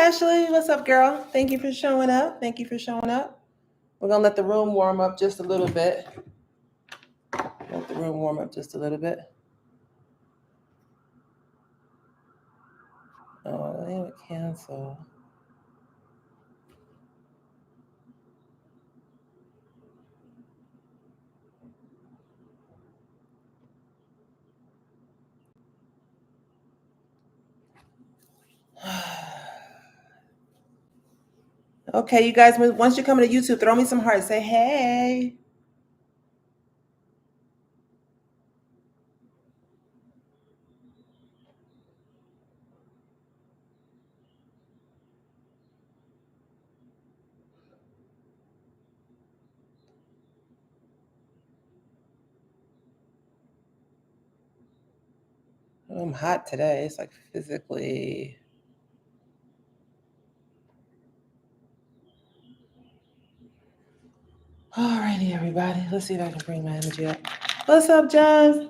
Ashley. What's up, girl? Thank you for showing up. Thank you for showing up. We're going to let the room warm up just a little bit. Let the room warm up just a little bit. Oh, they would cancel. Okay, you guys, once you come to YouTube, throw me some hearts. Say, hey. I'm hot today. It's like physically. Alrighty, everybody. Let's see if I can bring my energy up. What's up, Jazz?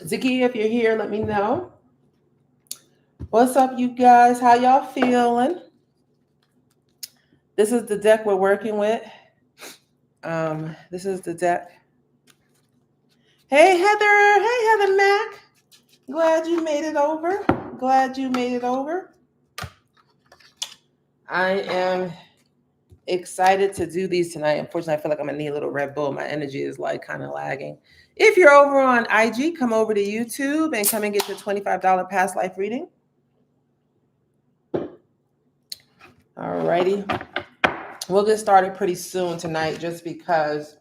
Ziki, if you're here, let me know. What's up, you guys? How y'all feeling? This is the deck we're working with. This is the deck. Hey, Heather. Hey, Heather Mack. Glad you made it over. Glad you made it over. I am excited to do these tonight. Unfortunately, I feel like I'm gonna need a little Red Bull. My energy is like kind of lagging. If you're over on IG, come over to YouTube and come and get your $25 past life reading. Alrighty. We'll get started pretty soon tonight just because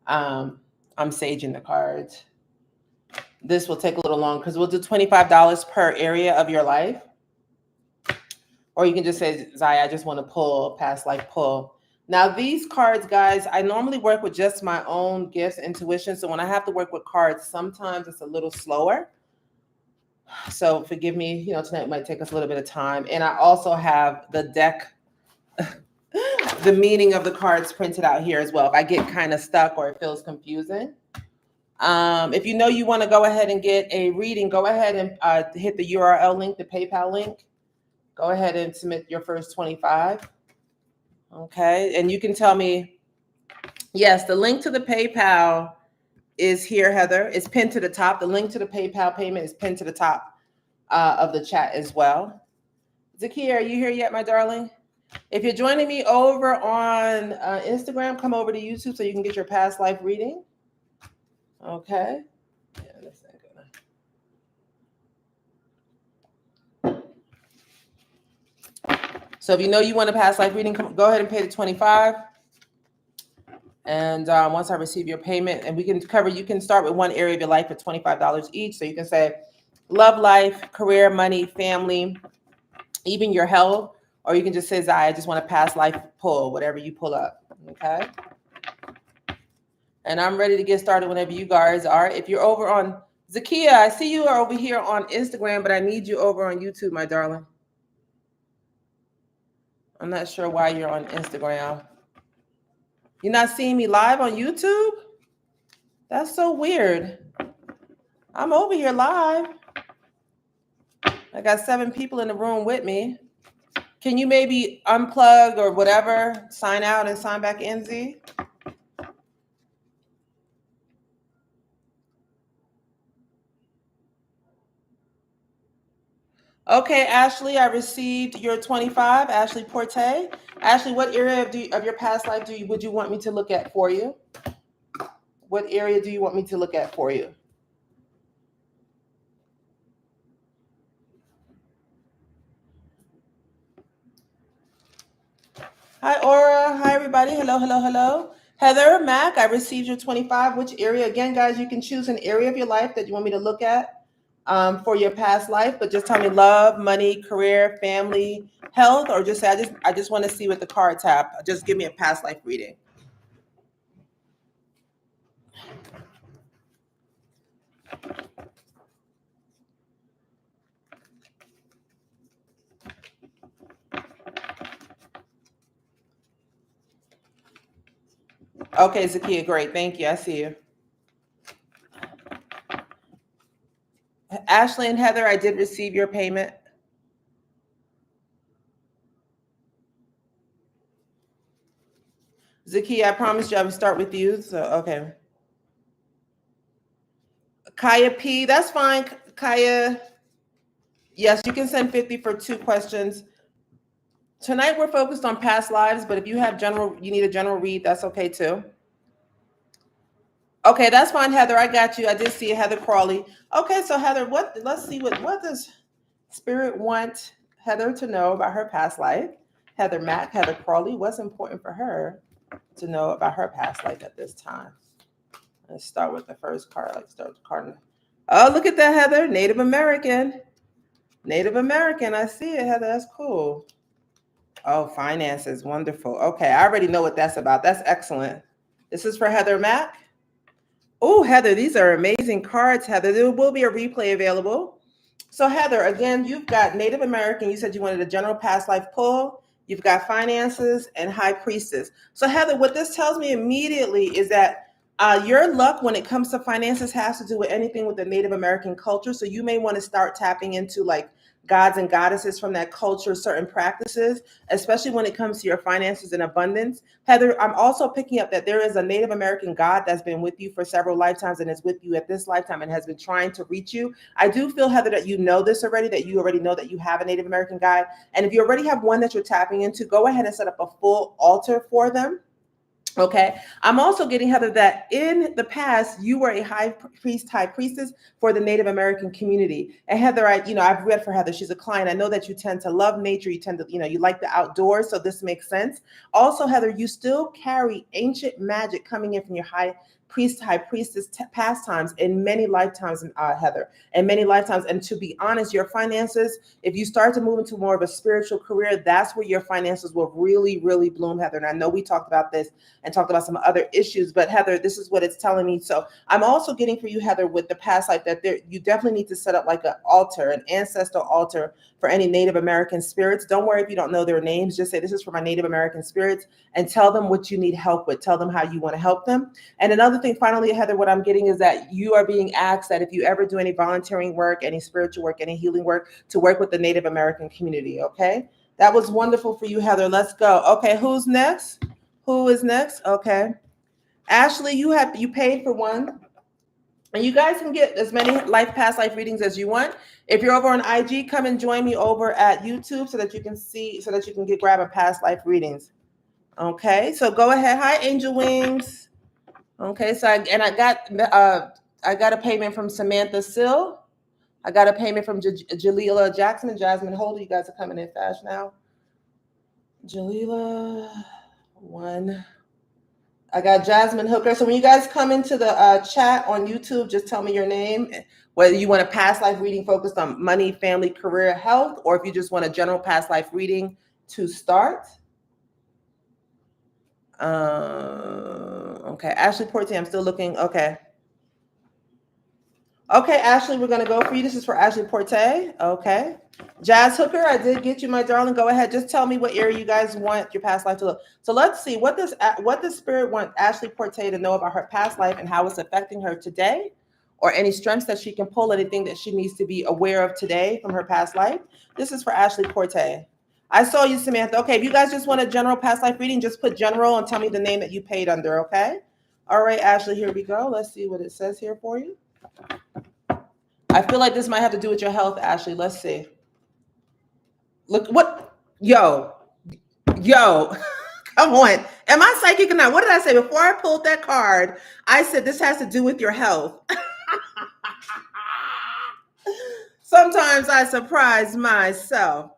I'm saging the cards. This will take a little long because we'll do $25 per area of your life. Or you can just say, Zaya, I just want to pull, past life pull. Now, these cards, guys, I normally work with just my own gifts, intuition. So when I have to work with cards, sometimes it's a little slower. So forgive me, tonight might take us a little bit of time. And I also have the deck, the meaning of the cards printed out here as well. If I get kind of stuck or it feels confusing. If you know you want to go ahead and get a reading, go ahead and hit the URL link, the PayPal link. Go ahead and submit your first 25. Okay. And you can tell me, yes, the link to the PayPal is here, Heather. It's pinned to the top. The link to the PayPal payment is pinned to the top of the chat as well. Zakia, are you here yet, my darling? If you're joining me over on Instagram, come over to YouTube so you can get your past life reading. Okay. Yeah, that's not good. So if you know you want a past life reading, go ahead and pay the 25. And once I receive your payment, and we can cover, you can start with one area of your life for $25 each. So you can say love life, career, money, family, even your health, or you can just say, I just want a past life pull, whatever you pull up. Okay. And I'm ready to get started whenever you guys are. If you're over on Zakia, I see you are over here on Instagram, but I need you over on YouTube, my darling. I'm not sure why you're on Instagram. You're not seeing me live on YouTube? That's so weird. I'm over here live. I got 7 people in the room with me. Can you maybe unplug or whatever, sign out and sign back in, Z? Okay, Ashley, I received your 25, Ashley Porte. Ashley, what area of your past life would you want me to look at for you? What area do you want me to look at for you? Hi, Aura. Hi, everybody. Hello, hello, hello. Heather, Mac, I received your 25. Which area? Again, guys, you can choose an area of your life that you want me to look at for your past life, but just tell me love, money, career, family, health, or just say, I just want to see what the cards have. Just give me a past life reading. Okay, Zakia, great. Thank you. I see you. Ashley and Heather, I did receive your payment. Zaki, I promised you I would start with you. So, okay. Kaya P, that's fine. Kaya, yes, you can send 50 for 2 questions. Tonight we're focused on past lives, but if you have you need a general read, that's okay too. Okay, that's fine, Heather. I got you. I did see Heather Crawley. Okay, so Heather, let's see what does Spirit want Heather to know about her past life? Heather Mack, Heather Crawley, what's important for her to know about her past life at this time? Let's start with the first card. Let's start with the card. Oh, look at that, Heather. Native American. Native American. I see it, Heather. That's cool. Oh, finances. Wonderful. Okay, I already know what that's about. That's excellent. This is for Heather Mack. Oh, Heather, these are amazing cards, Heather. There will be a replay available. So, Heather, again, you've got Native American. You said you wanted a general past life pull. You've got finances and high priestess. So, Heather, what this tells me immediately is that your luck when it comes to finances has to do with anything with the Native American culture. So you may want to start tapping into like gods and goddesses from that culture, certain practices, especially when it comes to your finances and abundance. Heather, I'm also picking up that there is a Native American God that's been with you for several lifetimes and is with you at this lifetime and has been trying to reach you. I do feel, Heather, that you know this already, that you already know that you have a Native American God. And if you already have one that you're tapping into, go ahead and set up a full altar for them. Okay. I'm also getting, Heather, that in the past, you were a high priest, high priestess for the Native American community. And Heather, I've read for Heather. She's a client. I know that you tend to love nature. You tend to, you like the outdoors. So this makes sense. Also, Heather, you still carry ancient magic coming in from your high priest, high priestess pastimes in many lifetimes, Heather, and many lifetimes. And to be honest, your finances, if you start to move into more of a spiritual career, that's where your finances will really, really bloom, Heather. And I know we talked about this and talked about some other issues, but Heather, this is what it's telling me. So I'm also getting for you, Heather, with the past life that you definitely need to set up like an altar, an ancestral altar for any Native American spirits. Don't worry if you don't know their names. Just say, this is for my Native American spirits, and tell them what you need help with. Tell them how you want to help them. And another thing, finally, Heather, what I'm getting is that you are being asked that if you ever do any volunteering work, any spiritual work, any healing work, to work with the Native American community. Okay. That was wonderful for you, Heather. Let's go. Okay. Who's next? Who is next? Okay. Ashley, you paid for one. And you guys can get as many past life readings as you want. If you're over on IG, come and join me over at YouTube so that you can grab a past life readings. Okay, so go ahead. Hi, Angel Wings. Okay, so I got a payment from Samantha Sill. I got a payment from Jalila Jackson and Jasmine Holder. You guys are coming in fast now. Jalila, one. I got Jasmine Hooker. So when you guys come into the chat on YouTube, just tell me your name, whether you want a past life reading focused on money, family, career, health, or if you just want a general past life reading to start. Okay, Ashley Porte, I'm still looking. Okay, Ashley, we're going to go for you. This is for Ashley Porte. Okay. Jazz Hooker, I did get you, my darling. Go ahead. Just tell me what area you guys want your past life to look. So let's see. What does Spirit want Ashley Porte to know about her past life and how it's affecting her today? Or any strengths that she can pull, anything that she needs to be aware of today from her past life? This is for Ashley Porte. I saw you, Samantha. Okay, if you guys just want a general past life reading, just put general and tell me the name that you paid under, okay? All right, Ashley, here we go. Let's see what it says here for you. I feel like this might have to do with your health, Ashley. Let's see. Look, what? Yo, come on. Am I psychic or not? What did I say? Before I pulled that card, I said this has to do with your health. Sometimes I surprise myself.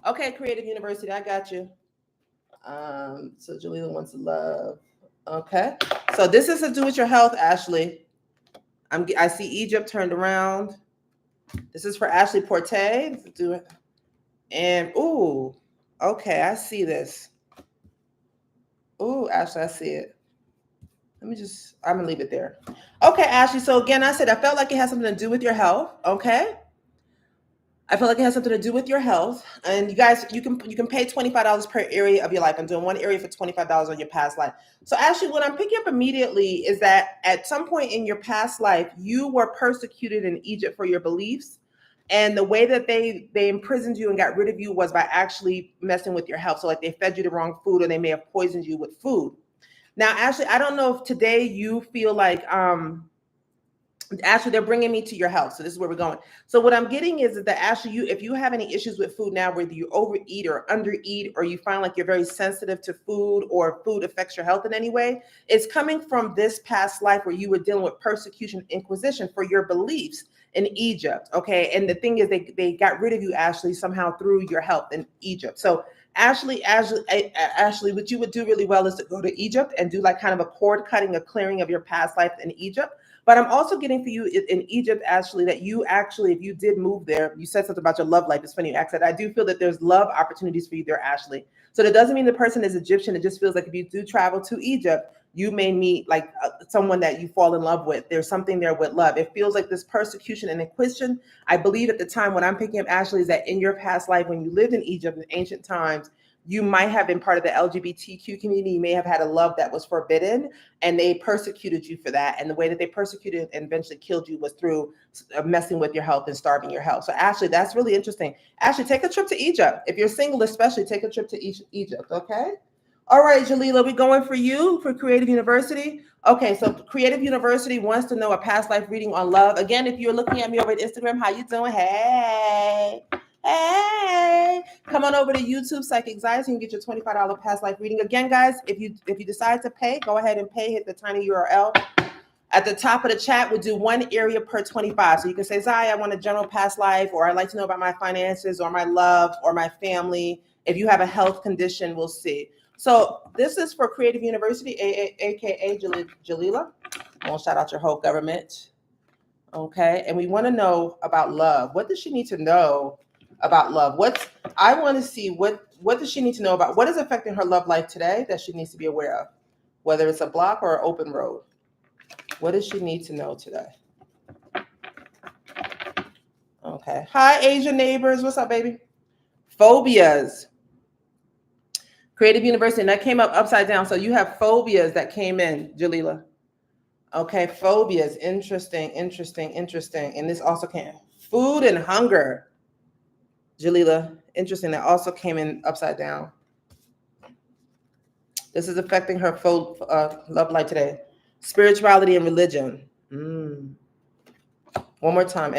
Okay, Creative University, I got you. So Jalila wants love. Okay. So this is to do with your health, Ashley. I see Egypt turned around. This is for Ashley Porte. And ooh, okay, I see this. Ooh, Ashley, I see it. I'm gonna leave it there. Okay, Ashley. So again, I said I felt like it has something to do with your health. Okay. I feel like it has something to do with your health. And you guys, you can pay $25 per area of your life. I'm doing one area for $25 on your past life. So actually, what I'm picking up immediately is that at some point in your past life, you were persecuted in Egypt for your beliefs. And the way that they imprisoned you and got rid of you was by actually messing with your health. So like they fed you the wrong food, or they may have poisoned you with food. Now, Ashley, I don't know if today you feel like Ashley, they're bringing me to your house. So this is where we're going. So what I'm getting is that Ashley, if you have any issues with food now, whether you overeat or undereat, or you find like you're very sensitive to food, or food affects your health in any way, it's coming from this past life where you were dealing with persecution, inquisition for your beliefs in Egypt. Okay. And the thing is, they got rid of you, Ashley, somehow through your health in Egypt. So Ashley, what you would do really well is to go to Egypt and do like kind of a cord cutting, a clearing of your past life in Egypt. But I'm also getting for you in Egypt, Ashley, that you actually, if you did move there, you said something about your love life. It's funny you asked that. I do feel that there's love opportunities for you there, Ashley. So that doesn't mean the person is Egyptian. It just feels like if you do travel to Egypt, you may meet like someone that you fall in love with. There's something there with love. It feels like this persecution and inquisition. I believe at the time when I'm picking up, Ashley, is that in your past life, when you lived in Egypt in ancient times, you might have been part of the LGBTQ community. You may have had a love that was forbidden, and they persecuted you for that. And the way that they persecuted and eventually killed you was through messing with your health and starving your health. So Ashley, that's really interesting. Ashley, take a trip to Egypt. If you're single, especially, take a trip to Egypt, okay? All right, Jalila, we going for you for Creative University. Okay, so Creative University wants to know a past life reading on love. Again, if you're looking at me over at Instagram, how you doing? Hey, come on over to YouTube Psychic Zaya so you can get your $25 past life reading. Again, guys, if you decide to pay, go ahead and pay. Hit the tiny URL at the top of the chat. We'll do one area per 25. So you can say, Zaya, I want a general past life, or I'd like to know about my finances, or my love, or my family. If you have a health condition, we'll see. So this is for Creative University, aka Jalila. I won't shout out your whole government. Okay, and we want to know about love. What does she need to know about love? I want to see what does she need to know about what is affecting her love life today that she needs to be aware of, whether it's a block or an open road. What does she need to know today? Okay. Hi, Asia neighbors. What's up, baby? Phobias. Creative University, and that came up upside down. So you have phobias that came in, Jalila. Okay, phobias. Interesting. And this also came. Food and hunger. Jalila, interesting. That also came in upside down. This is affecting her love life today. Spirituality and religion. One more time.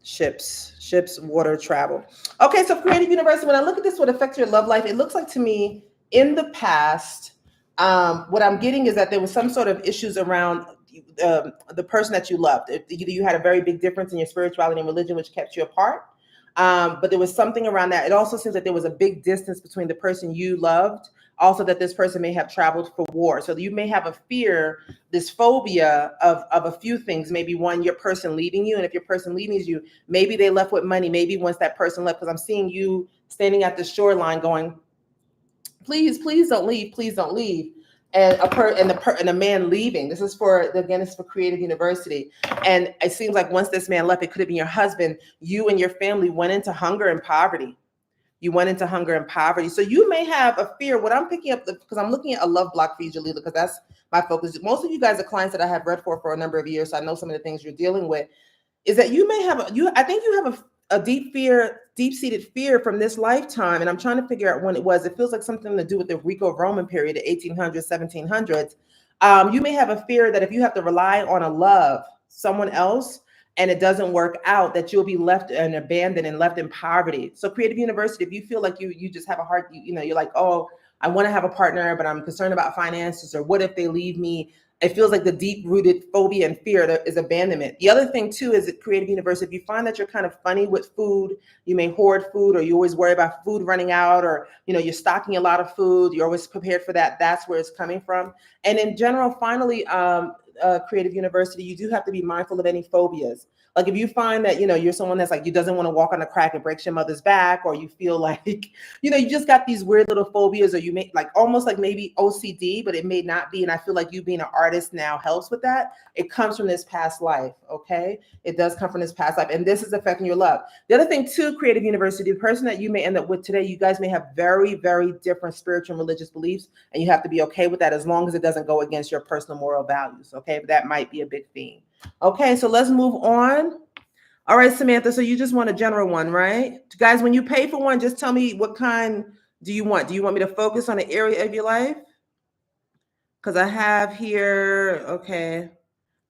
Ships, water, travel. Okay, so Creative University, when I look at this, what affects your love life, it looks like to me in the past, what I'm getting is that there was some sort of issues around the person that you loved. Either you had a very big difference in your spirituality and religion, which kept you apart, but there was something around that. It also seems like there was a big distance between the person you loved, also that this person may have traveled for war. So you may have a fear, this phobia of a few things. Maybe one, your person leaving you. And if your person leaving you, maybe they left with money. Maybe once that person left, because I'm seeing you standing at the shoreline going, please don't leave. Please don't leave. And a man leaving. This is for Creative University. And it seems like once this man left, it could have been your husband. You and your family went into hunger and poverty. So you may have a fear. What I'm picking up, because I'm looking at a love block for you, Jalila, because that's my focus. Most of you guys are clients that I have read for a number of years. So I know some of the things you're dealing with. Is that you may have I think you have a deep-seated fear from this lifetime. And I'm trying to figure out when it was. It feels like something to do with the Greco-Roman period, the 1800s, 1700s. You may have a fear that if you have to rely on a love, someone else, and it doesn't work out, that you'll be left and abandoned and left in poverty. So Creative University, if you feel like you just have a heart, you're like, oh, I want to have a partner, but I'm concerned about finances, or what if they leave me? It feels like the deep-rooted phobia and fear that is abandonment. The other thing, too, is at Creative University, if you find that you're kind of funny with food, you may hoard food, or you always worry about food running out, or, you're stocking a lot of food, you're always prepared for that. That's where it's coming from. And in general, finally, Creative University, you do have to be mindful of any phobias. Like if you find that, you're someone that's like, you doesn't want to walk on a crack and breaks your mother's back, or you feel like, you just got these weird little phobias, or you may like almost like maybe OCD, but it may not be. And I feel like you being an artist now helps with that. It comes from this past life. Okay. It does come from this past life. And this is affecting your love. The other thing too, Creative University, the person that you may end up with today, you guys may have very, very different spiritual and religious beliefs, and you have to be okay with that as long as it doesn't go against your personal moral values. Okay. But that might be a big theme. Okay. So let's move on. All right, Samantha. So you just want a general one, right? Guys, when you pay for one, just tell me what kind do you want? Do you want me to focus on an area of your life? Because I have here, okay.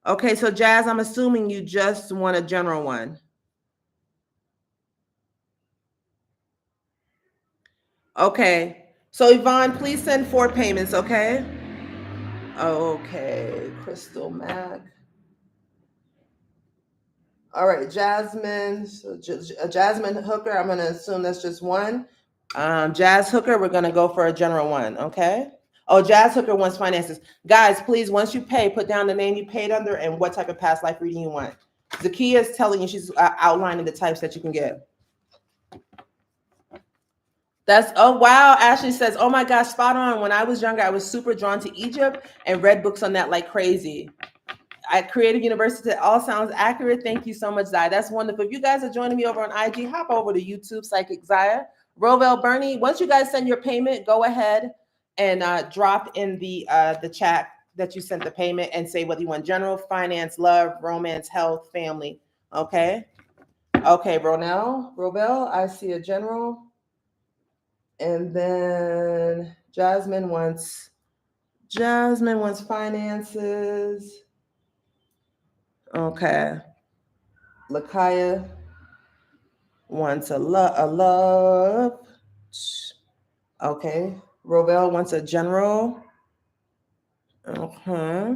Okay, so Jazz, I'm assuming you just want a general one. Okay, so Yvonne, please send 4 payments, okay? Okay, Crystal Mac. All right, Jasmine. So Jasmine Hooker, I'm going to assume that's just one. Jazz Hooker, we're going to go for a general one, okay? Oh, Jazz Hooker wants finances. Guys, please, once you pay, put down the name you paid under and what type of past life reading you want. Zakia is telling you, she's outlining the types that you can get. Oh, wow. Ashley says, oh my gosh, spot on. When I was younger, I was super drawn to Egypt and read books on that like crazy. At Creative University, it all sounds accurate. Thank you so much, Zaya. That's wonderful. If you guys are joining me over on IG, hop over to YouTube, Psychic Zaya. Rovell Bernie, once you guys send your payment, go ahead and drop in the chat that you sent the payment and say whether you want general, finance, love, romance, health, family. Okay. Okay, Rovell, I see a general. And then Jasmine wants finances. Okay. Lakaya wants a love. Okay. Rovell wants a general. Okay.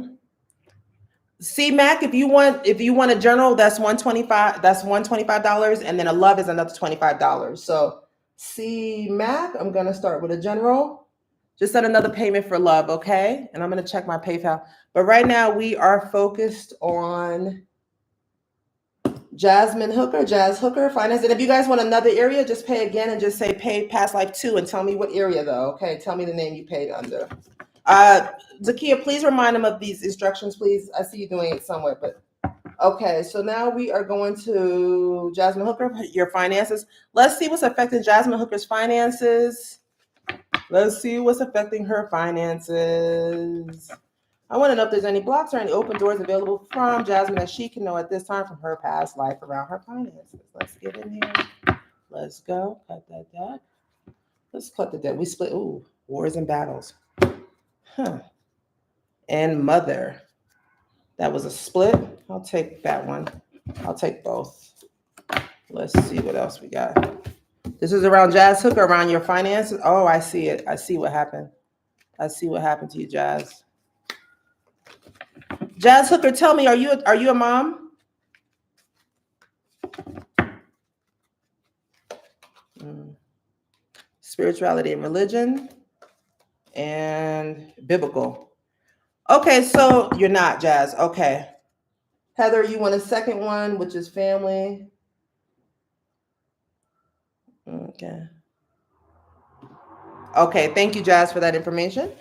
C Mac, if you want a general, that's $125. That's $125, and then a love is another $25. So C Mac, I'm gonna start with a general. Just send another payment for love, okay? And I'm gonna check my PayPal. But right now we are focused on Jazz Hooker, finance. And if you guys want another area, just pay again and just say pay past life 2 and tell me what area though. Okay, tell me the name you paid under. Zakia, please remind them of these instructions, please. I see you doing it somewhere, but okay. So now we are going to Jasmine Hooker, your finances. Let's see what's affecting Jasmine Hooker's finances. Let's see what's affecting her finances. I want to know if there's any blocks or any open doors available from Jasmine that she can know at this time from her past life around her finances. Let's get in here. Let's go. Cut that deck. Let's cut the deck. We split. Ooh, wars and battles. Huh. And mother. That was a split. I'll take that one. I'll take both. Let's see what else we got. This is around Jazz Hooker, around your finances. Oh, I see it. I see what happened. I see what happened to you, Jazz. Jazz Hooker, tell me, are you a mom? Spirituality and religion and biblical. Okay, so you're not, Jazz. Okay. Heather, you want a second one, which is family. Okay. Okay, thank you, Jazz, for that information.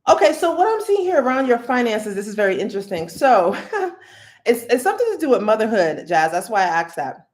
Okay, so what I'm seeing here around your finances, this is very interesting. So it's something to do with motherhood, Jazz. That's why I asked that.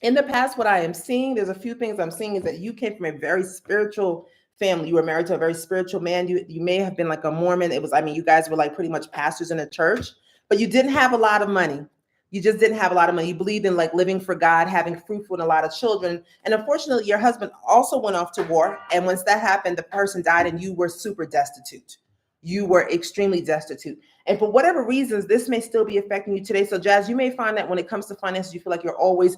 In the past, what I am seeing, there's a few things I'm seeing, is that you came from a very spiritual family. You were married to a very spiritual man. You may have been like a Mormon. You guys were like pretty much pastors in a church, but you didn't have a lot of money. You just didn't have a lot of money. You believed in like living for God, having fruitful and a lot of children. And unfortunately, your husband also went off to war. And once that happened, the person died and you were super destitute. You were extremely destitute. And for whatever reasons, this may still be affecting you today. So Jazz, you may find that when it comes to finances, you feel like you're always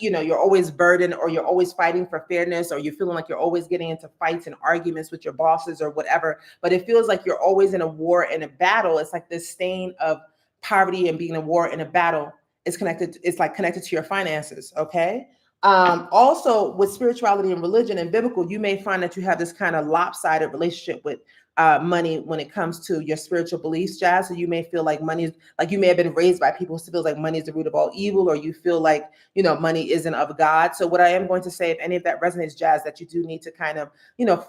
you're always burdened, or you're always fighting for fairness, or you're feeling like you're always getting into fights and arguments with your bosses or whatever. But it feels like you're always in a war and a battle. It's like this stain of poverty and being in a war and a battle is connected. It's like connected to your finances. Okay. Also with spirituality and religion and biblical, you may find that you have this kind of lopsided relationship with money when it comes to your spiritual beliefs, Jazz. So you may feel like money is like you may have been raised by people who feel like money is the root of all evil, or you feel like, money isn't of God. So what I am going to say, if any of that resonates, Jazz, that you do need to kind of,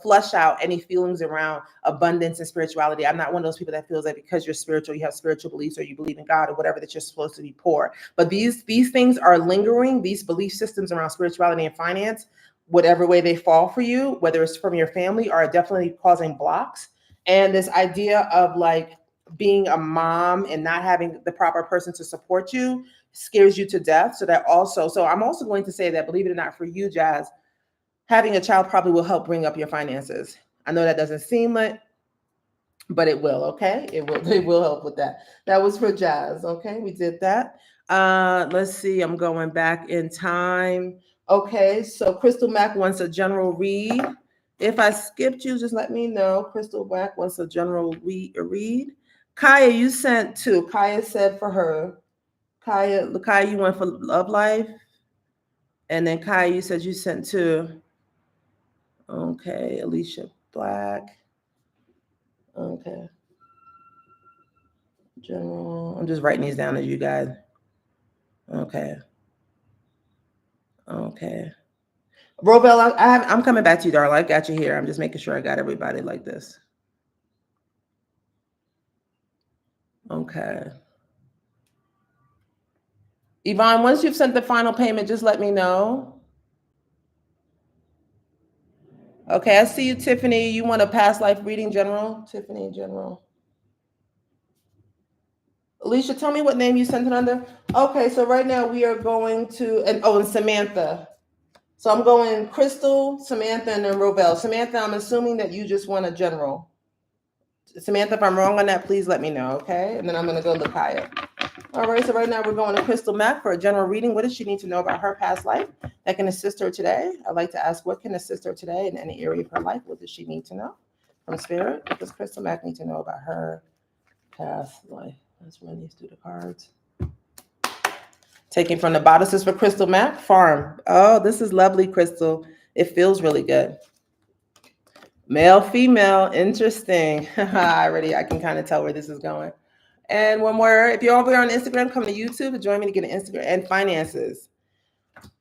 flush out any feelings around abundance and spirituality. I'm not one of those people that feels like because you're spiritual, you have spiritual beliefs or you believe in God or whatever, that you're supposed to be poor. But these things are lingering, these belief systems around spirituality and finance, whatever way they fall for you, whether it's from your family, are definitely causing blocks. And this idea of like being a mom and not having the proper person to support you scares you to death. So I'm also going to say that, believe it or not, for you, Jazz, having a child probably will help bring up your finances. I know that doesn't seem like, but it will, okay? It will help with that. That was for Jazz, okay? We did that. Let's see, I'm going back in time. Okay, so Crystal Mack wants a general read. If I skipped you, just let me know. Crystal Mack wants a general read. Kaya, you sent two. Kaya said for her. Kaya, you went for Love Life. And then Kaya, you said you sent two. Okay, Alicia Black. Okay. General. I'm just writing these down as you guys. Okay. Robel, I'm coming back to you, darling. I got you here. I'm just making sure I got everybody like this. Okay. Yvonne, once you've sent the final payment, just let me know. Okay, I see you, Tiffany. You want a past life reading, General? Tiffany, General. Alicia, tell me what name you sent it under. Okay, so right now we are going to, and Samantha. So I'm going Crystal, Samantha, and then Robel. Samantha, I'm assuming that you just want a general. Samantha, if I'm wrong on that, please let me know, okay? And then I'm going to go to Kaya. All right, so right now we're going to Crystal Mack for a general reading. What does she need to know about her past life that can assist her today? I'd like to ask, what can assist her today in any area of her life? What does she need to know from Spirit? What does Crystal Mack need to know about her past life? Let's run these through the cards. Taking from the bodices for Crystal Mack, Farm. Oh, this is lovely, Crystal. It feels really good. Male, female, interesting. I can kind of tell where this is going. And one more, if you're over on Instagram, come to YouTube to join me to get an Instagram and finances.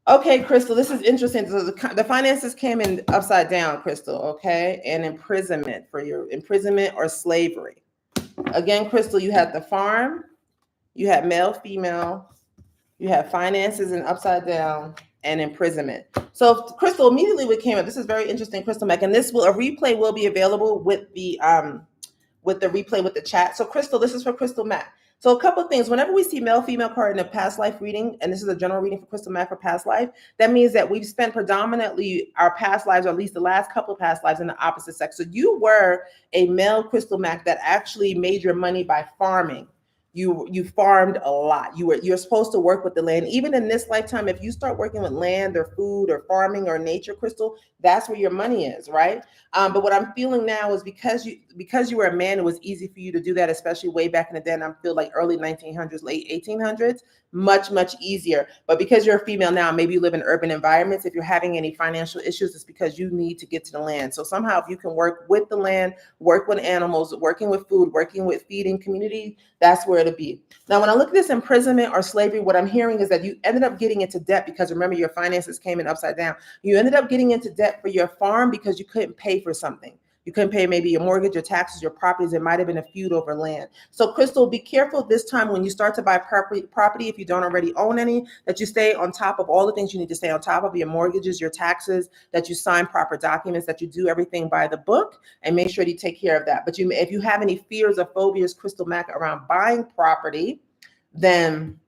Okay, Crystal, this is interesting. So the finances came in upside down, Crystal, okay? And imprisonment, for your imprisonment or slavery. Again, Crystal, you had the farm, you had male, female, you have finances and upside down, and imprisonment. So Crystal, immediately what came up, this is very interesting, Crystal Mack, and a replay will be available with the replay with the chat. So Crystal, this is for Crystal Mack. So a couple of things. Whenever we see male, female card in a past life reading, and this is a general reading for Crystal Mack for past life, that means that we've spent predominantly our past lives, or at least the last couple of past lives, in the opposite sex. So you were a male Crystal Mack that actually made your money by farming. You farmed a lot. You're supposed to work with the land. Even in this lifetime, if you start working with land or food or farming or nature, Crystal, that's where your money is, right? But what I'm feeling now is because you were a man, it was easy for you to do that, especially way back in the day. And I feel like early 1900s, late 1800s, much easier. But because you're a female now, maybe you live in urban environments. If you're having any financial issues, it's because you need to get to the land. So somehow, if you can work with the land, work with animals, working with food, working with feeding community, that's where it'll be. Now, when I look at this imprisonment or slavery, what I'm hearing is that you ended up getting into debt because, remember, your finances came in upside down. You ended up getting into debt for your farm because you couldn't pay for something. You couldn't pay maybe your mortgage, your taxes, your properties. It might have been a feud over land. So Crystal, be careful this time when you start to buy property, if you don't already own any, that you stay on top of all the things you need to stay on top of, your mortgages, your taxes, that you sign proper documents, that you do everything by the book, and make sure you take care of that. But if you have any fears or phobias, Crystal Mack, around buying property, then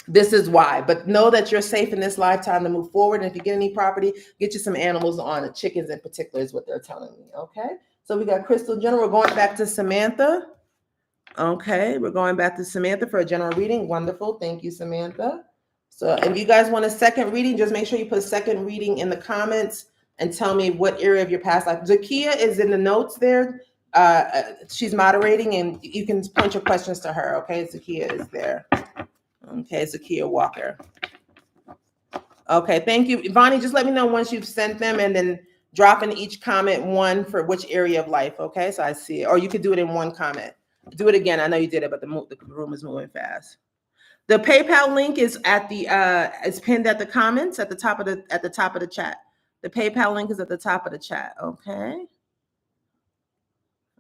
this is why. But know that you're safe in this lifetime to move forward. And if you get any property, get you some animals on it. Chickens in particular is what they're telling me. Okay. So we got Crystal General. We're going back to Samantha. Okay. We're going back to Samantha for a general reading. Wonderful. Thank you, Samantha. So if you guys want a second reading, just make sure you put second reading in the comments and tell me what area of your past life. Zakia is in the notes there. She's moderating, and you can point your questions to her. Okay. Zakia is there. Okay, Zakia Walker. Okay, thank you. Vonnie, just let me know once you've sent them, and then Drop in each comment one for which area of life. Okay, so I see it. Or you could do it in one comment. Do it again. I know you did it, but the room is moving fast. The PayPal link is at the it's pinned at the comments at the top of the chat. The PayPal link is at the top of the chat. Okay.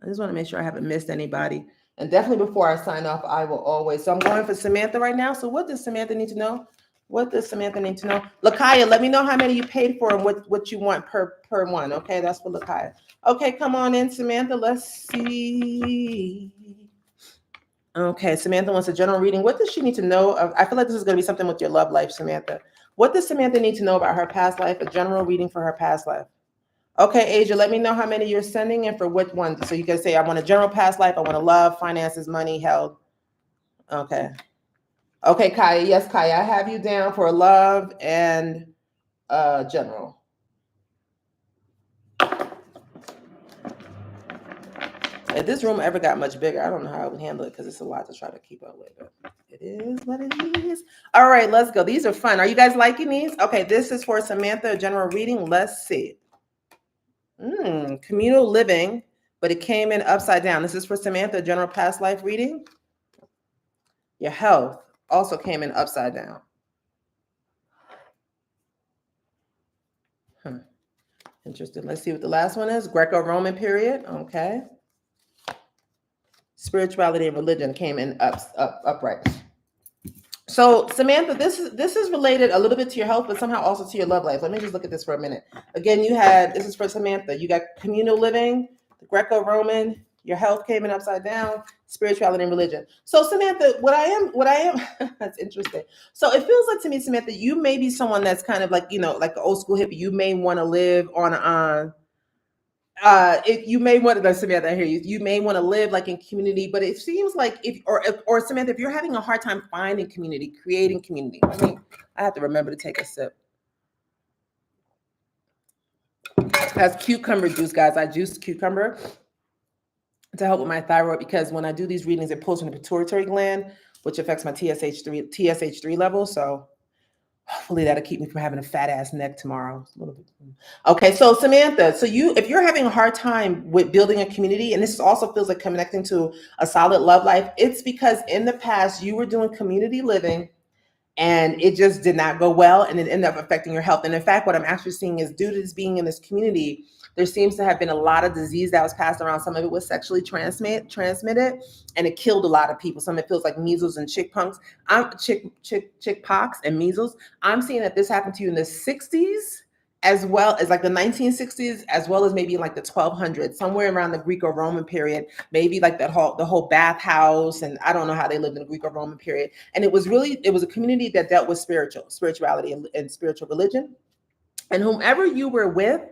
I just want to make sure I haven't missed anybody. And definitely before I sign off, I will always. So I'm going for Samantha right now. So what does Samantha need to know? What does Samantha need to know? Lakaya, let me know how many you paid for and what you want per one. Okay, that's for Lakaya. Okay, come on in, Samantha. Let's see. Okay, Samantha wants a general reading. What does she need to know? I feel like this is going to be something with your love life, Samantha. What does Samantha need to know about her past life? A general reading for her past life. Okay, Asia, let me know how many you're sending and for which one. So you can say, I want a general past life. I want to love, finances, money, health. Okay. Okay, Kaya. Yes, Kaya, I have you down for love and general. If this room ever got much bigger, I don't know how I would handle it because it's a lot to try to keep up with. But it is what it is. All right, let's go. These are fun. Are you guys liking these? Okay, this is for Samantha, a general reading. Let's see. Communal living, but it came in upside down. This is for Samantha, general past life reading. Your health also came in upside down. Interesting. Let's see what the last one is. Greco-Roman period. Okay. Spirituality and religion came in upright. So Samantha, this is related a little bit to your health, but somehow also to your love life. Let me just look at this for a minute. Again, this is for Samantha. You got communal living, the Greco-Roman, your health came in upside down, spirituality and religion. So Samantha, what I am, that's interesting. So it feels like to me, Samantha, you may be someone that's kind of like, like an old school hippie. You may want to live on you may want to, Samantha, I hear you. You may want to live like in community, but it seems like or Samantha, if you're having a hard time finding community, creating community. I have to remember to take a sip. That's cucumber juice, guys. I juice cucumber to help with my thyroid because when I do these readings, it pulls from the pituitary gland, which affects my TSH3 level. So hopefully that'll keep me from having a fat ass neck tomorrow. A little bit. Okay, so Samantha, if you're having a hard time with building a community, and this also feels like connecting to a solid love life, it's because in the past you were doing community living and it just did not go well and it ended up affecting your health. And in fact, what I'm actually seeing is due to this being in this community, there seems to have been a lot of disease that was passed around. Some of it was sexually transmitted, and it killed a lot of people. Some of it feels like measles and chickpox. Chickpox and measles. I'm seeing that this happened to you in the 60s, as well as like the 1960s, as well as maybe like the 1200s, somewhere around the Greco-Roman period, maybe like the whole bathhouse, and I don't know how they lived in the Greco-Roman period. And it was a community that dealt with spirituality and spiritual religion. And whomever you were with,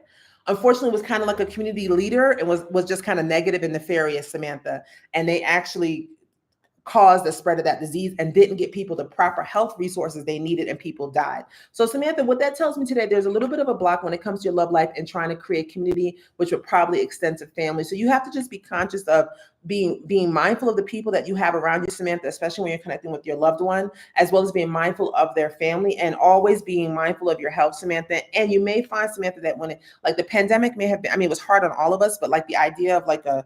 unfortunately, was kind of like a community leader and was just kind of negative and nefarious, Samantha. And they actually caused the spread of that disease and didn't get people the proper health resources they needed, and people died. So Samantha, what that tells me today, there's a little bit of a block when it comes to your love life and trying to create community, which would probably extend to family. So you have to just be conscious of being mindful of the people that you have around you, Samantha, especially when you're connecting with your loved one, as well as being mindful of their family and always being mindful of your health, Samantha. And you may find, Samantha, that when the pandemic may have been, it was hard on all of us, but like the idea of like a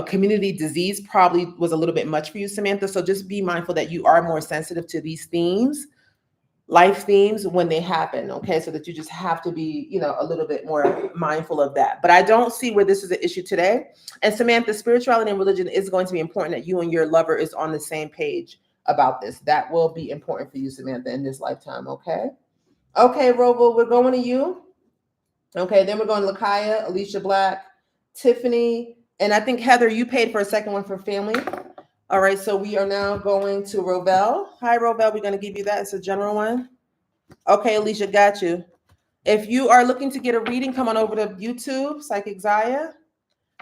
community disease probably was a little bit much for you, Samantha. So just be mindful that you are more sensitive to these themes, life themes, when they happen. Okay. So that you just have to be, a little bit more mindful of that. But I don't see where this is an issue today. And Samantha, spirituality and religion is going to be important, that you and your lover is on the same page about this. That will be important for you, Samantha, in this lifetime. Okay. Okay, Robo, we're going to you. Okay. Then we're going to Lakaya, Alicia Black, Tiffany, and I think, Heather, you paid for a second one for family. All right, so we are now going to Rovell. Hi, Rovell. We're going to give you that. It's a general one. Okay, Alicia, got you. If you are looking to get a reading, come on over to YouTube, Psychic Zaya,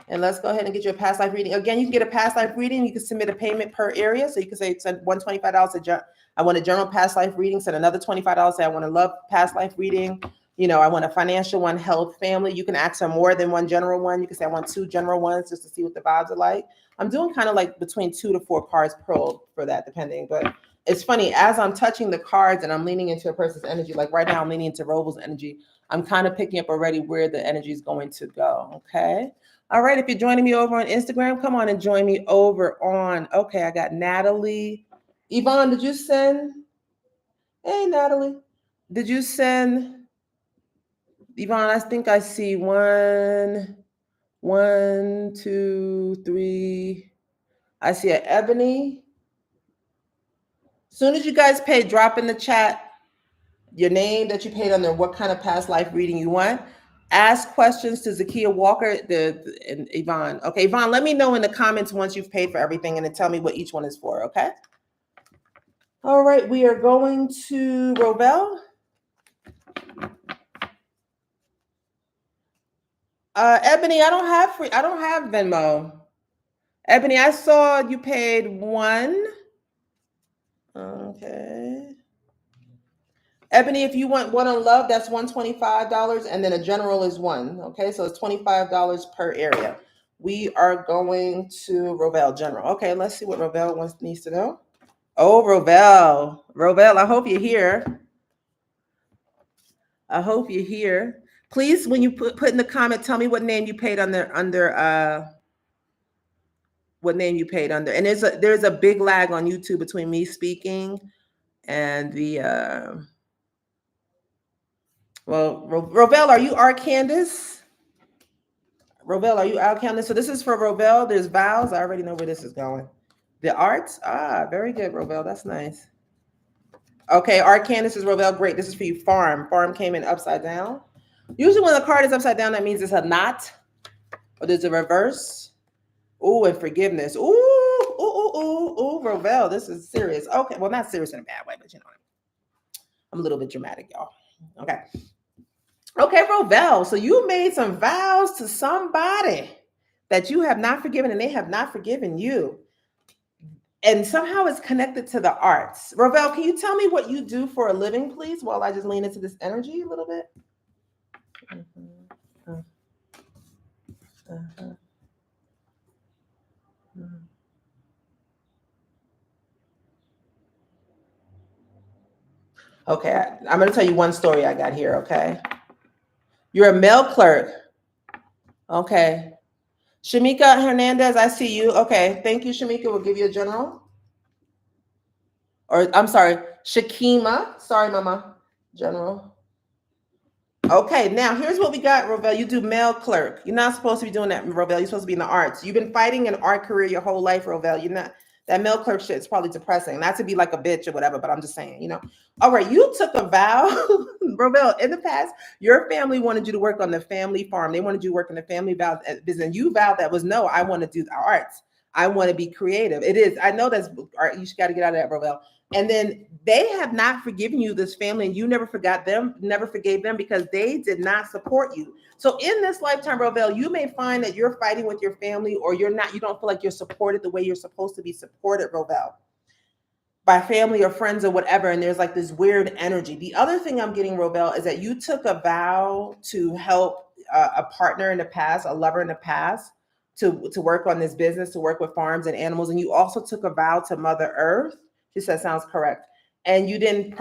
and let's go ahead and get you a past life reading. Again, you can get a past life reading. You can submit a payment per area. So you can say, send $125. I want a general past life reading. Send another $25. Say, I want a love past life reading. I want a financial one, health, family. You can ask for more than one general one. You can say, I want 2 general ones just to see what the vibes are like. I'm doing kind of like between 2 to 4 cards per for that, depending. But It's funny, as I'm touching the cards and I'm leaning into a person's energy, like right now I'm leaning into Robal's energy, I'm kind of picking up already where the energy is going to go, okay? All right, if you're joining me over on Instagram, come on and join me over on, okay, I got Natalie. Yvonne, did you send? Hey, Natalie. Did you send? Yvonne, I think I see one, two, three. I see an Ebony. Soon as you guys pay, drop in the chat your name that you paid under, what kind of past life reading you want. Ask questions to Zakia Walker and Yvonne. Okay, Yvonne, let me know in the comments once you've paid for everything and then tell me what each one is for, okay? All right, we are going to Robel. Ebony, I don't have Venmo. Ebony, I saw you paid $1. Okay. Ebony, if you want one on love, that's $125, and then a general is $1. Okay, so it's $25 per area. We are going to Robel General. Okay, let's see what Robel needs to know. Oh, Robel. Robel, I hope you're here. I hope you're here. Please, when you put in the comment, tell me what name you paid under what name you paid under. And there's a big lag on YouTube between me speaking and the well, Robel, are you Arcandis? Robel, are you Arcandis? So this is for Robel. There's vows. I already know where this is going. The arts? Very good, Robel. That's nice. Okay, Arcandis is Robel. Great. This is for you. Farm. Farm came in upside down. Usually when the card is upside down, that means it's a knot or there's a reverse. Ooh, and forgiveness. Ooh, Robel. This is serious. Okay, well, not serious in a bad way, but you know what I mean. I'm a little bit dramatic, y'all. Okay. Okay, Robel. So you made some vows to somebody that you have not forgiven and they have not forgiven you. And somehow it's connected to the arts. Robel, can you tell me what you do for a living, please, while I just lean into this energy a little bit? Okay, I'm going to tell you one story I got here, okay? You're a mail clerk. Okay. Shamika Hernandez, I see you. Okay, thank you, Shamika. We'll give you a general. Or, I'm sorry, Shakima. Sorry, Mama. General. Okay, now here's what we got, Robel. You do mail clerk. You're not supposed to be doing that, Robel. You're supposed to be in the arts. You've been fighting an art career your whole life, Robel. You're not. That mail clerk shit is probably depressing. Not to be like a bitch or whatever, but I'm just saying, you know. All right, you took a vow, Robel. In the past, your family wanted you to work on the family farm. They wanted you to work in the family business. You vowed that was no. I want to do the arts. I want to be creative. It is. I know that's art. You got to get out of that, Robel. And then they have not forgiven you, this family, and you never forgave them because they did not support you. So in this lifetime, Robel, you may find that you're fighting with your family or you don't feel like you're supported the way you're supposed to be supported, Robel, by family or friends or whatever. And there's like this weird energy. The other thing I'm getting, Robel, is that you took a vow to help a partner in the past, a lover in the past, to work on this business, to work with farms and animals. And you also took a vow to Mother Earth. She said, sounds correct. And you didn't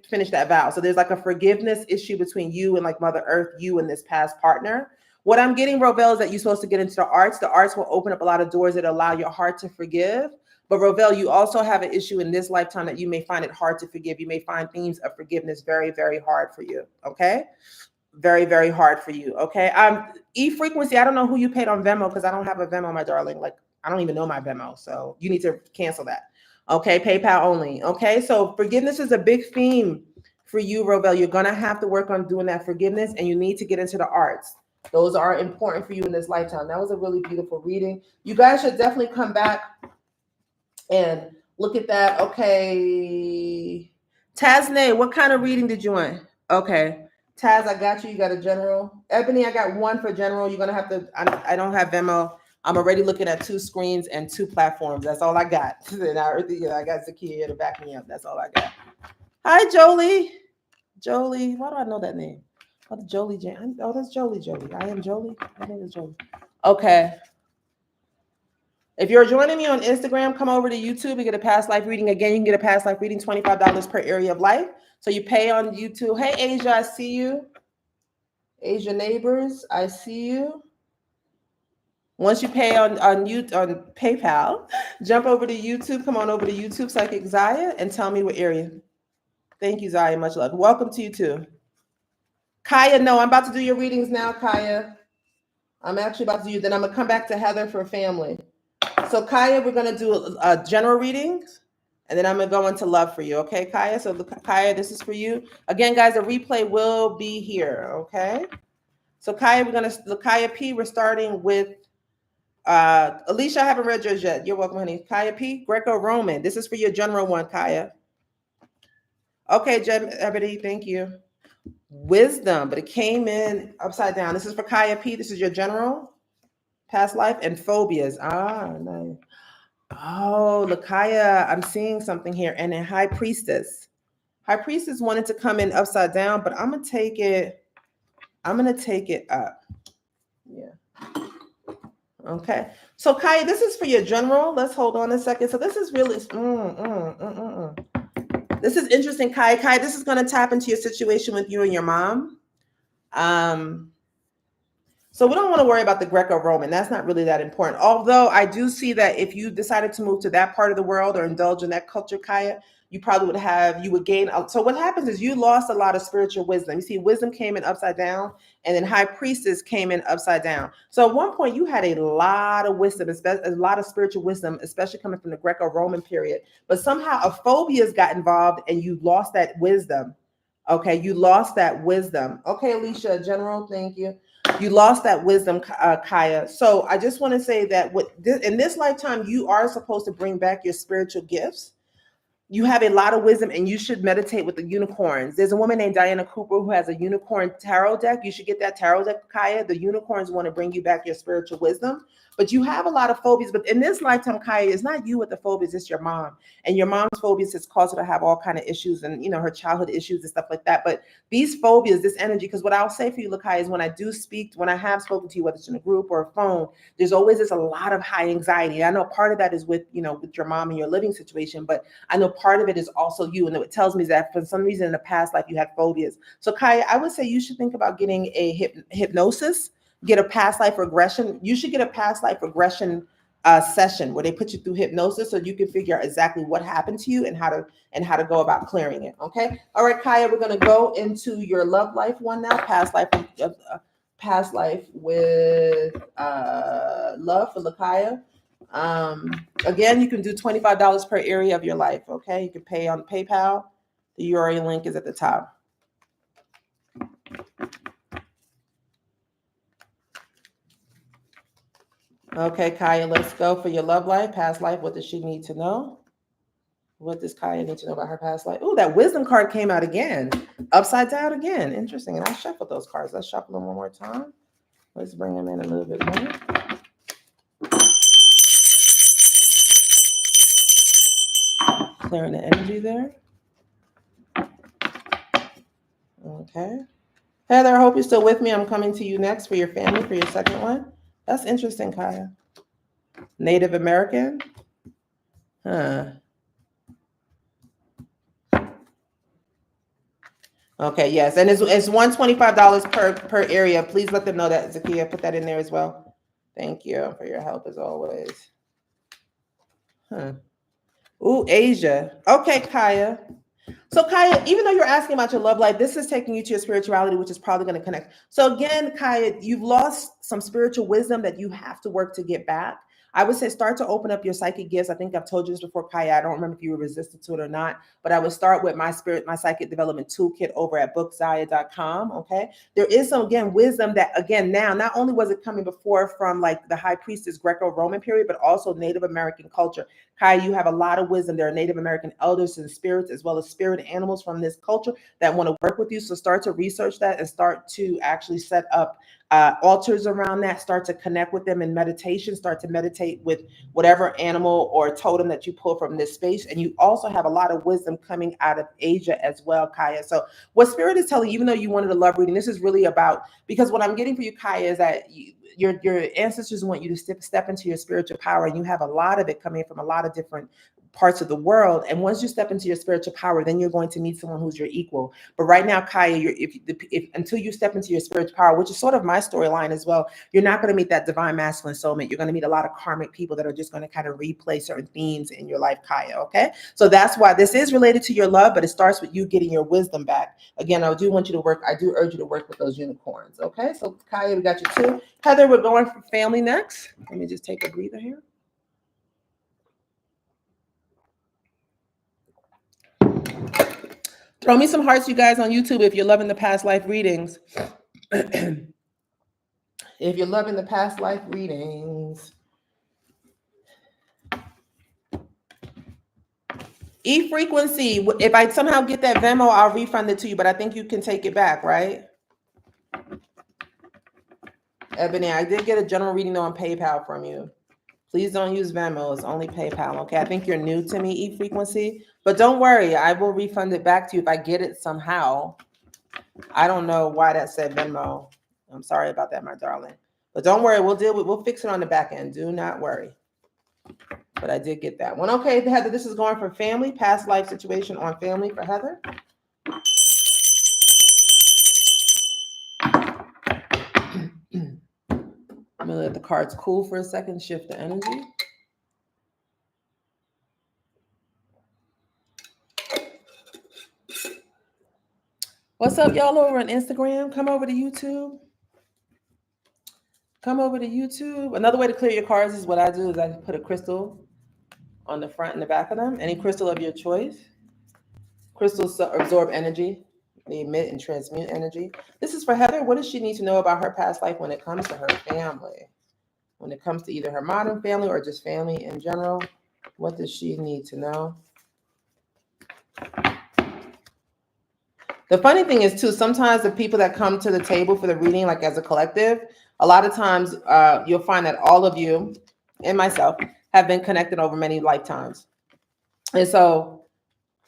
finish that vow. So there's like a forgiveness issue between you and like Mother Earth, you and this past partner. What I'm getting, Robel, is that you're supposed to get into the arts. The arts will open up a lot of doors that allow your heart to forgive. But Robel, you also have an issue in this lifetime that you may find it hard to forgive. You may find themes of forgiveness very, very hard for you. Okay. Very, very hard for you. Okay. E-frequency. I don't know who you paid on Venmo because I don't have a Venmo, my darling. Like, I don't even know my Venmo. So you need to cancel that. Okay, PayPal only. Okay, so forgiveness is a big theme for you, Robel. You're gonna have to work on doing that forgiveness, and you need to get into the arts. Those are important for you in this lifetime. That was a really beautiful reading. You guys should definitely come back and look at that. Okay, Tasnay, what kind of reading did you want? Okay, Taz, I got you. You got a general. Ebony, I got one for general. You're gonna have to. I don't have Venmo. I'm already looking at 2 screens and 2 platforms. That's all I got. And I got Zakia to back me up. That's all I got. Hi, Jolie. Jolie. Why do I know that name? Oh, Jolie Jane. Oh, that's Jolie. I am Jolie. My name is Jolie. Okay. If you're joining me on Instagram, come over to YouTube. You get a past life reading. Again, you can get a past life reading, $25 per area of life. So you pay on YouTube. Hey, Asia, I see you. Asia neighbors, I see you. Once you pay on PayPal, jump over to YouTube. Come on over to YouTube, Psychic Zaya, and tell me what area. Thank you, Zaya. Much love. Welcome to you too. Kaya, no, I'm about to do your readings now, Kaya. I'm actually about to do, then I'm going to come back to Heather for family. So Kaya, we're going to do a general readings, and then I'm going to go into love for you. Okay, Kaya? So Kaya, this is for you. Again, guys, the replay will be here. Okay. So Kaya, Kaya P, we're starting with, Alicia, I haven't read yours yet. You're welcome, honey. Kaya P, Greco-Roman. This is for your general one, Kaya. Okay, Jen Ebony, thank you. Wisdom, but it came in upside down. This is for Kaya P. This is your general, past life, and phobias. Ah, nice. Oh, Lakaya, I'm seeing something here. And then High Priestess. High Priestess wanted to come in upside down, but I'm going to take it up. Yeah. Okay. So Kaya, this is for your general. Let's hold on a second. So this is really, this is interesting, Kaya. Kaya, this is going to tap into your situation with you and your mom. So we don't want to worry about the Greco-Roman. That's not really that important. Although I do see that if you decided to move to that part of the world or indulge in that culture, Kaya, you probably would gain. So what happens is you lost a lot of spiritual wisdom. You see, wisdom came in upside down, and then High Priestess came in upside down. So at one point you had a lot of wisdom, a lot of spiritual wisdom, especially coming from the Greco-Roman period. But somehow a phobias got involved and you lost that wisdom. Okay, you lost that wisdom. Okay, Alicia, General, thank you. You lost that wisdom, Kaya. So I just want to say that in this lifetime, you are supposed to bring back your spiritual gifts. You have a lot of wisdom, and you should meditate with the unicorns. There's a woman named Diana Cooper who has a unicorn tarot deck. You should get that tarot deck, Kaya. The unicorns want to bring you back your spiritual wisdom. But you have a lot of phobias. But in this lifetime, Kaya, it's not you with the phobias, it's your mom. And your mom's phobias has caused her to have all kind of issues and, her childhood issues and stuff like that. But these phobias, this energy, because what I'll say for you, Lakaya, is when I have spoken to you, whether it's in a group or a phone, there's always a lot of high anxiety. I know part of that is with your mom and your living situation, but I know part of it is also you. And it tells me that for some reason in the past life, you had phobias. So Kaya, I would say you should think about getting a hypnosis, get a past life regression. You should get a past life regression session where they put you through hypnosis so you can figure out exactly what happened to you and how to go about clearing it. Okay. All right, Kaya, we're going to go into your love life one now. Past life with love for Lakaya. Again, you can do $25 per area of your life. Okay. You can pay on PayPal. The URL link is at the top. Okay, Kaya, let's go for your love life, past life. What does she need to know? What does Kaya need to know about her past life? Oh, that wisdom card came out again, upside down again. Interesting. And I shuffled those cards. Let's shuffle them one more time. Let's bring them in a little bit more. Clearing the energy there. Okay. Heather, I hope you're still with me. I'm coming to you next for your family, for your second one. That's interesting, Kaya. Native American? Huh. Okay, yes. And it's $125 per area. Please let them know that, Zakia. Put that in there as well. Thank you for your help as always. Huh. Ooh, Asia. Okay, Kaya. So Kaya, even though you're asking about your love life, this is taking you to your spirituality, which is probably going to connect. So again, Kaya, you've lost some spiritual wisdom that you have to work to get back. I would say start to open up your psychic gifts. I think I've told you this before, Kaya. I don't remember if you were resistant to it or not, but I would start with my psychic development toolkit over at bookzaya.com. Okay. There is some, again, wisdom that, again, now, not only was it coming before from like the High Priestess Greco-Roman period, but also Native American culture. Kaya, you have a lot of wisdom. There are Native American elders and spirits, as well as spirit animals from this culture that want to work with you. So start to research that and start to actually set up altars around that. Start to connect with them in meditation. Start to meditate with whatever animal or totem that you pull from this space. And you also have a lot of wisdom coming out of Asia as well, Kaya. So what Spirit is telling you, even though you wanted a love reading, this is really about, because what I'm getting for you, Kaya, is that your ancestors want you to step into your spiritual power, and you have a lot of it coming from a lot of different parts of the world. And once you step into your spiritual power, then you're going to meet someone who's your equal. But right now, Kaya, if until you step into your spiritual power, which is sort of my storyline as well, you're not going to meet that divine masculine soulmate. You're going to meet a lot of karmic people that are just going to kind of replay certain themes in your life, Kaya. Okay, so that's why this is related to your love, but it starts with you getting your wisdom back. Again, I do want you to work. I do urge you to work with those unicorns. Okay, so Kaya, we got you too. Heather, we're going for family next. Let me just take a breather here. Throw me some hearts, you guys, on YouTube if you're loving the past life readings. If you're loving the past life readings. E-frequency. If I somehow get that Venmo, I'll refund it to you, but I think you can take it back, right? Ebony, I did get a general reading though on PayPal from you. Please don't use Venmo. It's only PayPal. Okay. I think you're new to me, E-frequency, but don't worry. I will refund it back to you if I get it somehow. I don't know why that said Venmo. I'm sorry about that, my darling. But don't worry. We'll fix it on the back end. Do not worry. But I did get that one. Okay, Heather, this is going for family, past life situation on family for Heather. I'm gonna let the cards cool for a second, shift the energy. What's up, y'all over on Instagram? Come over to YouTube. Come over to YouTube. Another way to clear your cards is what I do is I put a crystal on the front and the back of them. Any crystal of your choice. Crystals absorb energy. They emit and transmute energy. This is for Heather. What does she need to know about her past life when it comes to her family? When it comes to either her modern family or just family in general, what does she need to know? The funny thing is, too, sometimes the people that come to the table for the reading, like as a collective, a lot of times you'll find that all of you and myself have been connected over many lifetimes. And so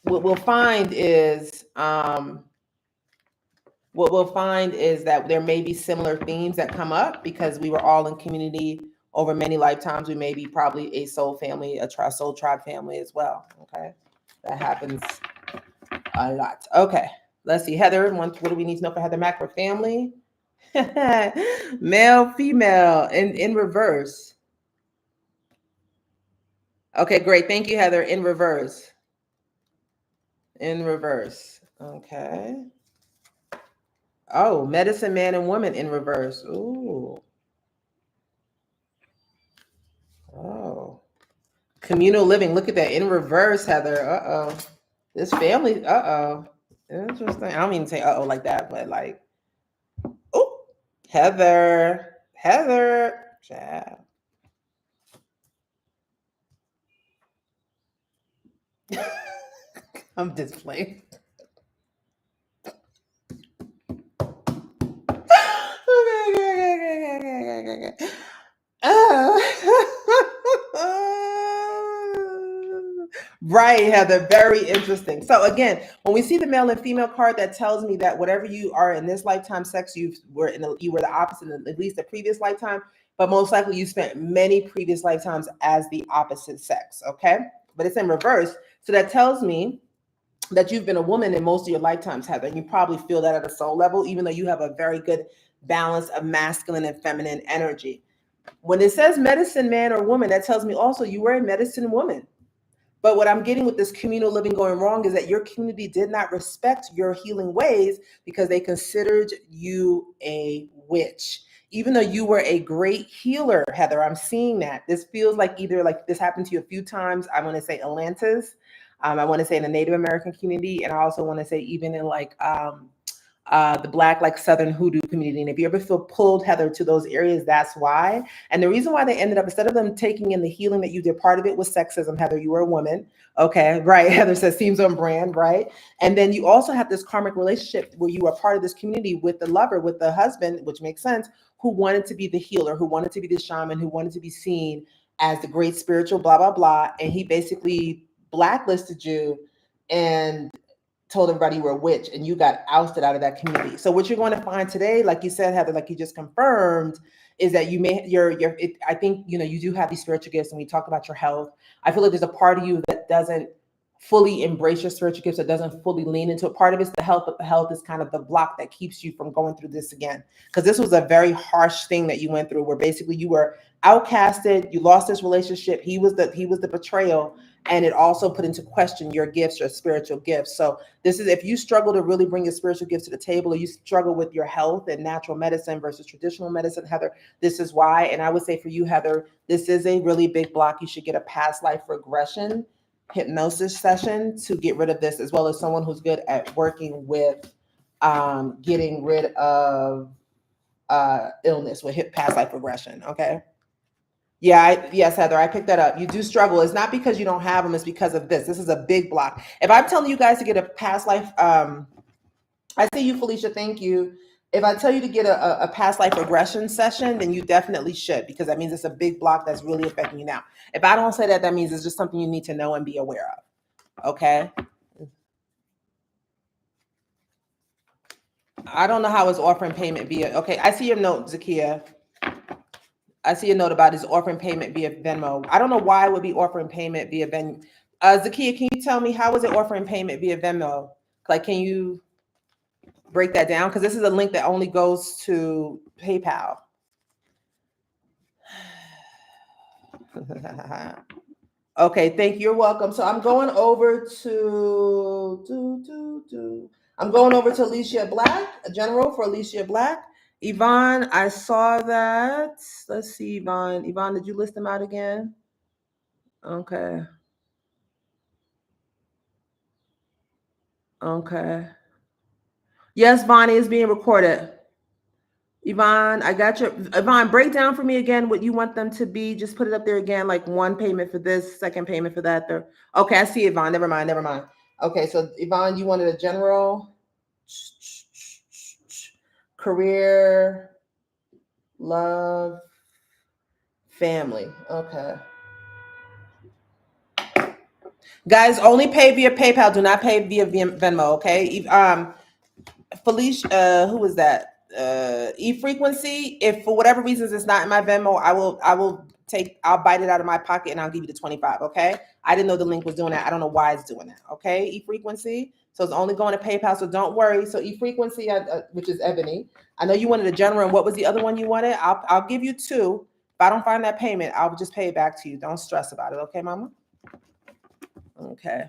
what we'll find is that there may be similar themes that come up because we were all in community over many lifetimes. We may be probably a soul family, a soul tribe family as well. Okay, that happens a lot. Okay, let's see. Heather, what do we need to know for Heather Mack for family? Male, female, in reverse. Okay, great. Thank you, Heather. In reverse. In reverse. Okay. Oh, medicine man and woman in reverse. Ooh. Oh. Communal living. Look at that. In reverse, Heather. Uh-oh. This family. Uh-oh. Interesting. I don't even say uh-oh like that, but like, oh, Heather. Heather. Child. I'm displaying. Okay. Right, Heather. Very interesting. So again, when we see the male and female card, that tells me that whatever you are in this lifetime sex, you were the opposite in at least the previous lifetime, but most likely you spent many previous lifetimes as the opposite sex. Okay, but it's in reverse. So that tells me that you've been a woman in most of your lifetimes, Heather. And you probably feel that at a soul level, even though you have a very good balance of masculine and feminine energy. When it says medicine man or woman, that tells me also you were a medicine woman. But what I'm getting with this communal living going wrong is that your community did not respect your healing ways because they considered you a witch. Even though you were a great healer, Heather, I'm seeing that. This feels like either like this happened to you a few times. I want to say Atlantis. I want to say in the Native American community. And I also want to say even in like the Black, like Southern Hoodoo community. And if you ever feel pulled, Heather, to those areas, that's why. And the reason why they ended up, instead of them taking in the healing that you did, part of it was sexism, Heather. You were a woman. Okay, right. Heather says seems on brand, right? And then you also have this karmic relationship where you are part of this community with the lover, with the husband, which makes sense, who wanted to be the healer, who wanted to be the shaman, who wanted to be seen as the great spiritual blah, blah, blah. And he basically blacklisted you and told everybody you were a witch, and you got ousted out of that community. So what you're going to find today, like you said, Heather, like you just confirmed, is that you may, I think, you know, you do have these spiritual gifts, and we talked about your health. I feel like there's a part of you that doesn't fully embrace your spiritual gifts, that doesn't fully lean into it. Part of it's the health, but the health is kind of the block that keeps you from going through this again. Because this was a very harsh thing that you went through, where basically you were outcasted, you lost this relationship, he was the betrayal, and it also put into question your gifts, your spiritual gifts. So this is, if you struggle to really bring your spiritual gifts to the table, or you struggle with your health and natural medicine versus traditional medicine, Heather, this is why. And I would say for you, Heather, this is a really big block. You should get a past life regression hypnosis session to get rid of this, as well as someone who's good at working with getting rid of illness with past life regression. Okay. Yeah, yes, Heather, I picked that up. You do struggle. It's not because you don't have them. It's because of this. This is a big block. If I'm telling you guys to get a past life, I see you, Felicia. Thank you. If I tell you to get a past life regression session, then you definitely should, because that means it's a big block that's really affecting you now. If I don't say that, that means it's just something you need to know and be aware of. Okay. I don't know how it's offering payment via. Okay, I see your note, Zakia. I see a note about his offering payment via Venmo. I don't know why it would be offering payment via Venmo. Zakia, can you tell me, how is it offering payment via Venmo? Like, can you break that down? Because this is a link that only goes to PayPal. Okay, thank you. You're welcome. So I'm going over to I'm going over to Alicia Black, a general for Alicia Black. Yvonne, I saw that. Let's see, Yvonne. Yvonne, did you list them out again? Okay. Okay. Yes, Bonnie is being recorded. Yvonne, I got your, Yvonne, break down for me again what you want them to be. Just put it up there again, like one payment for this, second payment for that. Third. Okay, I see it, Yvonne. Never mind. Okay, so Yvonne, you wanted a general career, love, family. Okay. Guys, only pay via PayPal. Do not pay via Venmo. Okay. Felicia, who was that? E-Frequency. If for whatever reasons it's not in my Venmo, I'll bite it out of my pocket and I'll give you the 25. Okay. I didn't know the link was doing that. I don't know why it's doing that. Okay. E-Frequency. So it's only going to PayPal. So don't worry. So E-Frequency, which is Ebony. I know you wanted a general, and what was the other one you wanted? I'll give you two. If I don't find that payment, I'll just pay it back to you. Don't stress about it. Okay, Mama? Okay.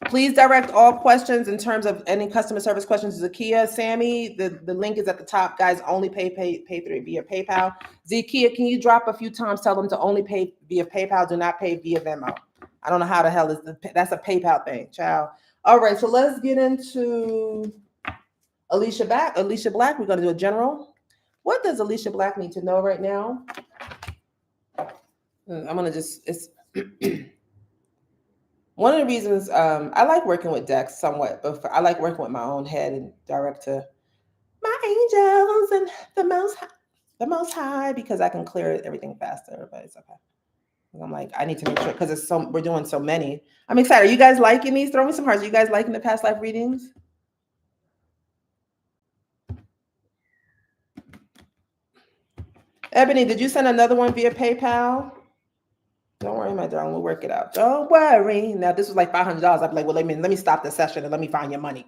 Please direct all questions in terms of any customer service questions to Zakia. Sammy, the link is at the top. Guys, only pay through via PayPal. Zakia, can you drop a few times? Tell them to only pay via PayPal. Do not pay via Venmo. I don't know how the hell that's a PayPal thing, child. All right, so let's get into Alicia Black. We're going to do a general. What does Alicia Black need to know right now? I'm going to just, one of the reasons I like working with decks somewhat, but I like working with my own head and direct to my angels and the most high, because I can clear everything faster, but it's okay. I'm like, I need to make sure, because we're doing so many. I'm excited. Are you guys liking these? Throw me some hearts. Are you guys liking the past life readings? Ebony, did you send another one via PayPal? Don't worry, my darling. We'll work it out. Don't worry. Now, this was like $500. I'd be like, well, let me stop the session and let me find your money,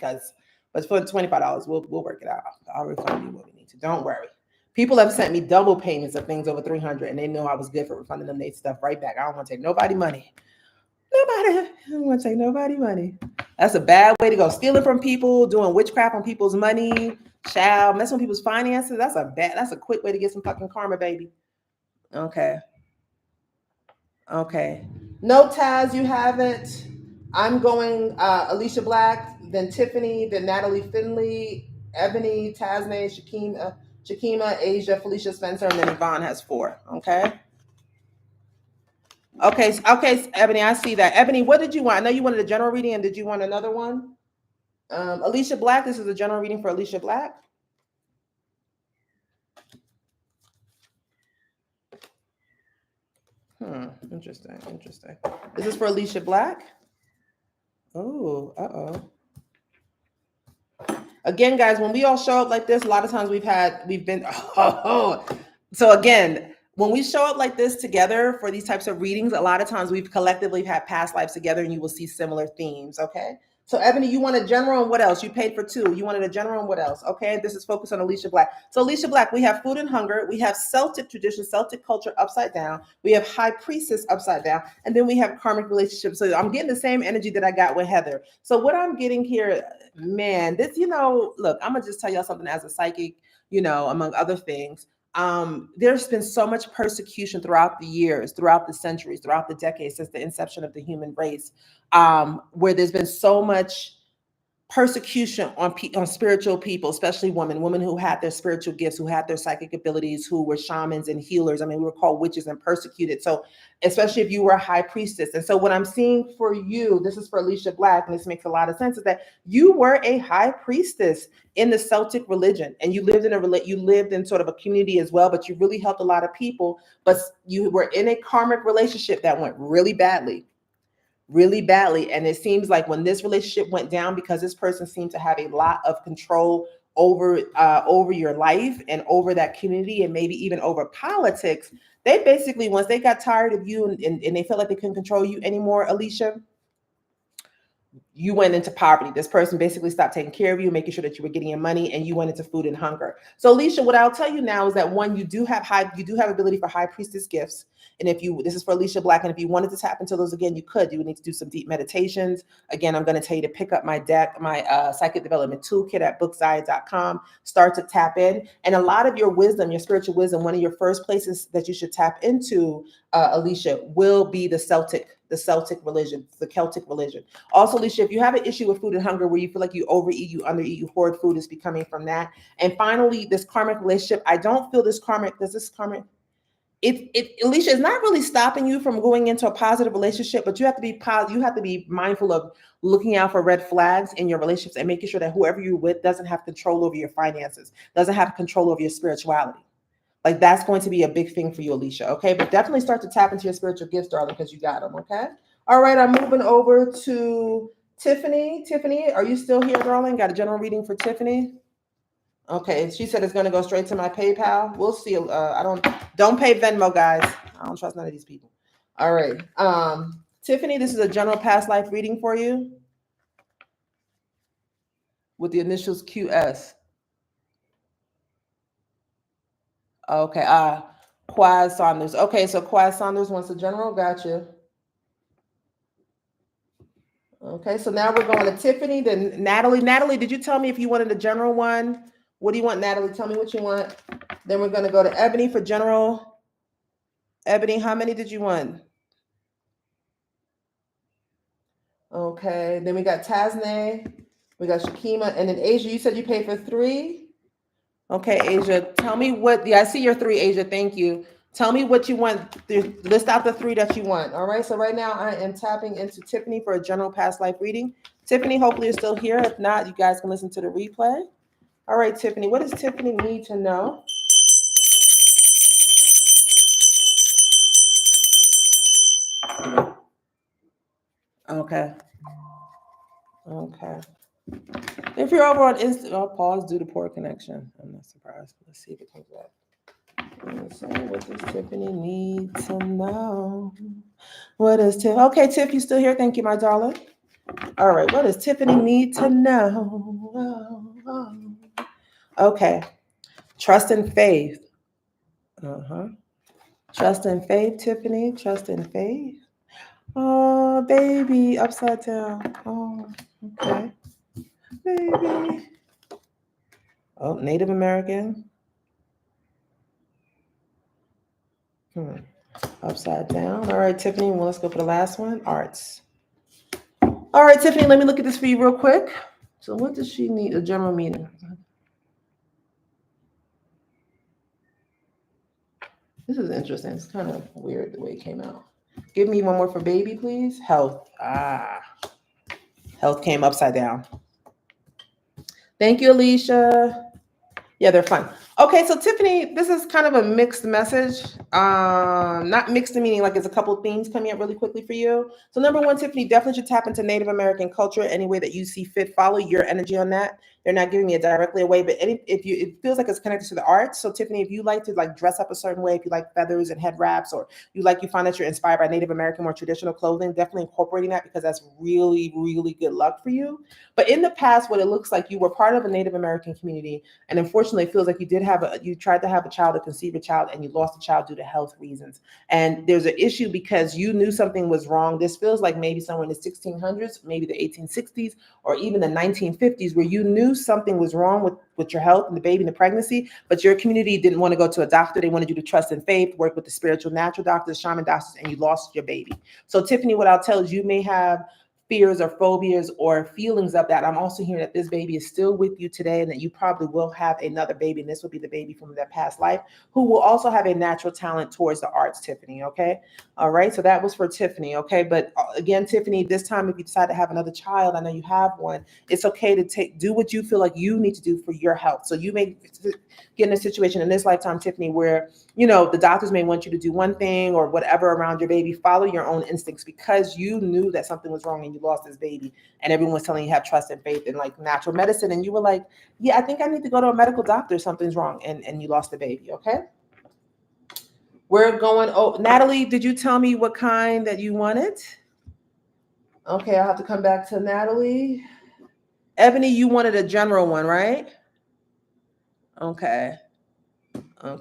but for $25, we'll work it out. I'll refund you what we need to. Don't worry. People have sent me double payments of things over $300, and they know I was good for refunding them their stuff right back. I don't want to take nobody money. I don't want to take nobody money. That's a bad way to go. Stealing from people, doing witchcraft on people's money, messing with people's finances. That's a quick way to get some fucking karma, baby. Okay. No, Taz, you haven't. I'm going Alicia Black, then Tiffany, then Natalie Finley, Ebony, Tasne, Shakima, Asia, Felicia Spencer, and then Yvonne has 4. Okay, Ebony, I see that. Ebony, what did you want? I know you wanted a general reading, and did you want another one? Alicia Black, this is a general reading for Alicia Black. Interesting. This is for Alicia Black. Oh, Again, guys, when we all show up like this, a lot of times we've been, So again, when we show up like this together for these types of readings, a lot of times we've collectively had past lives together and you will see similar themes, okay? So Ebony, you want a general and what else? You paid for 2. You wanted a general and what else? Okay, this is focused on Alicia Black. So Alicia Black, we have food and hunger. We have Celtic tradition, Celtic culture upside down. We have high priestess upside down. And then we have karmic relationships. So I'm getting the same energy that I got with Heather. So what I'm getting here, man, this, look, I'm going to just tell y'all something as a psychic, among other things. There's been so much persecution throughout the years, throughout the centuries, throughout the decades since the inception of the human race, where there's been so much persecution on spiritual people, especially women who had their spiritual gifts, who had their psychic abilities, who were shamans and healers. I mean, we were called witches and persecuted. So especially if you were a high priestess. And so what I'm seeing for you, this is for Alicia Black, and this makes a lot of sense, is that you were a high priestess in the Celtic religion, and you lived in sort of a community as well, but you really helped a lot of people, but you were in a karmic relationship that went really badly. And it seems like when this relationship went down, because this person seemed to have a lot of control over your life and over that community and maybe even over politics, they basically, once they got tired of you and they felt like they couldn't control you anymore, Alicia, you went into poverty. This person basically stopped taking care of you, making sure that you were getting your money, and you went into food and hunger. So Alicia, what I'll tell you now is that one, you do have ability for high priestess gifts. And this is for Alicia Black, and if you wanted to tap into those again, you could. You would need to do some deep meditations. Again, I'm going to tell you to pick up my deck, my psychic development toolkit at bookzaya.com. Start to tap in. And a lot of your wisdom, your spiritual wisdom, one of your first places that you should tap into, Alicia, will be the Celtic religion, the Celtic religion. Also, Alicia, if you have an issue with food and hunger where you feel like you overeat, you undereat, you hoard food, is becoming from that. And finally, this karmic relationship, I don't feel this karmic, Alicia, it's not really stopping you from going into a positive relationship, but you have to be mindful of looking out for red flags in your relationships and making sure that whoever you're with doesn't have control over your finances, doesn't have control over your spirituality. Like, that's going to be a big thing for you, Alicia. Okay. But definitely start to tap into your spiritual gifts, darling, because you got them. Okay. All right. I'm moving over to Tiffany. Tiffany, are you still here, darling? Got a general reading for Tiffany? Okay. She said it's going to go straight to my PayPal. We'll see. Don't pay Venmo, guys. I don't trust none of these people. All right. Tiffany, this is a general past life reading for you with the initials QS. Okay, Quaz Saunders. Okay, so Quaz Saunders wants a general. Gotcha. Okay, so now we're going to Tiffany, then Natalie. Natalie, did you tell me if you wanted a general one? What do you want, Natalie? Tell me what you want. Then we're going to go to Ebony for general. Ebony, how many did you want? Okay, then we got Tasne. We got Shakima. And then Asia, you said you paid for 3? Okay, Asia, tell me what, I see your 3, Asia, thank you. Tell me what you want, list out the 3 that you want. All right, so right now I am tapping into Tiffany for a general past life reading. Tiffany, hopefully you're still here. If not, you guys can listen to the replay. All right, Tiffany, what does Tiffany need to know? Okay. If you're over on Insta, I'll pause due to poor connection. I'm not surprised. Let's see if it comes back. Let's see, what does Tiffany need to know? What is Tiff? Okay, Tiff, you still here? Thank you, my darling. All right, what does Tiffany need to know? Okay, trust and faith. Trust and faith, Tiffany. Trust and faith. Oh, baby, upside down. Oh, okay. Baby. Oh, Native American. Upside down. All right, Tiffany, well, let's go for the last one. Arts. All right, Tiffany, let me look at this for you real quick. So what does she need? A general meeting. This is interesting. It's kind of weird the way it came out. Give me one more for baby, please. Health. Health came upside down. Thank you, Alicia. Yeah, they're fun. Okay, so Tiffany, this is kind of a mixed message. Not mixed meaning like it's a couple of themes coming up really quickly for you. So number one, Tiffany, definitely should tap into Native American culture any way that you see fit. Follow your energy on that. They're not giving it directly away, but if you, it feels like it's connected to the arts. So Tiffany, if you like to like dress up a certain way, if you like feathers and head wraps, or you find that you're inspired by Native American more traditional clothing, definitely incorporating that because that's really, really good luck for you. But in the past, what it looks like you were part of a Native American community, and unfortunately, it feels like you tried to have a child or conceive a child, and you lost a child due to health reasons. And there's an issue because you knew something was wrong. This feels like maybe somewhere in the 1600s, maybe the 1860s, or even the 1950s, where you knew something was wrong with your health and the baby and the pregnancy, but your community didn't want to go to a doctor. They wanted you to trust in faith, work with the spiritual natural doctors, shaman doctors, and you lost your baby. So Tiffany, what I'll tell is you may have fears or phobias or feelings of that. I'm also hearing that this baby is still with you today, and that you probably will have another baby, and this will be the baby from that past life, who will also have a natural talent towards the arts, Tiffany, okay? All right, so that was for Tiffany, okay? But again, Tiffany, this time if you decide to have another child, I know you have one, it's okay to do what you feel like you need to do for your health. So you may get in a situation in this lifetime, Tiffany, where the doctors may want you to do one thing or whatever around your baby. Follow your own instincts because you knew that something was wrong and you lost this baby, and everyone was telling you have trust and faith in like natural medicine, and you were like, yeah, I think I need to go to a medical doctor, something's wrong, and you lost the baby. Okay, we're going. Oh, Natalie, did you tell me what kind that you wanted? Okay, I'll have to come back to Natalie. Ebony, you wanted a general one, right? Okay. All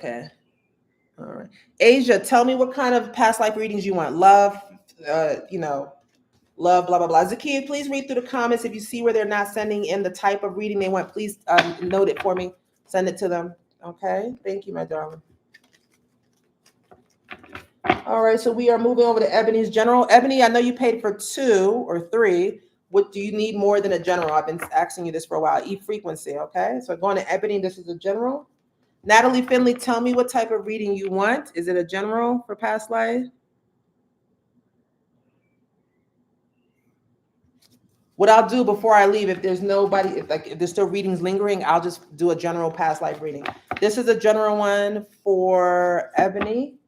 right. Asia, tell me what kind of past life readings you want. Love, love, blah, blah, blah. Zakia, please read through the comments. If you see where they're not sending in the type of reading they want, please note it for me. Send it to them. Okay. Thank you, my darling. All right. So we are moving over to Ebony's general. Ebony, I know you paid for 2 or 3. What do you need more than a general? I've been asking you this for a while. E-frequency. Okay. So going to Ebony, this is a general. Natalie Finley, tell me what type of reading you want. Is it a general for past life? What I'll do before I leave, if there's nobody, if there's still readings lingering, I'll just do a general past life reading. This is a general one for Ebony.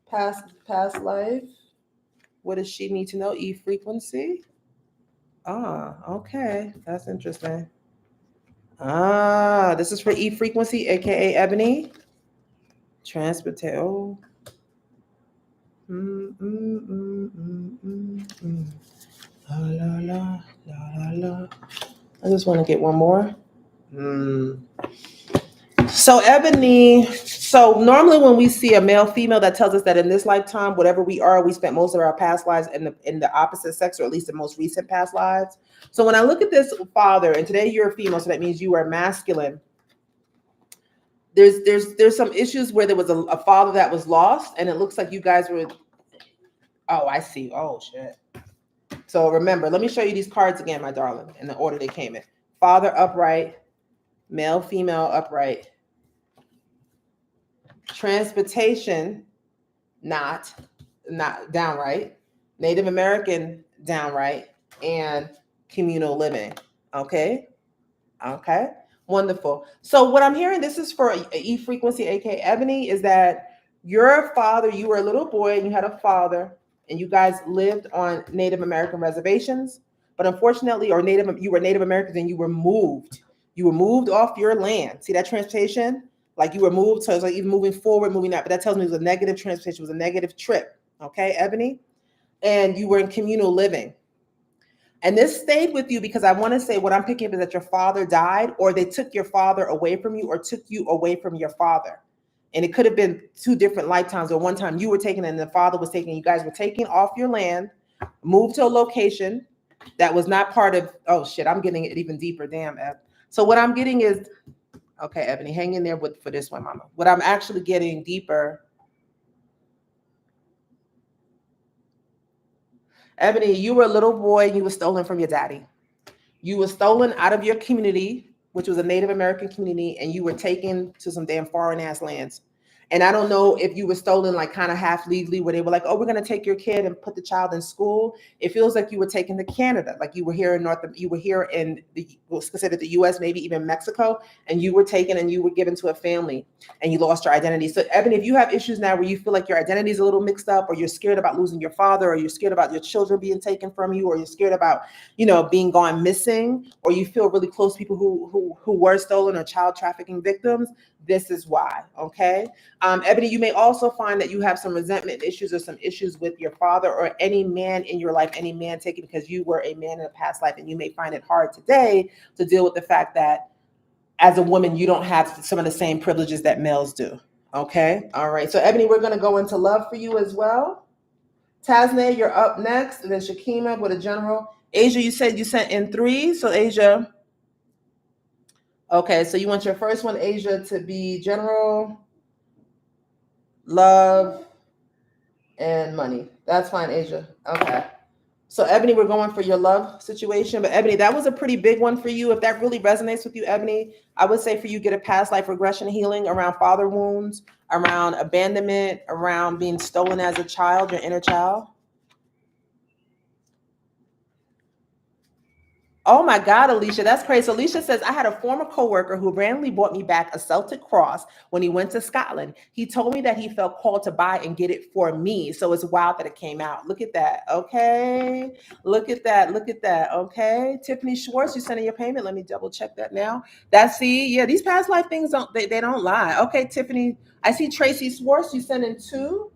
Past life. What does she need to know? E-frequency. Okay. That's interesting. This is for E-frequency, aka Ebony. Transportation. Oh. La, la, la, la, la. I just want to get one more. So Ebony, so normally when we see a male female, that tells us that in this lifetime, whatever we are, we spent most of our past lives in the opposite sex, or at least the most recent past lives. So when I look at this father, and today you're a female, so that means you are masculine. There's some issues where there was a father that was lost, and it looks like you guys were. Oh, I see. Oh shit. So remember, let me show you these cards again, my darling, in the order they came in. Father upright, male, female upright, transportation not downright, Native American downright, and communal living. Okay. Wonderful. So what I'm hearing, this is for E-frequency, aka Ebony, is that your father, you were a little boy and you had a father, and you guys lived on Native American reservations, but unfortunately, you were Native Americans and you were moved. You were moved off your land. See that transportation? Like you were moved, so it's like even moving forward, moving out. But that tells me it was a negative transportation, it was a negative trip. Okay, Ebony? And you were in communal living. And this stayed with you because I want to say what I'm picking up is that your father died, or they took your father away from you, or took you away from your father. And it could have been 2 different lifetimes, or one time you were taken and the father was taken. You guys were taken off your land, moved to a location that was not part of, oh shit, I'm getting it even deeper. Damn, Eb. So what I'm getting is, okay, Ebony, hang in there for this one, mama. What I'm actually getting deeper, Ebony, you were a little boy and you were stolen from your daddy. You were stolen out of your community, which was a Native American community, and you were taken to some damn foreign ass lands. And I don't know if you were stolen like kind of half legally, where they were like, oh, we're going to take your kid and put the child in school. It feels like you were taken to Canada, like you were here in you were here in what's considered the US, maybe even Mexico, and you were taken and you were given to a family and you lost your identity. So Ebony, if you have issues now where you feel like your identity is a little mixed up, or you're scared about losing your father, or you're scared about your children being taken from you, or you're scared about, being gone missing, or you feel really close to people who were stolen or child trafficking victims, this is why. Okay. Ebony, you may also find that you have some resentment issues or some issues with your father or any man in your life, any man taken because you were a man in a past life, and you may find it hard today to deal with the fact that as a woman, you don't have some of the same privileges that males do. Okay. All right. So Ebony, we're going to go into love for you as well. Tasnea, you're up next. And then Shakima with a general. Asia, you said you sent in 3. So Asia. Okay. So you want your first one, Asia, to be general, love, and money. That's fine, Asia. Okay. So Ebony, we're going for your love situation. But Ebony, that was a pretty big one for you. If that really resonates with you, Ebony, I would say for you, get a past life regression healing around father wounds, around abandonment, around being stolen as a child, your inner child. Oh my God, Alicia, that's crazy. So Alicia says, I had a former coworker who randomly bought me back a Celtic cross when he went to Scotland. He told me that he felt called to buy and get it for me. So it's wild that it came out. Look at that. Okay. Look at that. Look at that. Okay. Tiffany Schwartz, you sending your payment. Let me double check that now. Yeah, these past life things they don't lie. Okay, Tiffany. I see Tracy Schwartz, you sending 2.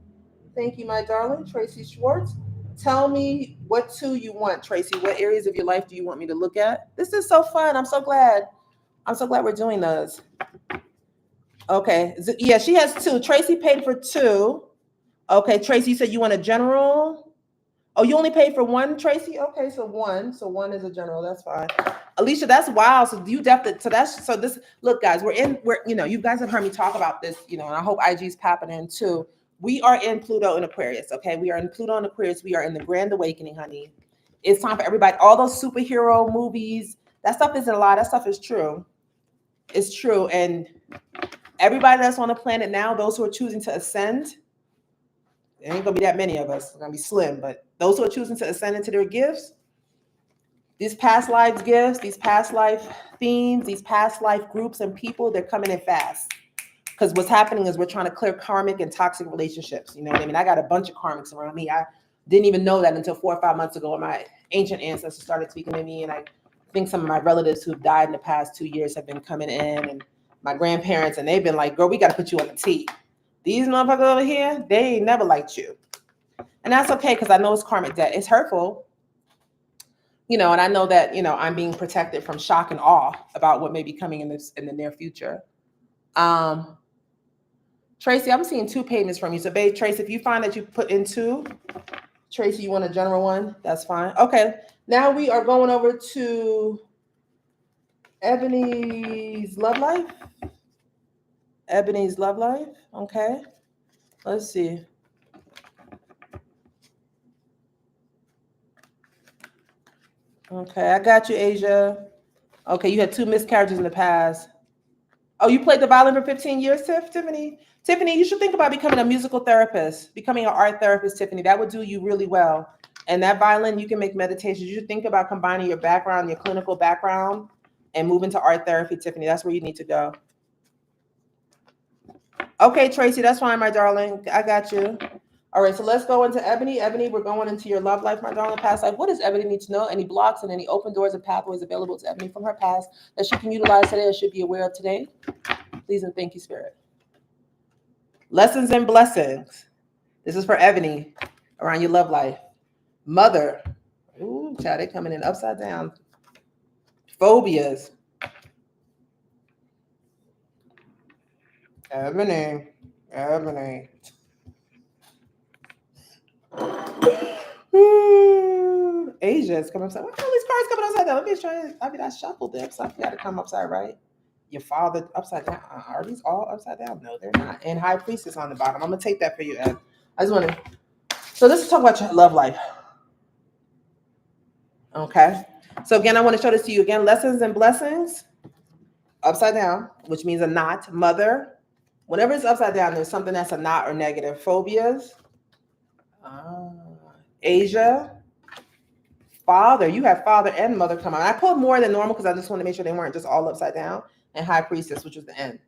Thank you, my darling. Tracy Schwartz. Tell me what 2 you want, Tracy. What areas of your life do you want me to look at? This is so fun. I'm so glad we're doing those. Okay. Yeah, she has 2. Tracy paid for 2. Okay, Tracy, you said you want a general. Oh, you only paid for 1, Tracy? Okay, so 1. So 1 is a general. That's fine. Alicia, that's wild. So you definitely, this, look, guys, you guys have heard me talk about this, and I hope IG's popping in too. We are in Pluto and Aquarius, okay? We are in Pluto and Aquarius. We are in the Grand Awakening, honey. It's time for everybody. All those superhero movies, that stuff isn't a lie. That stuff is true. It's true. And everybody that's on the planet now, those who are choosing to ascend, there ain't gonna be that many of us. It's gonna be slim, but those who are choosing to ascend into their gifts, these past lives gifts, these past life themes, these past life groups and people, they're coming in fast. Because what's happening is we're trying to clear karmic and toxic relationships. You know what I mean? I got a bunch of karmics around me. I didn't even know that until 4 or 5 months ago when my ancient ancestors started speaking to me. And I think some of my relatives who've died in the past 2 years have been coming in, and my grandparents, and they've been like, girl, we got to put you on the tee. These motherfuckers over here, they ain't never liked you. And that's okay, because I know it's karmic debt. It's hurtful. And I know that, I'm being protected from shock and awe about what may be coming in the near future. Tracy, I'm seeing 2 payments from you. So, babe, Tracy, if you find that you put in 2, Tracy, you want a general one? That's fine. Okay. Now we are going over to Ebony's love life. Ebony's love life. Okay. Let's see. Okay, I got you, Asia. Okay, you had 2 miscarriages in the past. Oh, you played the violin for 15 years, Tiffany? Tiffany, you should think about becoming a musical therapist, becoming an art therapist, Tiffany. That would do you really well. And that violin, you can make meditations. You should think about combining your background, your clinical background, and move into art therapy, Tiffany. That's where you need to go. Okay, Tracy, that's fine, my darling. I got you. All right, so let's go into Ebony. Ebony, we're going into your love life, my darling, past life. What does Ebony need to know? Any blocks and any open doors and pathways available to Ebony from her past that she can utilize today or should be aware of today? Please and thank you, Spirit. Lessons and blessings. This is for Ebony around your love life. Mother. Ooh, child, they coming in upside down. Phobias. Ebony. Asia is coming upside. Why are all these cards coming upside down? Let me try it. I shuffled them, so I got to come upside right. Your father upside down. Are these all upside down? No, they're not. And High Priestess on the bottom. I'm gonna take that for you, Ed. I just want to. So let's talk about your love life. Okay. So again, I want to show this to you again. Lessons and blessings. Upside down, which means a knot. Mother. Whenever it's upside down, there's something that's a not or negative. Phobias. Asia. Father. You have father and mother come out. I pulled more than normal because I just want to make sure they weren't just all upside down. And high priestess, which was the end.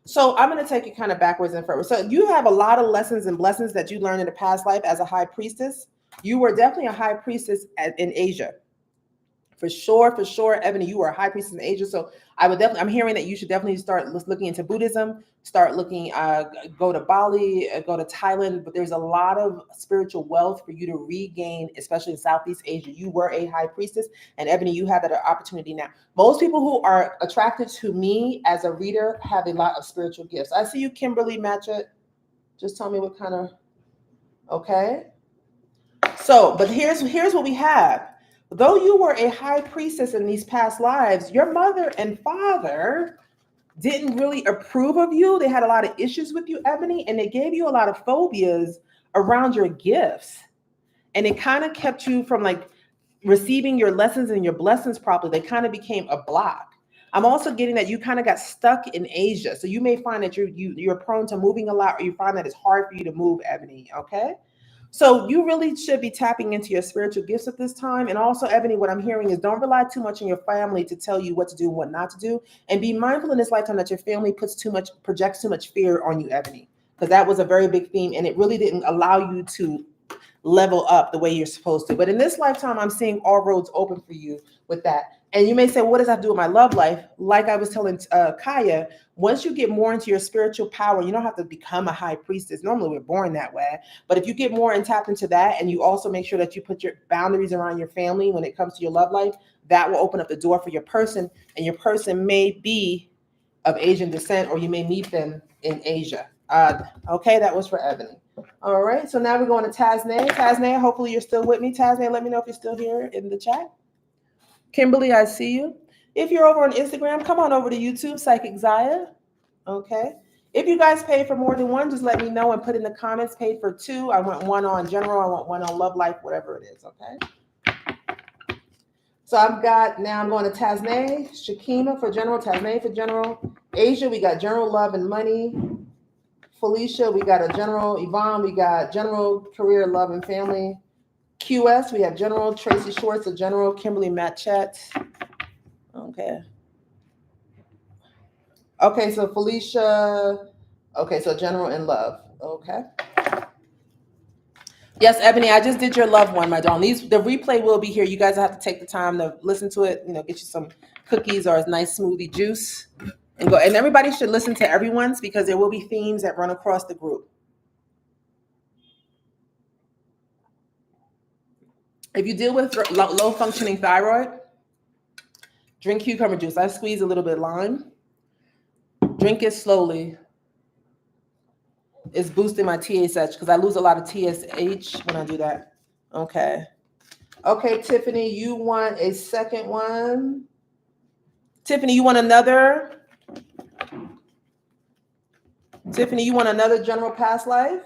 So I'm going to take it kind of backwards and forward. So you have a lot of lessons and blessings that you learned in a past life as a high priestess. You were definitely a high priestess in Asia. For sure, Ebony, you are a high priestess in Asia. So I'm hearing that you should definitely start looking into Buddhism, start looking, go to Bali, go to Thailand. But there's a lot of spiritual wealth for you to regain, especially in Southeast Asia. You were a high priestess, and Ebony, you have that opportunity now. Most people who are attracted to me as a reader have a lot of spiritual gifts. I see you, Kimberly Matchett. Just tell me what kind of, okay. So, but here's what we have. Though you were a high priestess in these past lives, your mother and father didn't really approve of you. They had a lot of issues with you, Ebony, and they gave you a lot of phobias around your gifts. And it kind of kept you from like receiving your lessons and your blessings properly. They kind of became a block. I'm also getting that you kind of got stuck in Asia. So you may find that you're prone to moving a lot, or you find that it's hard for you to move, Ebony, okay? So you really should be tapping into your spiritual gifts at this time. And also, Ebony, what I'm hearing is don't rely too much on your family to tell you what to do and what not to do. And be mindful in this lifetime that your family projects too much fear on you, Ebony, because that was a very big theme. And it really didn't allow you to level up the way you're supposed to. But in this lifetime, I'm seeing all roads open for you with that. And you may say, well, what does that do with my love life? Like I was telling Kaya, once you get more into your spiritual power, you don't have to become a high priestess. Normally we're born that way. But if you get more and tap into that, and you also make sure that you put your boundaries around your family when it comes to your love life, that will open up the door for your person. And your person may be of Asian descent, or you may meet them in Asia. Okay, that was for Ebony. All right, so now we're going to Tasnay. Tasnay, hopefully you're still with me. Tasnay, let me know if you're still here in the chat. Kimberly, I see you. If you're over on Instagram, come on over to YouTube, Psychic Zaya. Okay. If you guys pay for more than one, just let me know and put in the comments, paid for two. I want one on general. I want one on love life, whatever it is. Okay. So I'm going to Tasnay, Shakima for general, Tasnay for general. Asia, we got general love and money. Felicia, we got a general. Yvonne, we got general career, love, and family. QS, we have general. Tracy Schwartz, a general. Kimberly Matchett. Okay. Okay, so Felicia. Okay, so general and love. Okay. Yes, Ebony, I just did your love one, my darling. The replay will be here. You guys have to take the time to listen to it. Get you some cookies or a nice smoothie juice, and go. And everybody should listen to everyone's, because there will be themes that run across the group. If you deal with low functioning thyroid, drink cucumber juice. I squeeze a little bit of lime. Drink it slowly. It's boosting my TSH because I lose a lot of TSH when I do that. Okay. Okay, Tiffany, you want a second one? Tiffany, you want another? Tiffany, you want another general past life?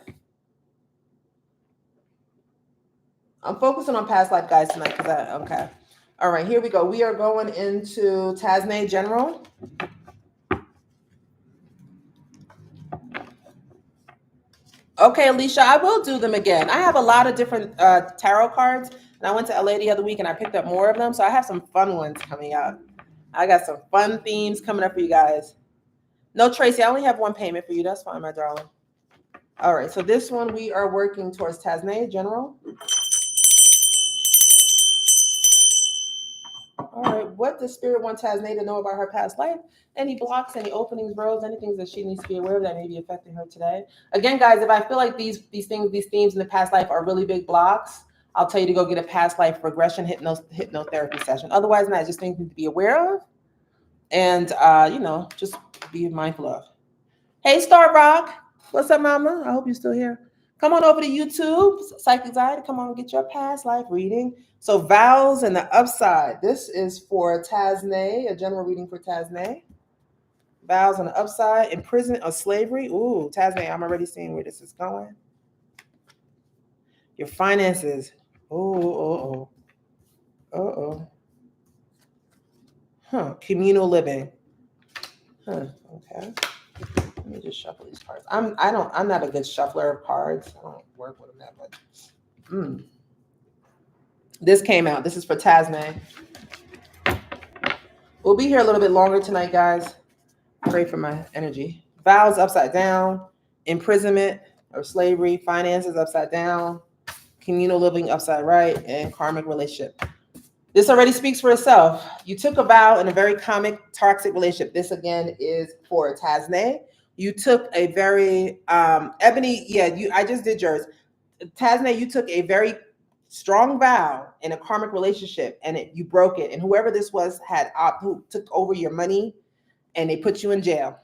I'm focusing on past life, guys, tonight. Okay. All right, here we go. We are going into Tasnay general. Okay, Alicia, I will do them again. I have a lot of different tarot cards, and I went to LA the other week and I picked up more of them. So I have some fun ones coming out. I got some fun themes coming up for you guys. No, Tracy, I only have one payment for you. That's fine, my darling. All right, so this one we are working towards Tasnay general. All right, what does Spirit want Tasnay to know about her past life? Any blocks, any openings, roads, anything that she needs to be aware of that may be affecting her today? Again, guys, if I feel like these themes in the past life are really big blocks, I'll tell you to go get a past life regression hypnotherapy session. Otherwise, not just things you need to be aware of, and just be mindful of. Hey, Star Rock, what's up, Mama? I hope you're still here. Come on over to YouTube, Psychic Zaya, come on and get your past life reading. So vows and the upside. This is for Tasnay, a general reading for Tasnay. Vows on the upside, imprisonment or slavery. Ooh, Tasnay, I'm already seeing where this is going. Your finances. Oh. Communal living. Okay. Let me just shuffle these cards. I'm not a good shuffler of cards. I don't work with them that much. This came out. This is for Tasne. We'll be here a little bit longer tonight, guys. Pray for my energy. Vows upside down, imprisonment or slavery, finances upside down, communal living upside right, and karmic relationship. This already speaks for itself. You took a vow in a very karmic, toxic relationship. This again is for Tasne. You took a very Ebony. Yeah, I just did yours. Tasne, you took a very strong vow in a karmic relationship, and you broke it. And whoever this was who took over your money, and they put you in jail.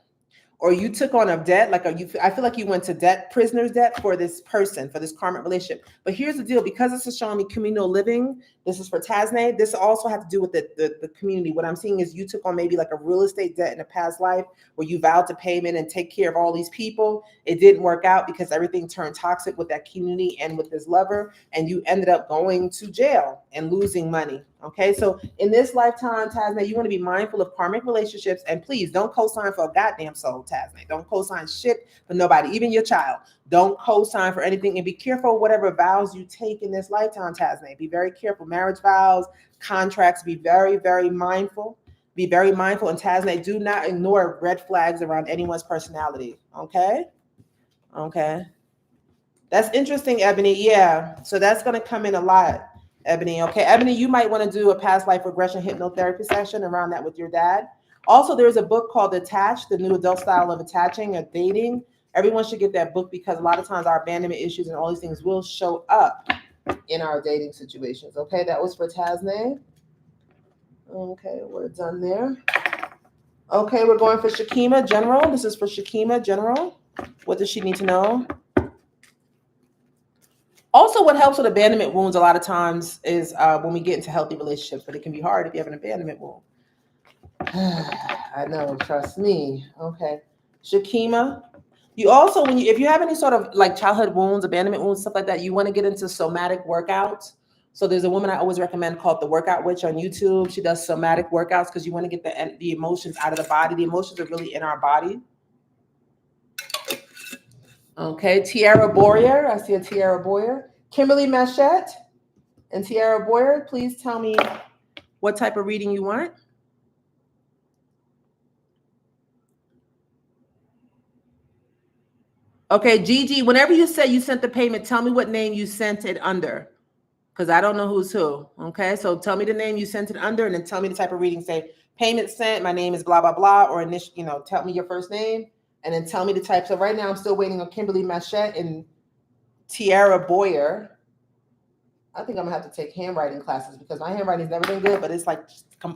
Or you took on a debt, I feel like you went to prisoner's debt for this person, for this karmic relationship. But here's the deal, because this is showing me communal living, this is for Tasne, this also has to do with the community. What I'm seeing is you took on maybe like a real estate debt in a past life where you vowed to payment and take care of all these people. It didn't work out because everything turned toxic with that community and with this lover, and you ended up going to jail and losing money. Okay, so in this lifetime, Tasne, you want to be mindful of karmic relationships, and please don't co-sign for a goddamn soul, Tasne. Don't co-sign shit for nobody, even your child. Don't co-sign for anything, and be careful whatever vows you take in this lifetime, Tasne. Be very careful. Marriage vows, contracts, be very, very mindful. Be very mindful, and Tasne, do not ignore red flags around anyone's personality, okay? Okay. That's interesting, Ebony. Yeah, so that's going to come in a lot. Ebony, okay. Ebony, you might want to do a past life regression hypnotherapy session around that with your dad. Also, there's a book called Attached, the new adult style of attaching or dating. Everyone should get that book because a lot of times our abandonment issues and all these things will show up in our dating situations. Okay, that was for Tasne. Okay, we're done there. Okay, we're going for Shakima, General. This is for Shakima, General. What does she need to know? Also, what helps with abandonment wounds a lot of times is when we get into healthy relationships, but it can be hard if you have an abandonment wound. I know, trust me. Okay. Shakima, you also, if you have any sort of like childhood wounds, abandonment wounds, stuff like that, you want to get into somatic workouts. So there's a woman I always recommend called The Workout Witch on YouTube. She does somatic workouts because you want to get the emotions out of the body. The emotions are really in our body. Okay, Tiara Boyer. I see a Tiara Boyer. Kimberly Machette and Tiara Boyer, please tell me what type of reading you want. Okay, Gigi, whenever you say you sent the payment, tell me what name you sent it under, because I don't know who's who. Okay, so tell me the name you sent it under, and then tell me the type of reading. Say payment sent, my name is blah blah blah, or initial, tell me your first name, and then tell me the type. So right now I'm still waiting on Kimberly Machette and Tiara Boyer. I think I'm gonna have to take handwriting classes because my handwriting's never been good, but it's like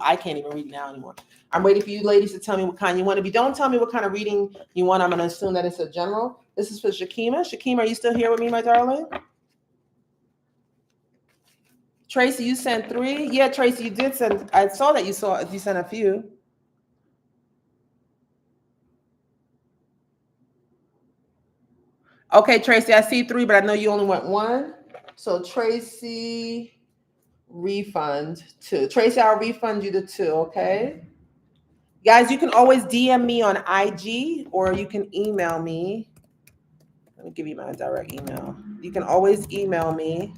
I can't even read now anymore. I'm waiting for you ladies to tell me what kind you want to be. Don't tell me what kind of reading you want. I'm gonna assume that it's a general. This is for Shakima. Shakima, are you still here with me, my darling? Tracy, you sent 3. Yeah, Tracy, you did send. I saw that you sent a few. Okay, Tracy, I see 3, but I know you only want 1. So Tracy, refund 2. Tracy, I'll refund you the 2, okay? Guys, you can always DM me on IG or you can email me. Let me give you my direct email. You can always email me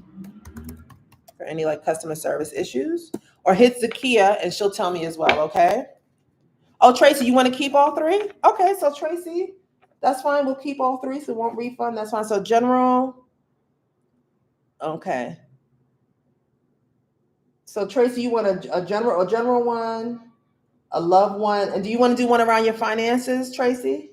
for any like customer service issues, or hit Zakia and she'll tell me as well, okay? Oh, Tracy, you want to keep all 3? Okay, so Tracy, that's fine. We'll keep all 3, so won't refund. That's fine. So general, okay. So Tracy, you want a general one, a love one, and do you want to do one around your finances, Tracy?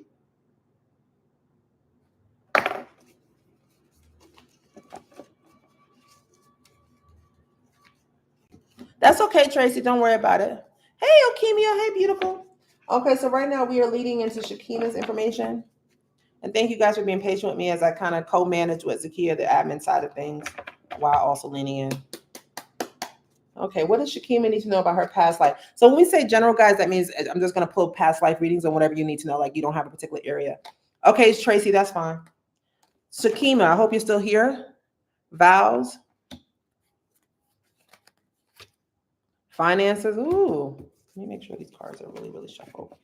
That's okay, Tracy. Don't worry about it. Hey, Okemia. Hey, beautiful. Okay, so right now we are leading into Shakima's information. And thank you guys for being patient with me as I kind of co-manage with Zakia, the admin side of things, while also leaning in. Okay, what does Shakima need to know about her past life? So when we say general, guys, that means I'm just going to pull past life readings on whatever you need to know, like you don't have a particular area. Okay, Tracy, that's fine. Shakima, I hope you're still here. Vows. Finances. Ooh, let me make sure these cards are really, really shuffled.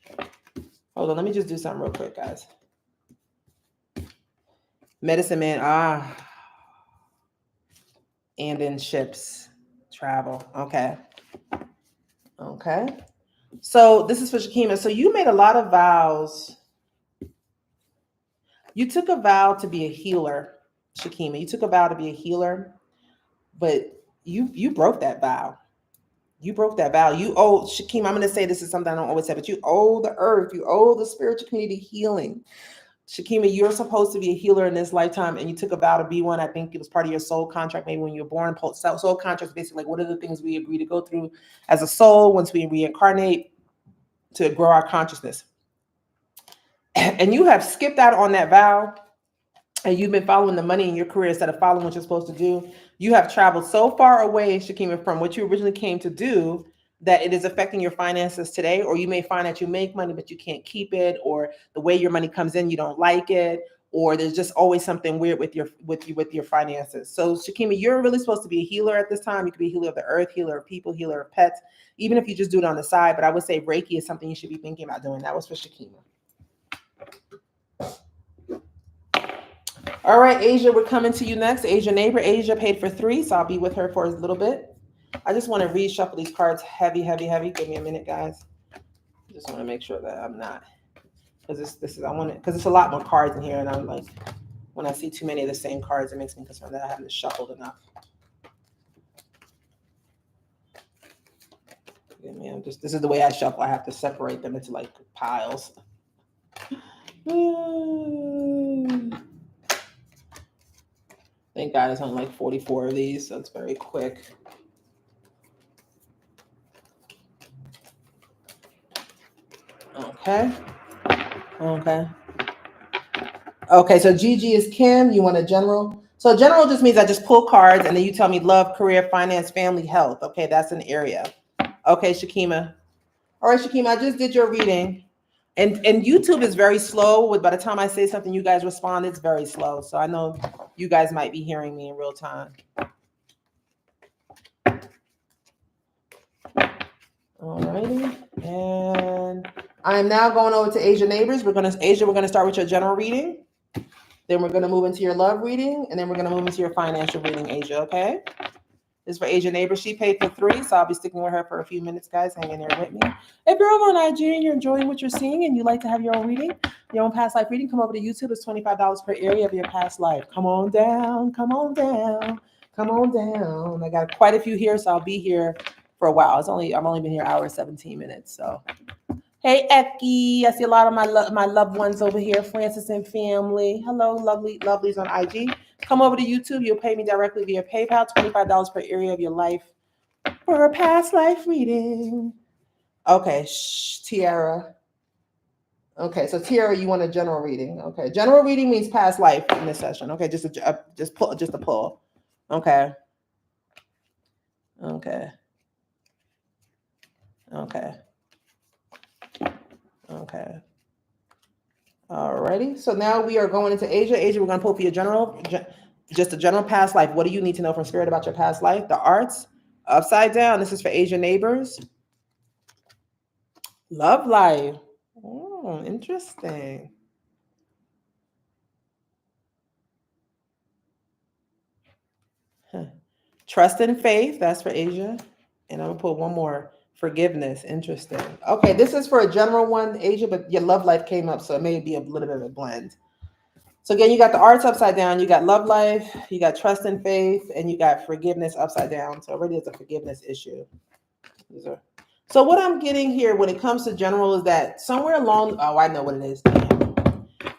Hold on, let me just do something real quick, guys. Medicine man. And then ships, travel. Okay. Okay. So this is for Shakima. So you made a lot of vows. You took a vow to be a healer, Shakima. You took a vow to be a healer, but you broke that vow. You broke that vow. You owe Shakima. I'm going to say this is something I don't always say, but you owe the earth. You owe the spiritual community healing. Shakima, you're supposed to be a healer in this lifetime, and you took a vow to be one. I think it was part of your soul contract, maybe when you were born. Soul contract is basically like, what are the things we agree to go through as a soul once we reincarnate to grow our consciousness? And you have skipped out on that vow, and you've been following the money in your career instead of following what you're supposed to do. You have traveled so far away, Shakima, from what you originally came to do, that it is affecting your finances today. Or you may find that you make money, but you can't keep it, or the way your money comes in, you don't like it, or there's just always something weird with your finances. So Shakima, you're really supposed to be a healer at this time. You could be a healer of the earth, healer of people, healer of pets, even if you just do it on the side. But I would say Reiki is something you should be thinking about doing. That was for Shakima. All right, Asia, we're coming to you next. Asia neighbor. Asia paid for 3, so I'll be with her for a little bit. I just want to reshuffle these cards heavy. Give me a minute, guys. I just want to make sure that I'm not, because because it's a lot more cards in here, and I'm like, when I see too many of the same cards, it makes me concerned that I haven't shuffled enough. This is the way I shuffle. I have to separate them into like piles. Thank God it's only like 44 of these, so it's very quick. Okay. So Gigi is Kim. You want a general? So general just means I just pull cards and then you tell me love, career, finance, family, health. Okay, that's an area. Okay, Shakima. All right, Shakima, I just did your reading. And YouTube is very slow. By the time I say something, you guys respond. It's very slow. So I know you guys might be hearing me in real time. All righty. And I'm now going over to Asia neighbors. We're going to start with your general reading. Then we're going to move into your love reading. And then we're going to move into your financial reading, Asia, okay? This is for Asia neighbor. She paid for 3, so I'll be sticking with her for a few minutes, guys. Hang in there with me. If you're over on IG and you're enjoying what you're seeing and you like to have your own reading, your own past life reading, come over to YouTube. It's $25 per area of your past life. Come on down. I got quite a few here, so I'll be here for a while. I've only been here an hour and 17 minutes. So, hey, Eki. I see a lot of my loved ones over here, Francis and family. Hello, lovelies on IG. Come over to YouTube. You'll pay me directly via PayPal, $25 per area of your life for a past life reading. Okay, Tiara. Okay, so Tiara, you want a general reading. Okay, general reading means past life in this session. Okay, just a pull. Okay. Alrighty, so now we are going into Asia. Asia, we're going to pull for your just a general past life. What do you need to know from Spirit about your past life? The arts, upside down. This is for Asia neighbors. Love life. Oh, interesting. Trust and faith. That's for Asia. And I'm going to pull one more. Forgiveness. Interesting. Okay, this is for a general one, Asia, but your love life came up, so it may be a little bit of a blend. So again, you got the arts upside down, you got love life, you got trust and faith, and you got forgiveness upside down. So already it's a forgiveness issue. So what I'm getting here when it comes to general is that somewhere along, I know what it is.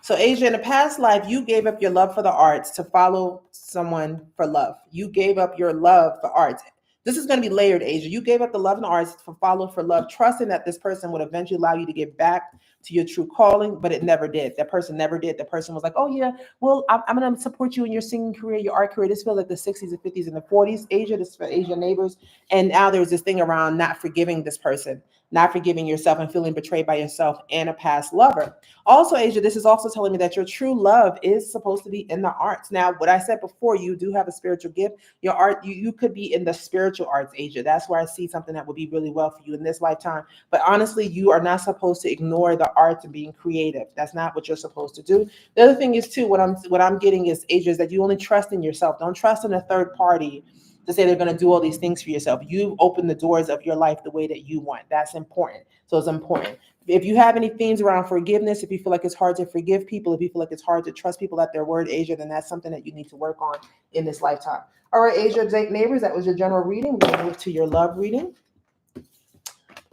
So Asia, in a past life, you gave up your love for the arts to follow someone for love. You gave up your love for arts. This is going to be layered, Asia. You gave up the love and the arts for love, trusting that this person would eventually allow you to get back to your true calling, but it never did. That person never did. The person was like, oh yeah, well, I'm going to support you in your singing career, your art career. This feels like the 60s and 50s and the 40s, Asia. This is for Asia neighbors. And now there's this thing around not forgiving this person. not forgiving yourself and feeling betrayed by yourself and a past lover. Also, Asia, this is also telling me that your true love is supposed to be in the arts. Now, what I said before, you do have a spiritual gift. Your art, you could be in the spiritual arts, Asia. That's where I see something that would be really well for you in this lifetime. But honestly, you are not supposed to ignore the arts and being creative. That's not what you're supposed to do. The other thing is too, what I'm getting is, Asia, is that you only trust in yourself. Don't trust in a third party to say they're going to do all these things for yourself. You open the doors of your life the way that you want. That's important. So it's important. If you have any themes around forgiveness, if you feel like it's hard to forgive people, if you feel like it's hard to trust people at their word, Asia, then that's something that you need to work on in this lifetime. All right, Asia, neighbors, that was your general reading. We're going to move to your love reading.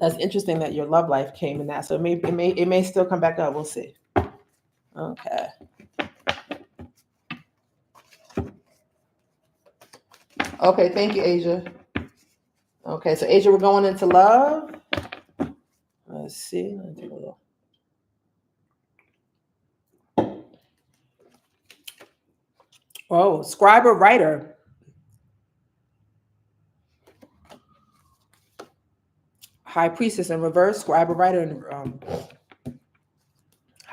That's interesting that your love life came in that. So it may still come back up. We'll see. Okay. Okay, thank you, Asia. Okay, so Asia, we're going into love. Let's see. Let me take a look. Oh, scribe or writer. High priestess in reverse, scribe or writer.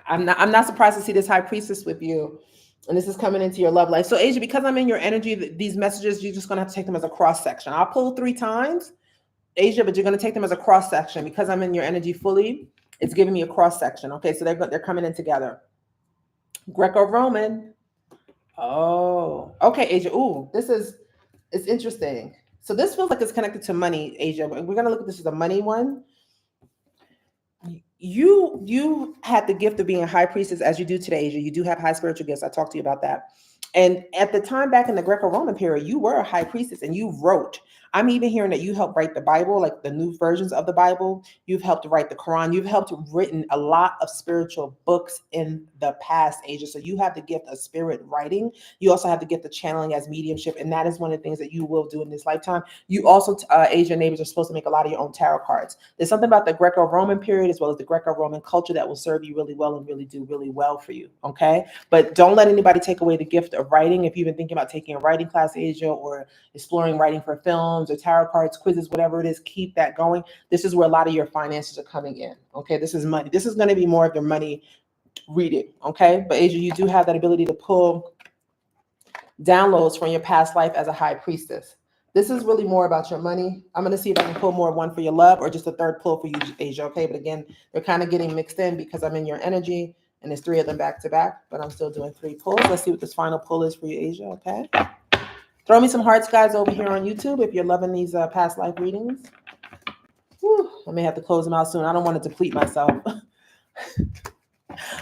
And I'm not surprised to see this high priestess with you. And this is coming into your love life. So Asia, because I'm in your energy, these messages, you're just going to have to take them as a cross section. I'll pull 3 times, Asia, but you're going to take them as a cross section. Because I'm in your energy fully, it's giving me a cross section. Okay, so they're coming in together. Greco-Roman. Oh, okay, Asia. Ooh, it's interesting. So this feels like it's connected to money, Asia. We're going to look at this as a money one. You had the gift of being a high priestess as you do today, Asia. You do have high spiritual gifts. I talked to you about that. And at the time back in the Greco-Roman period, you were a high priestess and you wrote. I'm even hearing that you helped write the Bible, like the new versions of the Bible. You've helped write the Quran. You've helped written a lot of spiritual books in the past, Asia. So you have the gift of spirit writing. You also have the gift of channeling as mediumship. And that is one of the things that you will do in this lifetime. You also, Asia neighbors, are supposed to make a lot of your own tarot cards. There's something about the Greco-Roman period as well as the Greco-Roman culture that will serve you really well and really do really well for you. Okay. But don't let anybody take away the gift of writing. If you've been thinking about taking a writing class, Asia, or exploring writing for films or tarot cards, quizzes, whatever it is, keep that going. This is where a lot of your finances are coming in. Okay. This is money. This is going to be more of your money reading. Okay. But Asia, you do have that ability to pull downloads from your past life as a high priestess. This is really more about your money. I'm going to see if I can pull more one for your love or just a third pull for you, Asia. Okay. But again, they're kind of getting mixed in because I'm in your energy and there's 3 of them back to back, but I'm still doing 3 pulls. Let's see what this final pull is for you, Asia. Okay. Throw me some hearts, guys, over here on YouTube if you're loving these past life readings. Whew, I may have to close them out soon. I don't want to deplete myself.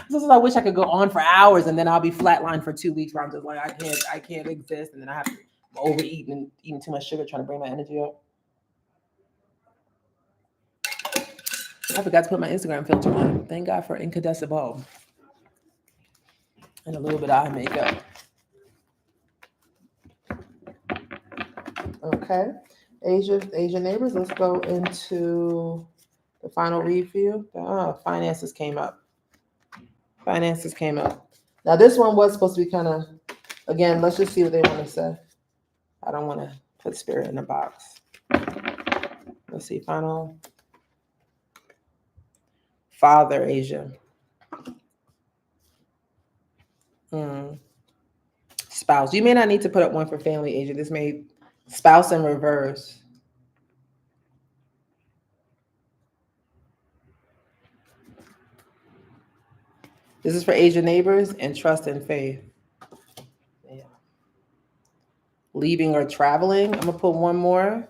This is, I wish I could go on for hours and then I'll be flatlined for 2 weeks where I'm just like, I can't exist. And then I have to overeat and eating too much sugar trying to bring my energy up. I forgot to put my Instagram filter on. Thank God for incandescent bulb. And a little bit of eye makeup. Okay. Asia neighbors, let's go into the final read for you. Finances came up. Finances came up. Now this one was supposed to be kind of, again, let's just see what they want to say. I don't want to put spirit in a box. Let's see, final. Father, Asia. Spouse. You may not need to put up one for family, Asia. This may spouse in reverse. This is for Asia neighbors and trust and faith. Yeah. Leaving or traveling. I'm going to put one more.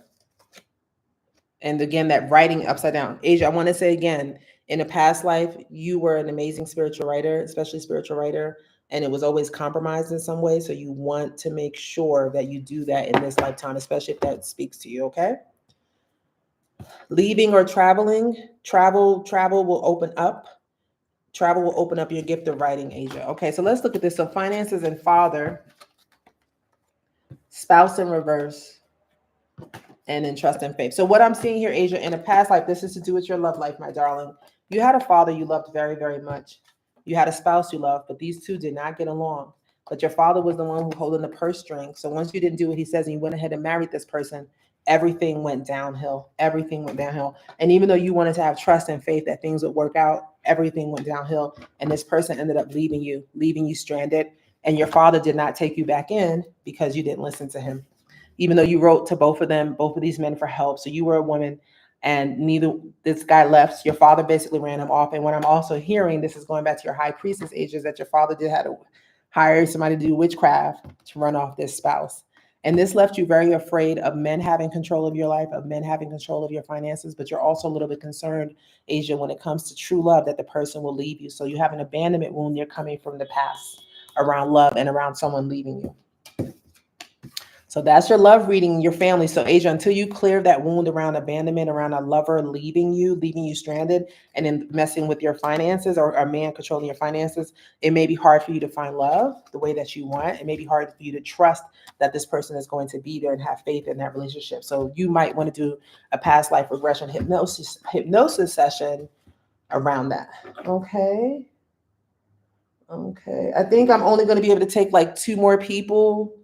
And again, that writing upside down. Asia, I want to say again, in a past life, you were an amazing spiritual writer, especially spiritual writer, and it was always compromised in some way. So you want to make sure that you do that in this lifetime, especially if that speaks to you, okay? Leaving or traveling, travel will open up. Travel will open up your gift of writing, Asia. Okay, so let's look at this. So finances and father, spouse in reverse, and then trust and faith. So what I'm seeing here, Asia, in a past life, this is to do with your love life, my darling. You had a father you loved very, very much. You had a spouse you loved, but these two did not get along. But your father was the one who holding the purse string. So once you didn't do what he says and you went ahead and married this person, everything went downhill. Everything went downhill. And even though you wanted to have trust and faith that things would work out, everything went downhill. And this person ended up leaving you stranded. And your father did not take you back in because you didn't listen to him. Even though you wrote to both of these men for help. So you were a woman and this guy left. Your father basically ran him off. And what I'm also hearing, this is going back to your high priestess age, is that your father did have to hire somebody to do witchcraft to run off this spouse. And this left you very afraid of men having control of your life, of men having control of your finances, but you're also a little bit concerned, Asia, when it comes to true love, that the person will leave you. So you have an abandonment wound. You're coming from the past around love and around someone leaving you. So that's your love reading, your family. So Asia, until you clear that wound around abandonment, around a lover leaving you stranded, and then messing with your finances, or a man controlling your finances, it may be hard for you to find love the way that you want. It may be hard for you to trust that this person is going to be there and have faith in that relationship. So you might want to do a past life regression hypnosis session around that. Okay. I think I'm only going to be able to take like 2 more people.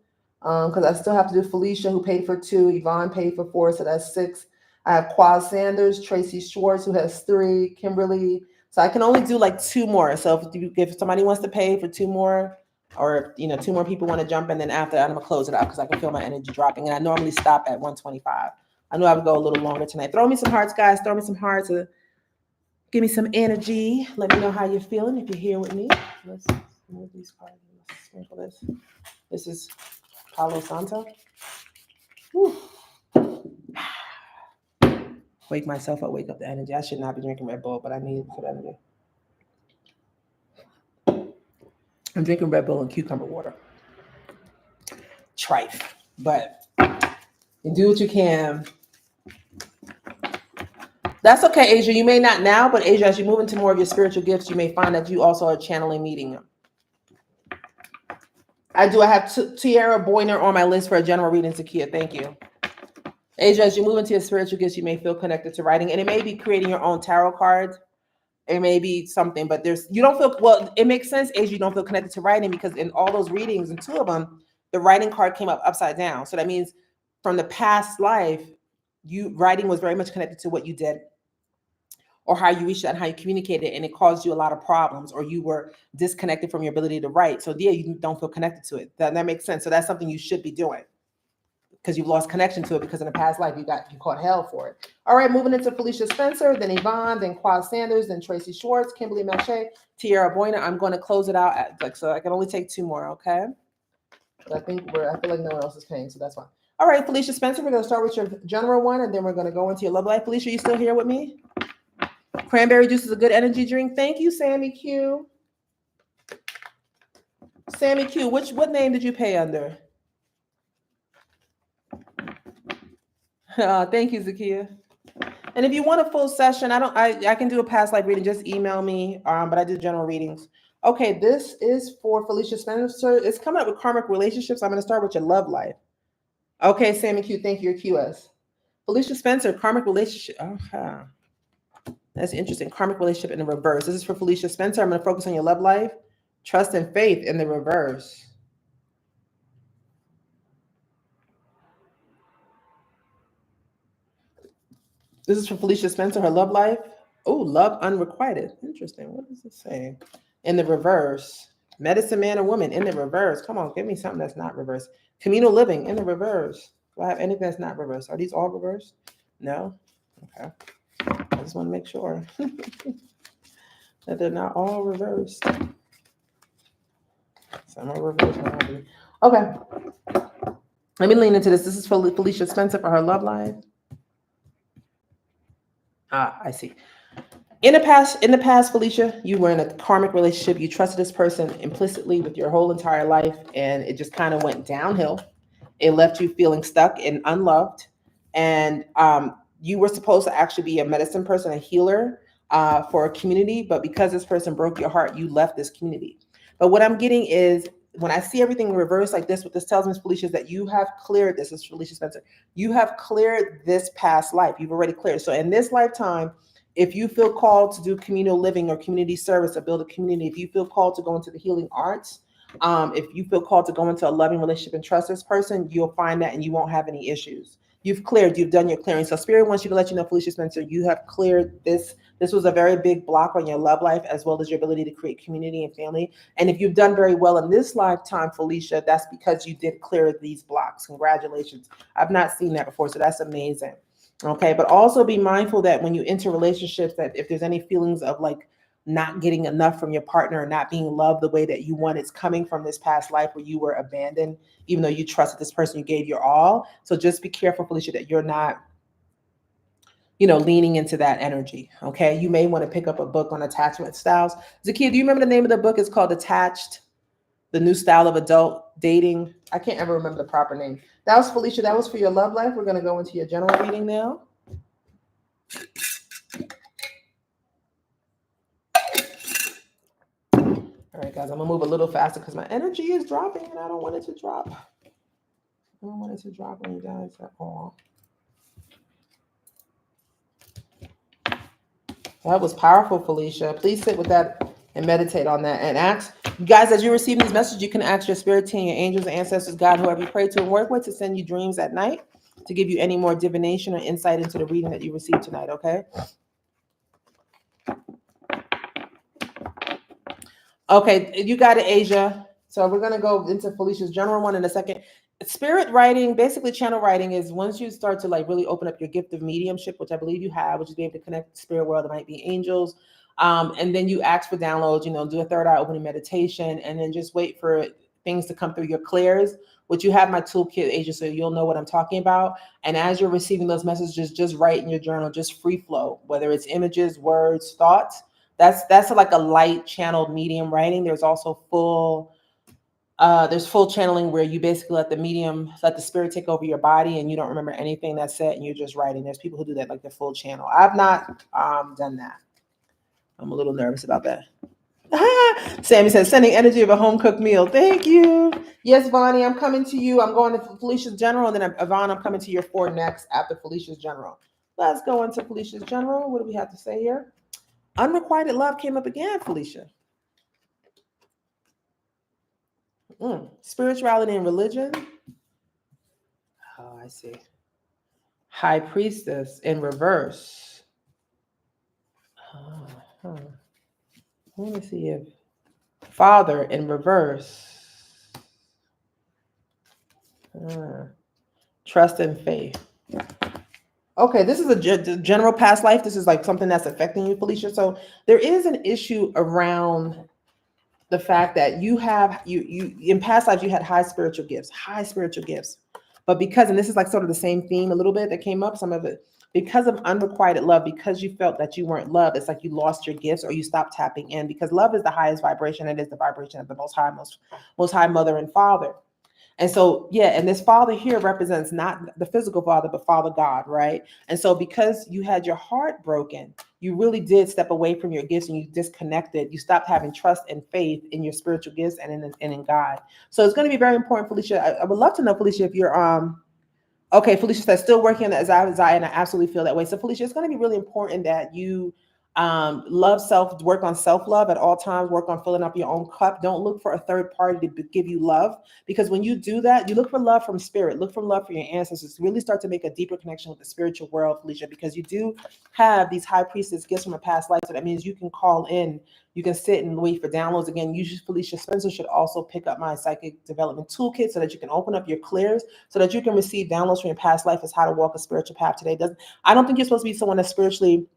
Because I still have to do Felicia, who paid for 2. Yvonne paid for 4, so that's 6. I have Quaz Sanders, Tracy Schwartz, who has 3, Kimberly. So I can only do like 2 more. So if somebody wants to pay for 2 more, or 2 more people want to jump in, then after that, I'm gonna close it out because I can feel my energy dropping. And I normally stop at 125. I know I would go a little longer tonight. Throw me some hearts, guys. Throw me some hearts. Give me some energy. Let me know how you're feeling if you're here with me. Let's move these cards. Let's sprinkle this. This is Palo Santo. Whew. Wake myself up, wake up the energy. I should not be drinking Red Bull, but I need it for the energy. I'm drinking Red Bull and cucumber water. Trife, but you do what you can. That's okay, Asia. You may not now, but Asia, as you move into more of your spiritual gifts, you may find that you also are channeling meeting them. I have Tiara Boyner on my list for a general reading, Zakia. Thank you. Asia, as you move into your spiritual gifts, you may feel connected to writing, and it may be creating your own tarot cards. It may be something, but you don't feel, well, it makes sense, Asia, you don't feel connected to writing because in all those readings, and 2 of them, the writing card came up upside down. So that means from the past life, writing was very much connected to what you did, or how you reached out and how you communicated, and it caused you a lot of problems, or you were disconnected from your ability to write. So yeah, you don't feel connected to it. That makes sense. So that's something you should be doing because you've lost connection to it because in a past life you caught hell for it. All right, moving into Felicia Spencer, then Yvonne, then Quaz Sanders, then Tracy Schwartz, Kimberly Mache, Tiara Boyner. I'm going to close it out so I can only take 2 more, okay? But I feel like no one else is paying, so that's fine. All right, Felicia Spencer, we're going to start with your general one, and then we're going to go into your love life. Felicia, you still here with me? Cranberry juice is a good energy drink. Thank you, Sammy Q. Sammy Q, what name did you pay under? Thank you, Zakia. And if you want a full session, I can do a past life reading. Just email me. But I do general readings. Okay, this is for Felicia Spencer. It's coming up with karmic relationships. I'm going to start with your love life. Okay, Sammy Q, thank you, your QS. Felicia Spencer, karmic relationship. Okay. That's interesting. Karmic relationship in the reverse. This is for Felicia Spencer. I'm going to focus on your love life, trust and faith in the reverse. This is for Felicia Spencer, her love life. Oh, love unrequited. Interesting. What does it say? In the reverse. Medicine man or woman in the reverse. Come on, give me something that's not reverse. Communal living in the reverse. Do I have anything that's not reverse? Are these all reverse? No? Okay. I just want to make sure that they're not all reversed. Some are reversed. Okay. Let me lean into this. This is for Felicia Spencer for her love life. I see. In the past, Felicia, you were in a karmic relationship. You trusted this person implicitly with your whole entire life, and it just kind of went downhill. It left you feeling stuck and unloved. And you were supposed to actually be a medicine person, a healer for a community. But because this person broke your heart, you left this community. But what I'm getting is, when I see everything reversed like this, what this tells me, Felicia, is that you have cleared this. This is Felicia Spencer. You have cleared this past life. You've already cleared. So in this lifetime, if you feel called to do communal living or community service or build a community, if you feel called to go into the healing arts, if you feel called to go into a loving relationship and trust this person, you'll find that and you won't have any issues. You've cleared, you've done your clearing. So Spirit wants you to let you know, Felicia Spencer, you have cleared this. This was a very big block on your love life, as well as your ability to create community and family. And if you've done very well in this lifetime, Felicia, that's because you did clear these blocks. Congratulations. I've not seen that before, so that's amazing. Okay, but also be mindful that when you enter relationships, that if there's any feelings of like not getting enough from your partner, or not being loved the way that you want, it's coming from this past life where you were abandoned, even though you trusted this person, you gave your all. So just be careful, Felicia, that you're not, leaning into that energy. Okay, you may want to pick up a book on attachment styles. Zakia, do you remember the name of the book? It's called Attached: The New Style of Adult Dating. I can't ever remember the proper name. That was Felicia. That was for your love life. We're going to go into your general reading now. All right, guys, I'm gonna move a little faster because my energy is dropping and I don't want it to drop. I don't want it to drop on you guys at all. That was powerful, Felicia. Please sit with that and meditate on that. And ask, you guys, as you receive these messages, you can ask your spirit team, your angels, ancestors, God, whoever you pray to and work with, to send you dreams at night, to give you any more divination or insight into the reading that you received tonight, okay? Okay, you got it, Asia. So we're going to go into Felicia's general one in a second. Spirit writing, basically channel writing, is once you start to like really open up your gift of mediumship, which I believe you have, which is be able to connect with the spirit world. It might be angels. And then you ask for downloads, do a third eye opening meditation, and then just wait for things to come through your clears, which you have my toolkit, Asia, so you'll know what I'm talking about. And as you're receiving those messages, just write in your journal, just free flow, whether it's images, words, thoughts. That's like a light channeled medium writing. There's also there's full channeling where you basically let the spirit take over your body and you don't remember anything that's said and you're just writing. There's people who do that, like the full channel. I've not done that. I'm a little nervous about that. Sammy says, sending energy of a home cooked meal. Thank you. Yes, Bonnie, I'm coming to you. I'm going to Felicia's general, and then Yvonne, I'm coming to your 4 next after Felicia's general. Let's go into Felicia's general. What do we have to say here? Unrequited love came up again, Felicia. Spirituality and religion. Oh, I see. High priestess in reverse. Let me see if father in reverse. Trust and faith. Okay, this is a general past life. This is like something that's affecting you, Felicia. So there is an issue around the fact that you in past lives, you had high spiritual gifts. But because, and this is like sort of the same theme a little bit that came up, some of it, because of unrequited love, because you felt that you weren't loved, it's like you lost your gifts or you stopped tapping in, because love is the highest vibration. It is the vibration of the most high mother and father. And so, and this father here represents not the physical father, but Father God, right? And so because you had your heart broken, you really did step away from your gifts and you disconnected. You stopped having trust and faith in your spiritual gifts and in God. So it's going to be very important, Felicia. I would love to know, Felicia, if you're okay, Felicia says still working on the anxiety, and I absolutely feel that way. So Felicia, it's going to be really important that you work on self-love at all times, work on filling up your own cup. Don't look for a third party to give you love, because when you do that, you look for love from spirit, look for love for your ancestors, really start to make a deeper connection with the spiritual world, Felicia, because you do have these high priestess gifts from a past life. So that means you can call in, you can sit and wait for downloads. Again, you, Felicia Spencer, should also pick up my psychic development toolkit so that you can open up your clears, so that you can receive downloads from your past life as how to walk a spiritual path today. I don't think you're supposed to be someone that's spiritually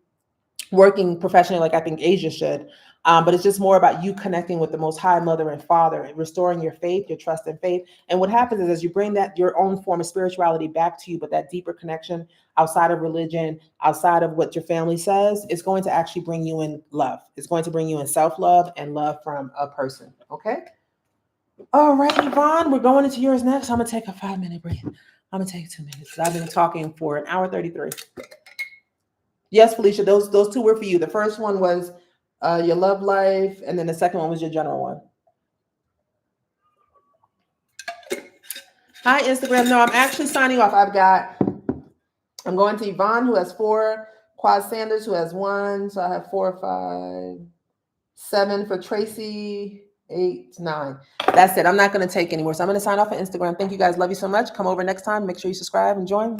working professionally like I think Asia should, but it's just more about you connecting with the most high mother and father and restoring your faith, your trust and faith. And what happens is, as you bring that your own form of spirituality back to you, but that deeper connection outside of religion, outside of what your family says, it's going to actually bring you in love. It's going to bring you in self-love and love from a person. Okay. All right, Yvonne, we're going into yours next. I'm gonna take a 5-minute break. I'm gonna take 2 minutes. I've been talking for 1 hour 33. Yes, Felicia, those 2 were for you. The first one was your love life, and then the second one was your general one. Hi, Instagram. No, I'm actually signing off. I'm going to Yvonne, who has 4, Quad Sanders, who has 1. So I have 4, 5, 7 for Tracy, 8, 9. That's it. I'm not going to take anymore. So I'm going to sign off on Instagram. Thank you guys. Love you so much. Come over next time. Make sure you subscribe and join.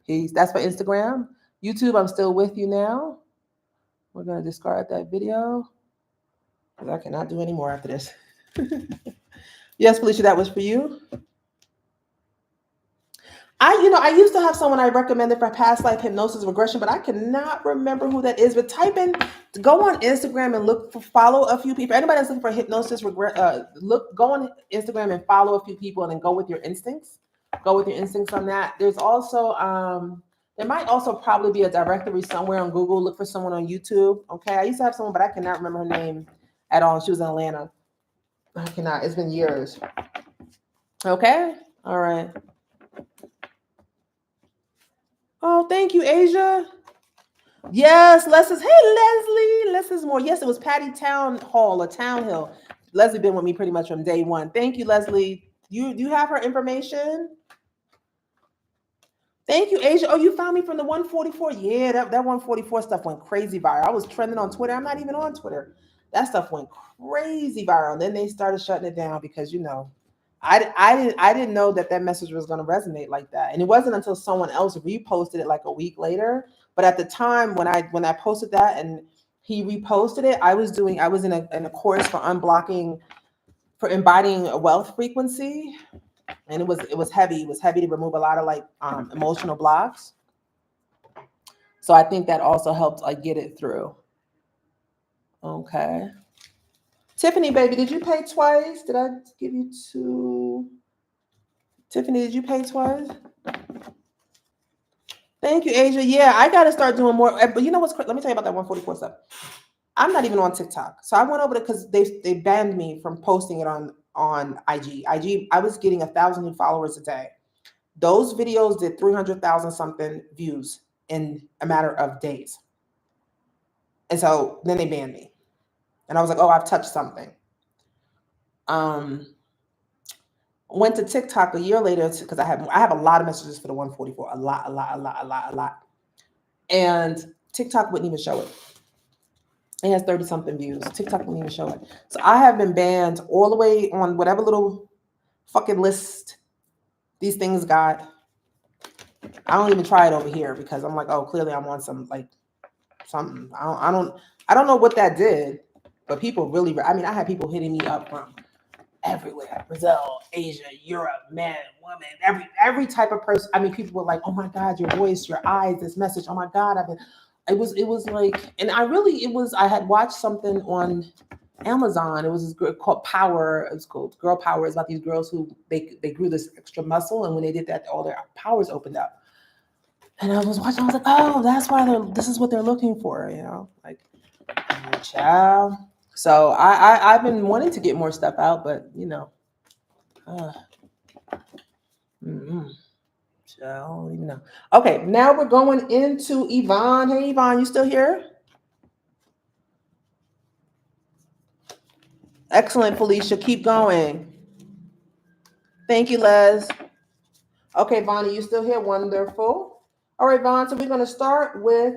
Peace. That's for Instagram. YouTube, I'm still with you now. We're going to discard that video because I cannot do any more after this. Yes, Felicia, that was for you. I used to have someone I recommended for past life hypnosis regression, but I cannot remember who that is. But go on Instagram and follow a few people. Anybody that's looking for hypnosis go on Instagram and follow a few people, and then go with your instincts. Go with your instincts on that. There's also there might also probably be a directory somewhere on Google. Look for someone on YouTube. Okay, I used to have someone, but I cannot remember her name at all. She was in Atlanta. I cannot. It's been years. Okay. All right. Oh, thank you, Asia. Yes, Leslie's. Hey, Leslie. Leslie's more. Yes, it was Patty Town Hall or Town Hill. Leslie been with me pretty much from day one. Thank you, Leslie. You have her information? Thank you, Asia. Oh, you found me from the 144. Yeah, that 144 stuff went crazy viral. I was trending on Twitter. I'm not even on Twitter. That stuff went crazy viral. And then they started shutting it down because, I didn't know that message was going to resonate like that. And it wasn't until someone else reposted it like a week later. But at the time when I posted that and he reposted it, I was in a course for embodying a wealth frequency. And it was heavy. It was heavy to remove a lot of emotional blocks. So I think that also helped get it through. Okay. Tiffany, baby, did you pay twice? Did I give you 2? Tiffany, did you pay twice? Thank you, Asia. Yeah, I got to start doing more. But you know what's? Let me tell you about that 144 stuff. I'm not even on TikTok. So I went over there because they banned me from posting it on IG. I was getting 1,000 new followers a day. Those videos did 300,000 something views in a matter of days. And so then they banned me. And I was like, oh, I've touched something. Went to TikTok a year later because I have a lot of messages for the 144. A lot. And TikTok wouldn't even show it. It has 30 something views. TikTok wouldn't even show it. So I have been banned all the way on whatever little fucking list these things got. I don't even try it over here because I'm like, oh, clearly I'm on some something. I don't know what that did, but people really. I mean, I had people hitting me up from everywhere: Brazil, Asia, Europe, men, women, every type of person. I mean, people were like, "Oh my God, your voice, your eyes, this message. Oh my God, It was like, and I had watched something on Amazon. It was this girl called Power. It's called Girl Power. It's about these girls who they grew this extra muscle, and when they did that, all their powers opened up. And I was watching. I was like, oh, that's why this is what they're looking for, child. So I've been wanting to get more stuff out, but So I don't even know. Okay, now we're going into Yvonne. Hey, Yvonne, you still here? Excellent, Felicia. Keep going. Thank you, Les. Okay, Vaughn, are you still here? Wonderful. All right, Vaughn, so we're going to start with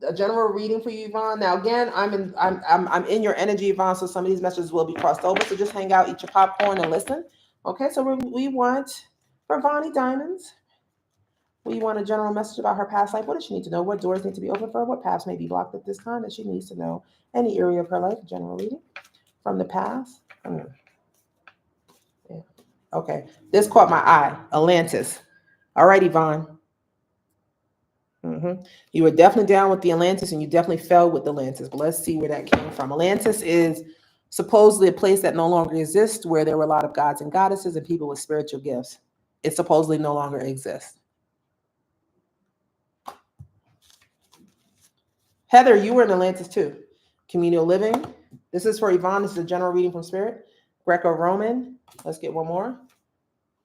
a general reading for you, Yvonne. Now, again, I'm in your energy, Yvonne, so some of these messages will be crossed over. So just hang out, eat your popcorn, and listen. Okay, so we want for Vonnie Diamonds. We want a general message about her past life. What does she need to know? What doors need to be open for her? What paths may be blocked at this time that she needs to know? Any area of her life, general reading from the past. Yeah. Okay, this caught my eye. Atlantis. All right, Yvonne. You were definitely down with the Atlantis, and you definitely fell with Atlantis. But let's see where that came from. Atlantis is supposedly a place that no longer exists, where there were a lot of gods and goddesses and people with spiritual gifts. It supposedly no longer exists. Heather, you were in Atlantis too. Communal living. This is for Yvonne. This is a general reading from Spirit. Greco-Roman. Let's get one more.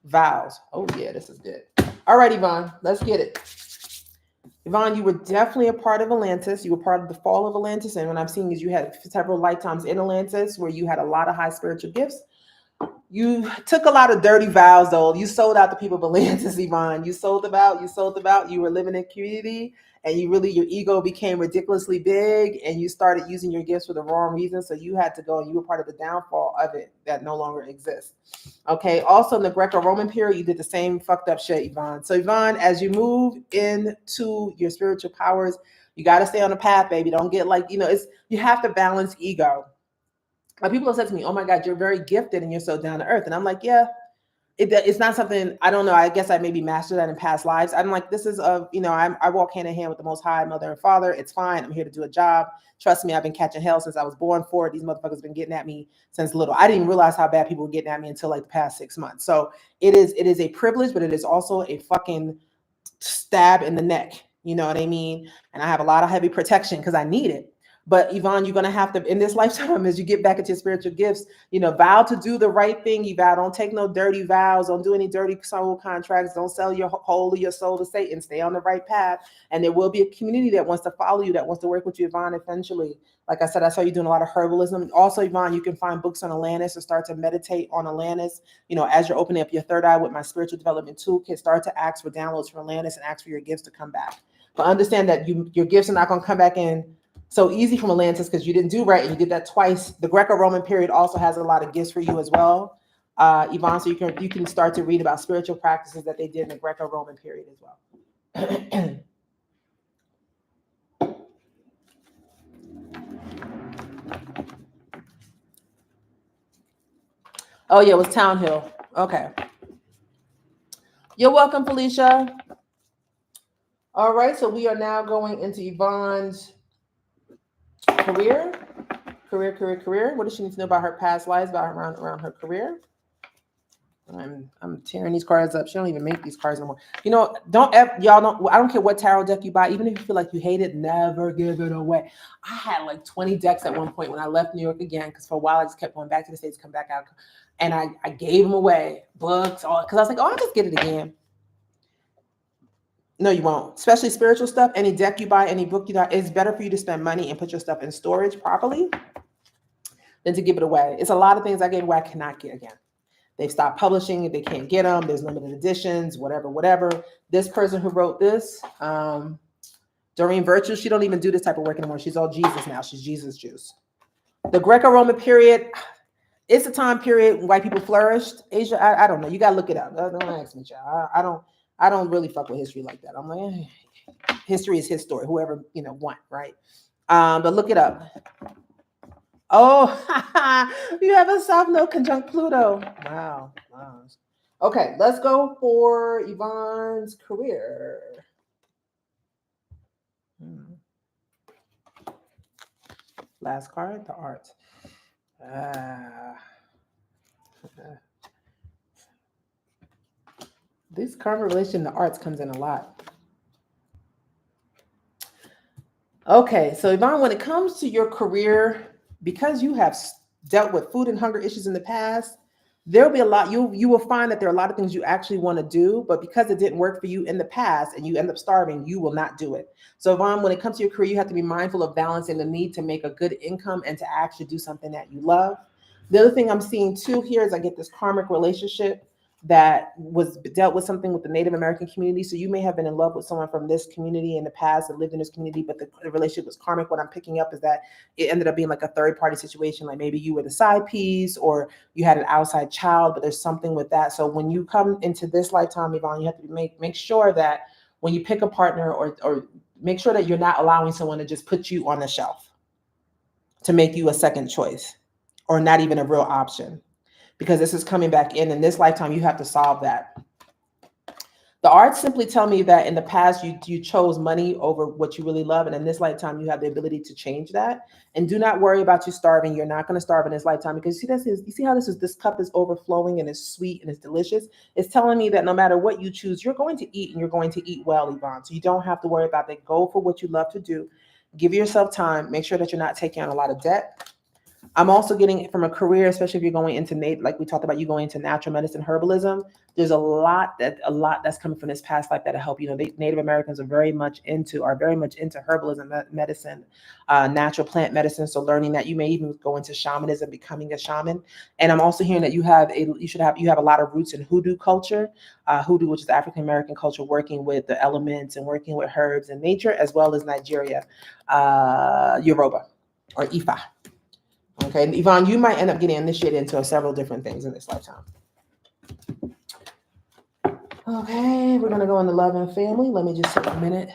Vows. Oh yeah, this is good. All right, Yvonne, let's get it. Yvonne, you were definitely a part of Atlantis. You were part of the fall of Atlantis. And what I'm seeing is you had several lifetimes in Atlantis where you had a lot of high spiritual gifts. You took a lot of dirty vows, though. You sold out the people Belantis, Yvonne. You sold them out. You sold them out. You were living in community, and your ego became ridiculously big, and you started using your gifts for the wrong reason. So you had to go, and you were part of the downfall of it that no longer exists. Okay. Also, in the Greco-Roman period, you did the same fucked up shit, Yvonne. So, Yvonne, as you move into your spiritual powers, you got to stay on the path, baby. Don't get like, you have to balance ego. People have said to me, "Oh my God, you're very gifted and you're so down to earth." And I'm like, yeah, it's not something, I don't know. I guess I maybe mastered that in past lives. I'm like, this is I walk hand in hand with the Most High, Mother and Father. It's fine. I'm here to do a job. Trust me, I've been catching hell since I was born for it. These motherfuckers have been getting at me since little. I didn't even realize how bad people were getting at me until like the past 6 months. So it is a privilege, but it is also a fucking stab in the neck. You know what I mean? And I have a lot of heavy protection because I need it. But Yvonne, you're going to have to, in this lifetime, as you get back into your spiritual gifts, vow to do the right thing. You vow, don't take no dirty vows. Don't do any dirty soul contracts. Don't sell your whole of your soul to Satan. Stay on the right path. And there will be a community that wants to follow you, that wants to work with you, Yvonne, eventually. Like I said, I saw you doing a lot of herbalism. Also, Yvonne, you can find books on Atlantis or start to meditate on Atlantis. As you're opening up your third eye with my spiritual development toolkit, start to ask for downloads from Atlantis and ask for your gifts to come back. But understand that your gifts are not going to come back in so easy from Atlantis because you didn't do right and you did that twice. The Greco-Roman period also has a lot of gifts for you as well, Yvonne. So you can start to read about spiritual practices that they did in the Greco-Roman period as well. Oh yeah, it was Town Hill. Okay. You're welcome, Felicia. All right, so we are now going into Yvonne's career. What does she need to know about her past lives, about around her career? I'm tearing these cards up. She don't even make these cards no more. I don't care what tarot deck you buy, even if you feel like you hate it, never give it away. I had like 20 decks at one point when I left New York again, because for a while I just kept going back to the States, come back out. And I gave them away, books, all, because I was like, I'll just get it again. No, you won't. Especially spiritual stuff. Any deck you buy, any book you buy, it's better for you to spend money and put your stuff in storage properly than to give it away. It's a lot of things I gave away I cannot get again. They've stopped publishing. They can't get them. There's limited editions, whatever. This person who wrote this, Doreen Virtue, she don't even do this type of work anymore. She's all Jesus now. She's Jesus juice. The Greco-Roman period, it's a time period when white people flourished. Asia, I don't know. You got to look it up. Don't ask me, child. I don't really fuck with history like that. I'm like, history is his story. Whoever, won, right? But look it up. Oh, you have a South Node conjunct Pluto. Wow. Okay, let's go for Yvonne's career. Last card, the arts. This karma relation to arts comes in a lot. Okay, so Yvonne, when it comes to your career, because you have dealt with food and hunger issues in the past, there'll be a lot, you will find that there are a lot of things you actually want to do, but because it didn't work for you in the past and you end up starving, you will not do it. So Yvonne, when it comes to your career, you have to be mindful of balancing the need to make a good income and to actually do something that you love. The other thing I'm seeing too here is I get this karmic relationship that was dealt with something with the Native American community. So you may have been in love with someone from this community in the past that lived in this community, but the relationship was karmic. What I'm picking up is that it ended up being like a third party situation. Like maybe you were the side piece or you had an outside child, but there's something with that. So when you come into this lifetime, Yvonne, you have to make sure that when you pick a partner or make sure that you're not allowing someone to just put you on the shelf to make you a second choice or not even a real option. Because this is coming back in this lifetime, you have to solve that. The arts simply tell me that in the past, you chose money over what you really love. And in this lifetime, you have the ability to change that. And do not worry about you starving. You're not going to starve in this lifetime because you see how this cup is overflowing and it's sweet and it's delicious. It's telling me that no matter what you choose, you're going to eat and you're going to eat well, Yvonne. So you don't have to worry about that. Go for what you love to do. Give yourself time. Make sure that you're not taking on a lot of debt. I'm also getting from a career, especially if you're going into like we talked about, you going into natural medicine, herbalism. There's a lot that's coming from this past life that'll help. Native Americans are very much into herbalism, medicine, natural plant medicine. So learning that, you may even go into shamanism, becoming a shaman. And I'm also hearing that you have a lot of roots in hoodoo culture, hoodoo, which is African American culture, working with the elements and working with herbs and nature, as well as Nigeria, Yoruba or Ifa. Okay, and Yvonne, you might end up getting initiated into several different things in this lifetime. Okay, we're gonna go into love and family. Let me just take a minute.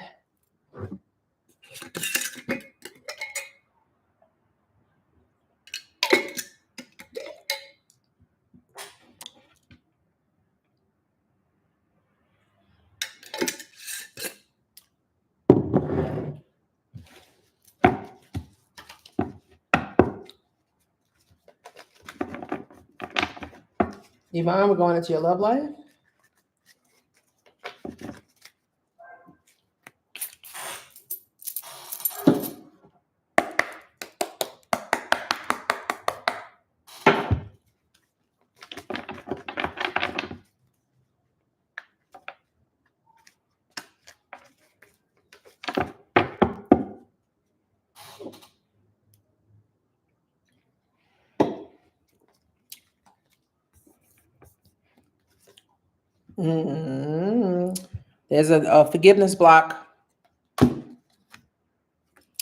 Yvonne, we're going into your love life. Mm-hmm. There's a forgiveness block.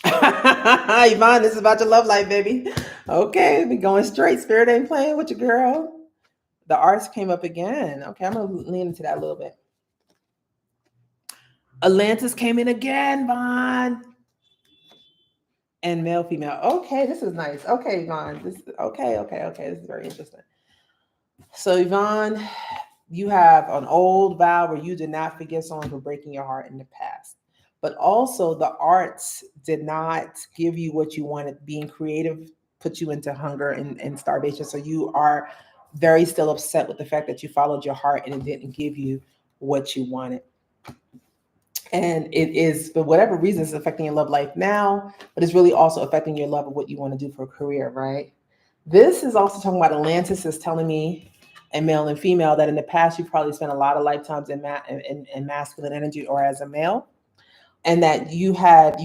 Yvonne, this is about your love life, baby. Okay, we going straight. Spirit ain't playing with you, girl. The arts came up again. Okay, I'm gonna lean into that a little bit. Atlantis came in again, Vaughn. And male, female. Okay, this is nice. Okay, Yvonne. Okay. This is very interesting. So, Yvonne, you have an old vow where you did not forgive someone for breaking your heart in the past. But also, the arts did not give you what you wanted. Being creative put you into hunger and starvation. So, you are very still upset with the fact that you followed your heart and it didn't give you what you wanted. And it is, for whatever reason, it's affecting your love life now, but it's really also affecting your love of what you want to do for a career, right? This is also talking about Atlantis is telling me, and male and female, that in the past you probably spent a lot of lifetimes in masculine energy or as a male, and that you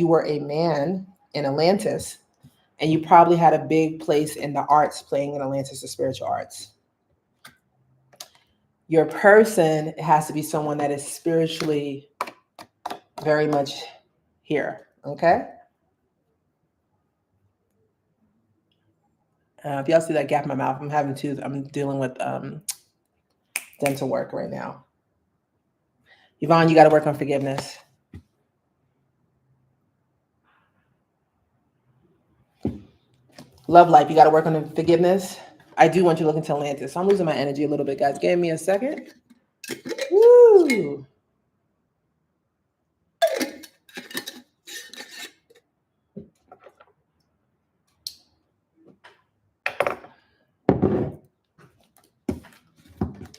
were a man in Atlantis, and you probably had a big place in the arts, playing in Atlantis, the spiritual arts. Your person has to be someone that is spiritually very much here, okay? If y'all see that gap in my mouth, I'm dealing with dental work right now. Yvonne, you got to work on forgiveness. Love life, you got to work on forgiveness. I do want you to look into Atlantis. So I'm losing my energy a little bit, guys. Give me a second. Woo!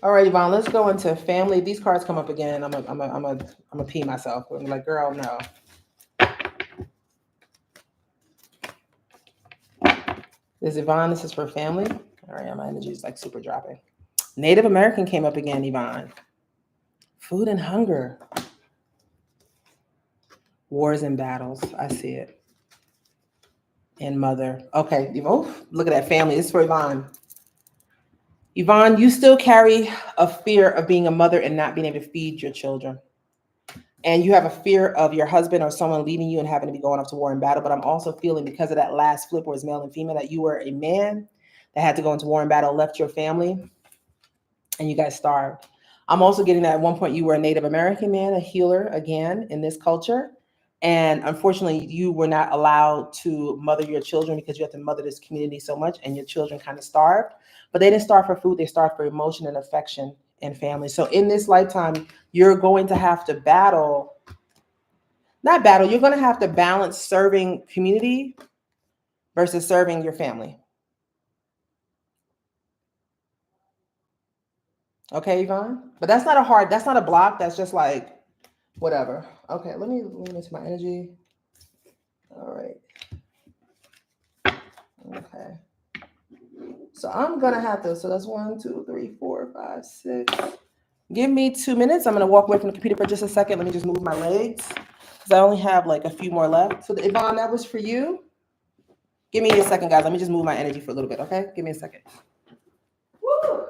All right, Yvonne, let's go into family. These cards come up again. I'm a pee myself. I'm like, girl, no. This is Yvonne. This is for family. All right, my energy is like super dropping. Native American came up again, Yvonne. Food and hunger. Wars and battles. I see it. And mother. Okay, look at that family. This is for Yvonne. Yvonne, you still carry a fear of being a mother and not being able to feed your children. And you have a fear of your husband or someone leaving you and having to be going off to war and battle. But I'm also feeling, because of that last flip where it's male and female, that you were a man that had to go into war and battle, left your family, and you guys starved. I'm also getting that at one point you were a Native American man, a healer again in this culture. And unfortunately, you were not allowed to mother your children because you have to mother this community so much, and your children kind of starved. But they didn't starve for food, they starved for emotion and affection and family. So in this lifetime, you're going to have to you're going to have to balance serving community versus serving your family. Okay, Yvonne? But that's not a block. That's just like, whatever. Okay, let me into my energy. All right. Okay. So I'm gonna have to, so that's 1, 2, 3, 4, 5, 6. Give me 2 minutes. I'm gonna walk away from the computer for just a second. Let me just move my legs because I only have like a few more left. So Yvonne, that was for you. Give me a second, guys. Let me just move my energy for a little bit, okay? Give me a second. Woo!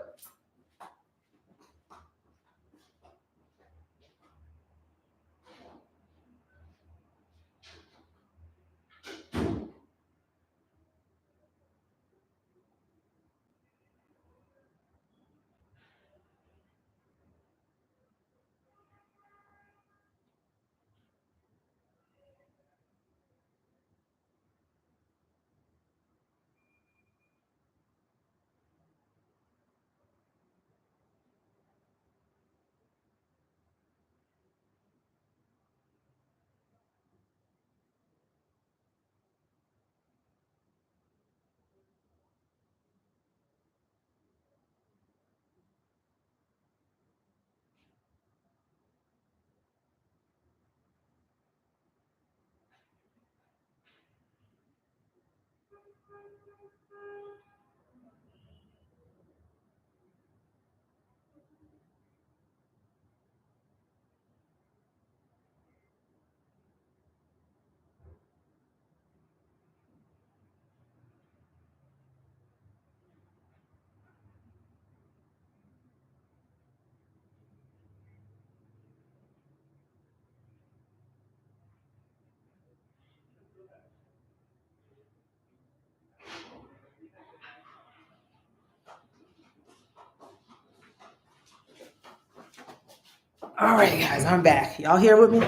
All right, guys, I'm back. Y'all here with me?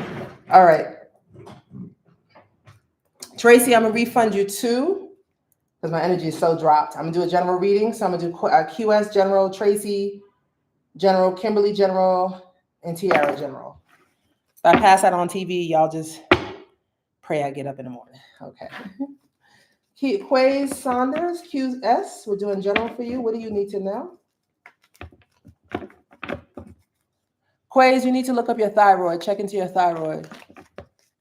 All right. Tracy, I'm gonna refund you 2 because my energy is so dropped. I'm gonna do a general reading. So I'm gonna do QS General, Tracy General, Kimberly General, and Tiara General. If I pass that on TV, y'all just pray I get up in the morning. Okay. Quays Saunders, QS, we're doing general for you. What do you need to know? Quays, you need to look up your thyroid. Check into your thyroid.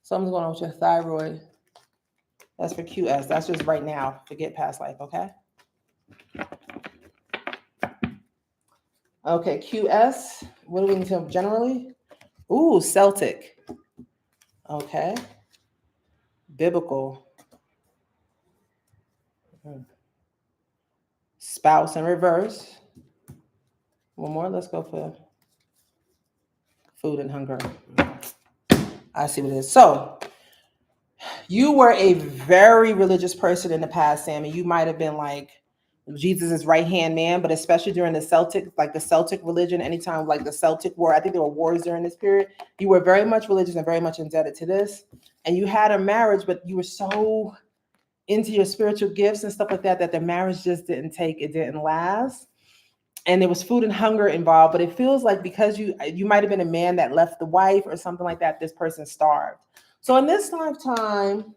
Something's going on with your thyroid. That's for QS. That's just right now. Forget past life, okay? Okay, QS. What do we need to know generally? Ooh, Celtic. Okay. Biblical. Spouse in reverse. One more. Let's go for food and hunger. I see what it is. So, you were a very religious person in the past, Sammy. You might have been like Jesus' right-hand man, but especially during the Celtic religion, anytime like the Celtic war, I think there were wars during this period. You were very much religious and very much indebted to this. And you had a marriage, but you were so into your spiritual gifts and stuff like that, that the marriage just didn't last. And there was food and hunger involved, but it feels like because you might have been a man that left the wife or something like that, this person starved. So in this lifetime,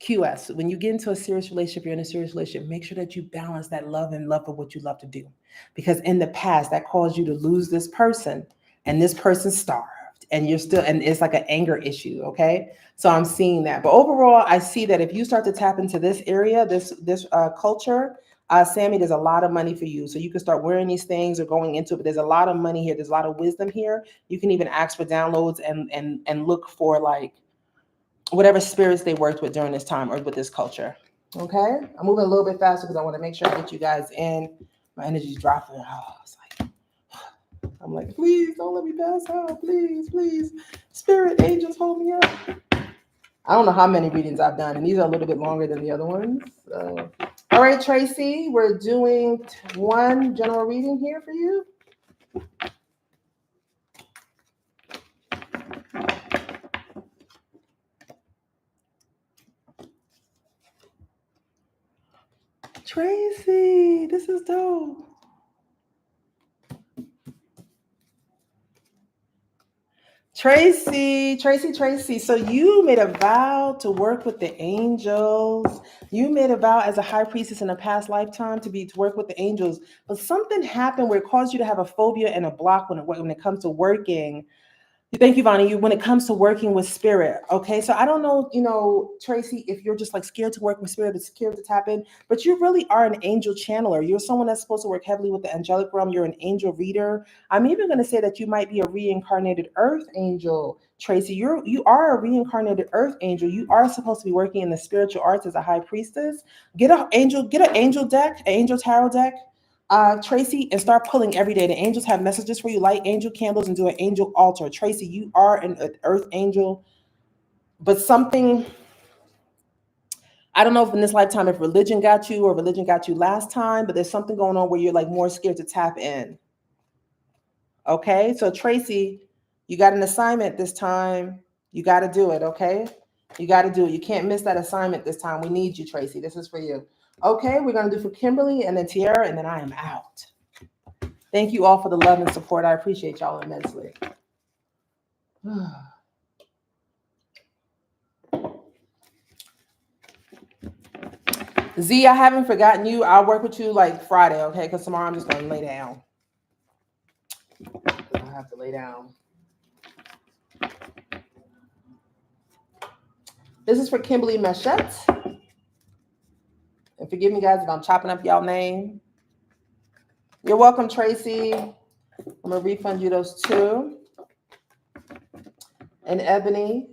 QS, when you get into a serious relationship, you're in a serious relationship, make sure that you balance that love for what you love to do. Because in the past, that caused you to lose this person, and this person starved, and it's like an anger issue, okay? So I'm seeing that. But overall, I see that if you start to tap into this area, this culture, Sammy, there's a lot of money for you. So you can start wearing these things or going into it, but there's a lot of money here. There's a lot of wisdom here. You can even ask for downloads and look for like whatever spirits they worked with during this time or with this culture. Okay, I'm moving a little bit faster because I want to make sure I get you guys in. My energy's dropping. I'm like, please don't let me pass out. Please, please. Spirit angels, hold me up. I don't know how many readings I've done, and these are a little bit longer than the other ones. All right, Tracy, we're doing 1 general reading here for you. Tracy, this is dope. Tracy. So you made a vow to work with the angels. You made a vow as a high priestess in a past lifetime to work with the angels. But something happened where it caused you to have a phobia and a block when it comes to working. Thank you, Vonnie. When it comes to working with spirit, okay. So I don't know, Tracy, if you're just like scared to work with spirit, but scared to tap in, but you really are an angel channeler. You're someone that's supposed to work heavily with the angelic realm. You're an angel reader. I'm even going to say that you might be a reincarnated earth angel, Tracy. You are a reincarnated earth angel. You are supposed to be working in the spiritual arts as a high priestess. Get an angel deck, an angel tarot deck. Tracy, and start pulling every day. The angels have messages for you. Light angel candles and do an angel altar. Tracy, you are an earth angel, but something, I don't know if in this lifetime, if religion got you or religion got you last time, but there's something going on where you're like more scared to tap in. Okay, so Tracy, you got an assignment this time. You got to do it, okay? You got to do it. You can't miss that assignment this time. We need you, Tracy. This is for you. Okay, we're going to do for Kimberly and then Tiara, and then I am out. Thank you all for the love and support. I appreciate y'all immensely. Z, I haven't forgotten you. I'll work with you like Friday, okay? Because tomorrow I'm just going to lay down. I have to lay down. This is for Kimberly Machette. And forgive me, guys, if I'm chopping up y'all name. You're welcome, Tracy. I'm going to refund you those 2. And Ebony.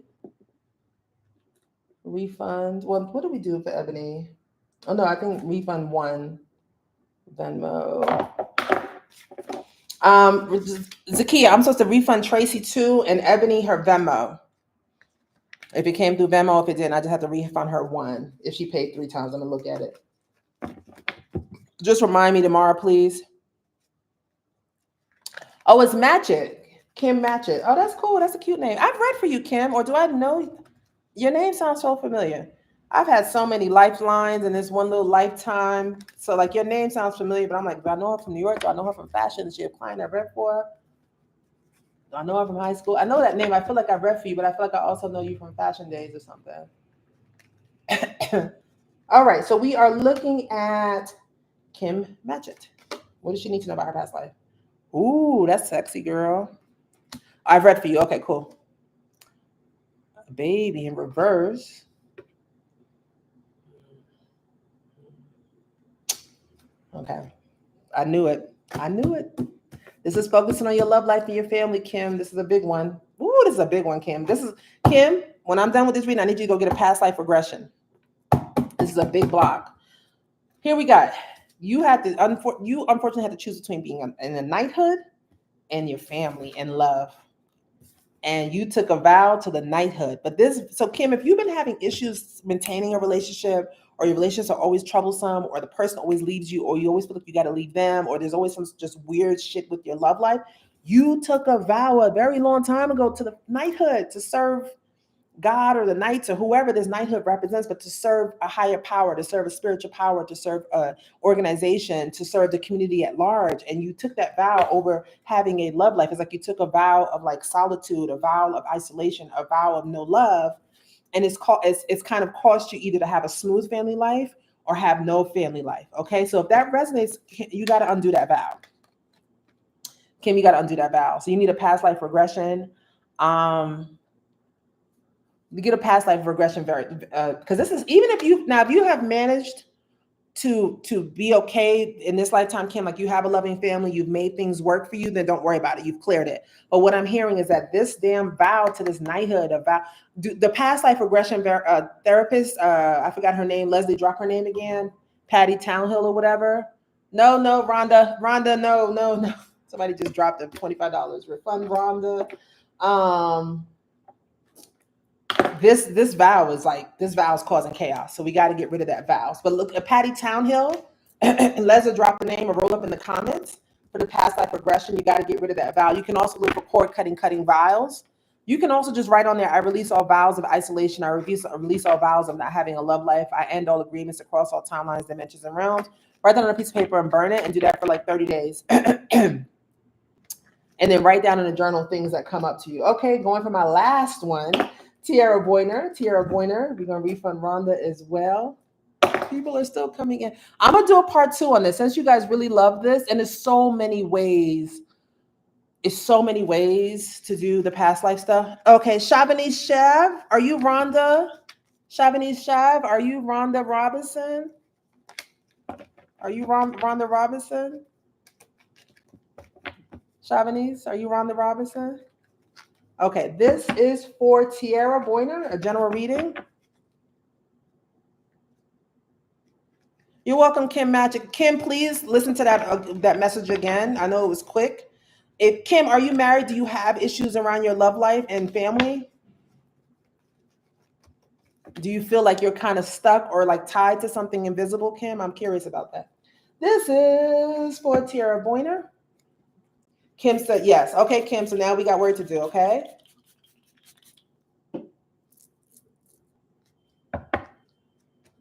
Refund. Well, what do we do for Ebony? Oh, no, I think refund 1. Venmo. Zakia, I'm supposed to refund Tracy 2 and Ebony her Venmo. If it came through Venmo, if it didn't, I just have to refund her 1. If she paid 3 times, I'm going to look at it. Just remind me tomorrow, please. Oh, it's Matchett. Kim Matchett. Oh, that's cool. That's a cute name. I've read for you, Kim, or do I know? Your name sounds so familiar. I've had so many lifelines in this one little lifetime. So, like, your name sounds familiar, but I'm like, do I know her from New York? Do I know her from fashion? Is she a client I read for? Do I know her from high school? I know that name. I feel like I read for you, but I feel like I also know you from Fashion Days or something. All right. So, we are looking at Kim Matchett. What does she need to know about her past life? Ooh, that's sexy, girl. I've read for you. Okay, cool. Baby in reverse. Okay. I knew it. This is focusing on your love life and your family, Kim. This is a big one. Ooh, this is a big one, Kim. This is, Kim, when I'm done with this reading, I need you to go get a past life regression. This is a big block. Here we got. You unfortunately had to choose between being in a knighthood and your family and love. And you took a vow to the knighthood. But so Kim, if you've been having issues maintaining a relationship, or your relationships are always troublesome, or the person always leaves you, or you always feel like you got to leave them, or there's always some just weird shit with your love life, you took a vow a very long time ago to the knighthood, to serve God or the knights or whoever this knighthood represents, but to serve a higher power, to serve a spiritual power, to serve an organization, to serve the community at large. And you took that vow over having a love life. It's like you took a vow of like solitude, a vow of isolation, a vow of no love. And it's kind of cost you either to have a smooth family life or have no family life. Okay. So if that resonates, you got to undo that vow. Kim, you got to undo that vow. So you need a past life regression. You get a past life regression because this is, even if you have managed to be okay in this lifetime, Kim, like you have a loving family, you've made things work for you, then don't worry about it. You've cleared it. But what I'm hearing is that this damn vow to this knighthood, the past life regression therapist, I forgot her name, Leslie, drop her name again, Patty Townhill or whatever. No, Rhonda, no. Somebody just dropped the $25. Refund Rhonda. This vow is causing chaos. So we got to get rid of that vow. But look at Patty Townhill, and Leslie drop the name or roll up in the comments for the past life regression. You got to get rid of that vow. You can also look for cord cutting vows. You can also just write on there, I release all vows of isolation. I release all vows of not having a love life. I end all agreements across all timelines, dimensions, and realms. Write that on a piece of paper and burn it, and do that for like 30 days. And then write down in a journal things that come up to you. Okay, going for my last one. Tiara Boyner, we're going to refund Rhonda as well. People are still coming in. I'm going to do a part 2 on this since you guys really love this. And there's so many ways It's so many ways to do the past life stuff. Okay, Shabanice Shav, are you Rhonda? Shabanice Shav, are you Rhonda Robinson? Are you Rhonda Robinson? Shabanice, are you Rhonda Robinson? Okay, this is for Tiara Boyner, a general reading. You're welcome, Kim Magic. Kim, please listen to that message again. I know it was quick. If Kim, are you married? Do you have issues around your love life and family? Do you feel like you're kind of stuck or like tied to something invisible, Kim? I'm curious about that. This is for Tiara Boyner. Kim said yes. Okay, Kim, so now we got work to do, okay?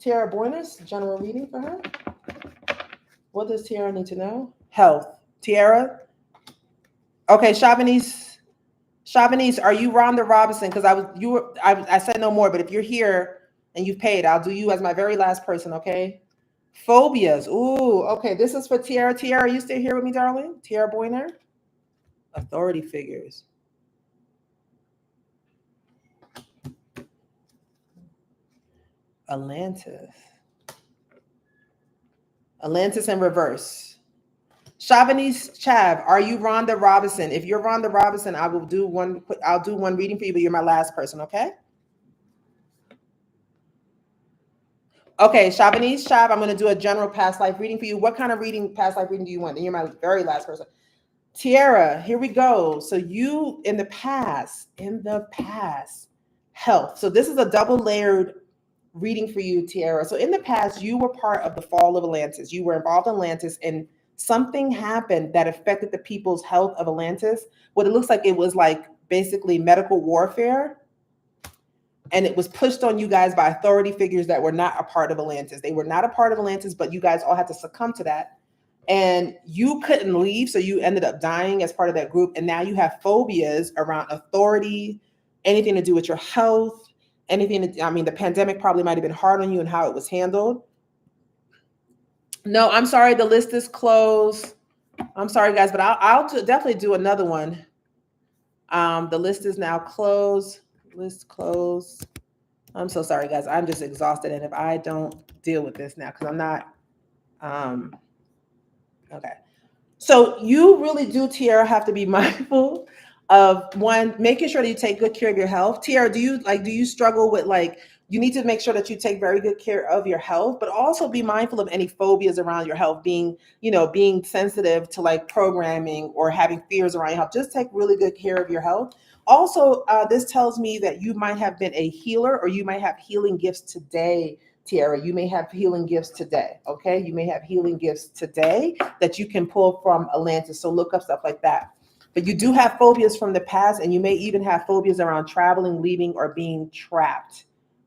Tiara Boyner's general reading for her. What does Tiara need to know? Health. Tiara? Okay, Shabanice, are you Rhonda Robinson? Because I said no more, but if you're here and you've paid, I'll do you as my very last person, okay? Phobias. Ooh, okay. This is for Tiara. Tiara, are you still here with me, darling? Tiara Boyner? Authority figures. Atlantis in reverse. Shabanice Chav, are you Rhonda Robinson? If you're Rhonda Robinson, I'll do one reading for you, but you're my last person, okay? Okay, Shabanice Chav, I'm going to do a general past life reading for you. What kind of past life reading do you want? And you're my very last person. Tiara, here we go. So you in the past, health. So this is a double layered reading for you, Tiara. So in the past, you were part of the fall of Atlantis. You were involved in Atlantis, and something happened that affected the people's health of Atlantis. What it looks like, it was like basically medical warfare. And it was pushed on you guys by authority figures that were not a part of Atlantis. They were not a part of Atlantis, but you guys all had to succumb to that. And you couldn't leave, so you ended up dying as part of that group. And now you have phobias around authority, anything to do with your health, the pandemic probably might have been hard on you and how it was handled. No, I'm sorry, the list is closed. I'm sorry, guys, but I'll definitely do another one. The list is now closed. List closed. I'm so sorry, guys. I'm just exhausted, and if I don't deal with this now, because I'm not. Okay. So you really do, Tiara, have to be mindful of one, making sure that you take good care of your health. Tiara, do you struggle with you need to make sure that you take very good care of your health, but also be mindful of any phobias around your health, being sensitive to programming or having fears around your health. Just take really good care of your health. Also, this tells me that you might have been a healer, or you might have healing gifts today, Tiara. You may have healing gifts today, okay? You may have healing gifts today that you can pull from Atlantis, so look up stuff like that. But you do have phobias from the past, and you may even have phobias around traveling, leaving, or being trapped,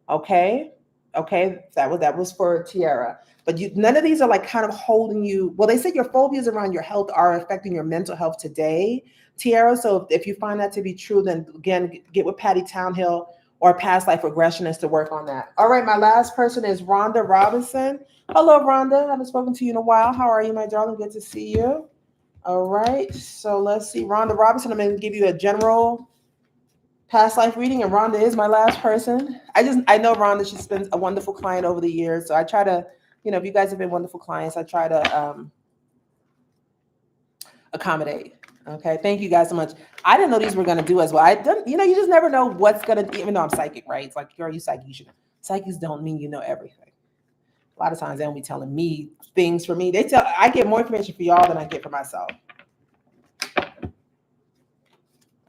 okay? Okay, that was for Tiara. But none of these are kind of holding you. Well, they said your phobias around your health are affecting your mental health today, Tiara. So if you find that to be true, then again, get with Patty Townhill or past life regressionist to work on that. All right, my last person is Rhonda Robinson. Hello, Rhonda. I haven't spoken to you in a while. How are you, my darling? Good to see you. All right, so let's see. Rhonda Robinson, I'm going to give you a general past life reading, and Rhonda is my last person. I know Rhonda, she's been a wonderful client over the years, so I try to, if you guys have been wonderful clients, I try to accommodate. Okay, thank you guys so much. I didn't know these were going to do as well. You just never know what's going to, even though I'm psychic, right? It's like, girl, you psychic, you should know. Psychics don't mean you know everything. A lot of times they don't be telling me things for me. I get more information for y'all than I get for myself.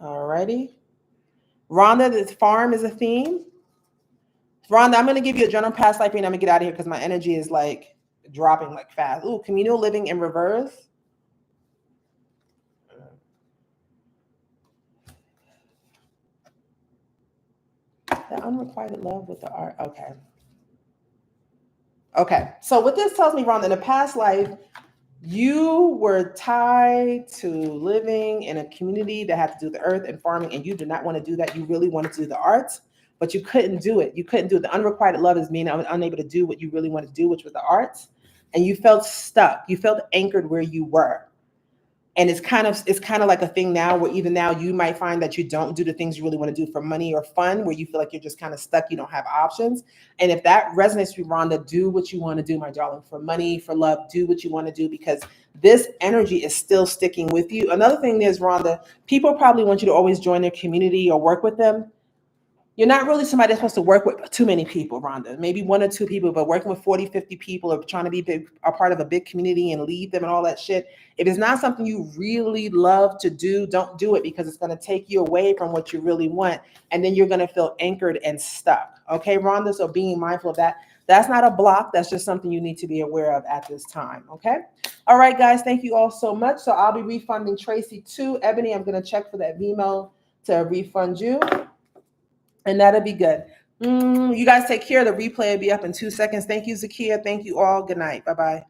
All righty. Rhonda, this farm is a theme. Rhonda, I'm going to give you a general past life reading. I'm going to get out of here because my energy is dropping fast. Ooh, communal living in reverse. The unrequited love with the art. Okay. Okay. So what this tells me, Rhonda, in a past life, you were tied to living in a community that had to do the earth and farming, and you did not want to do that. You really wanted to do the arts, but you couldn't do it. You couldn't do it. The unrequited love is meaning I was unable to do what you really wanted to do, which was the arts, and you felt stuck. You felt anchored where you were. And it's kind of like a thing now where even now you might find that you don't do the things you really want to do for money or fun, where you feel like you're just kind of stuck, you don't have options. And if that resonates with you, Rhonda, do what you want to do, my darling, for money, for love, do what you want to do, because this energy is still sticking with you. Another thing is, Rhonda, people probably want you to always join their community or work with them. You're not really somebody that's supposed to work with too many people, Rhonda. Maybe one or two people, but working with 40, 50 people or trying to be a part of a big community and lead them and all that shit. If it's not something you really love to do, don't do it, because it's going to take you away from what you really want. And then you're going to feel anchored and stuck. Okay, Rhonda? So being mindful of that. That's not a block. That's just something you need to be aware of at this time. Okay. All right, guys. Thank you all so much. So I'll be refunding Tracy too. Ebony, I'm going to check for that Vimo to refund you. And that'll be good. You guys take care. The replay will be up in 2 seconds. Thank you, Zakia. Thank you all. Good night. Bye-bye.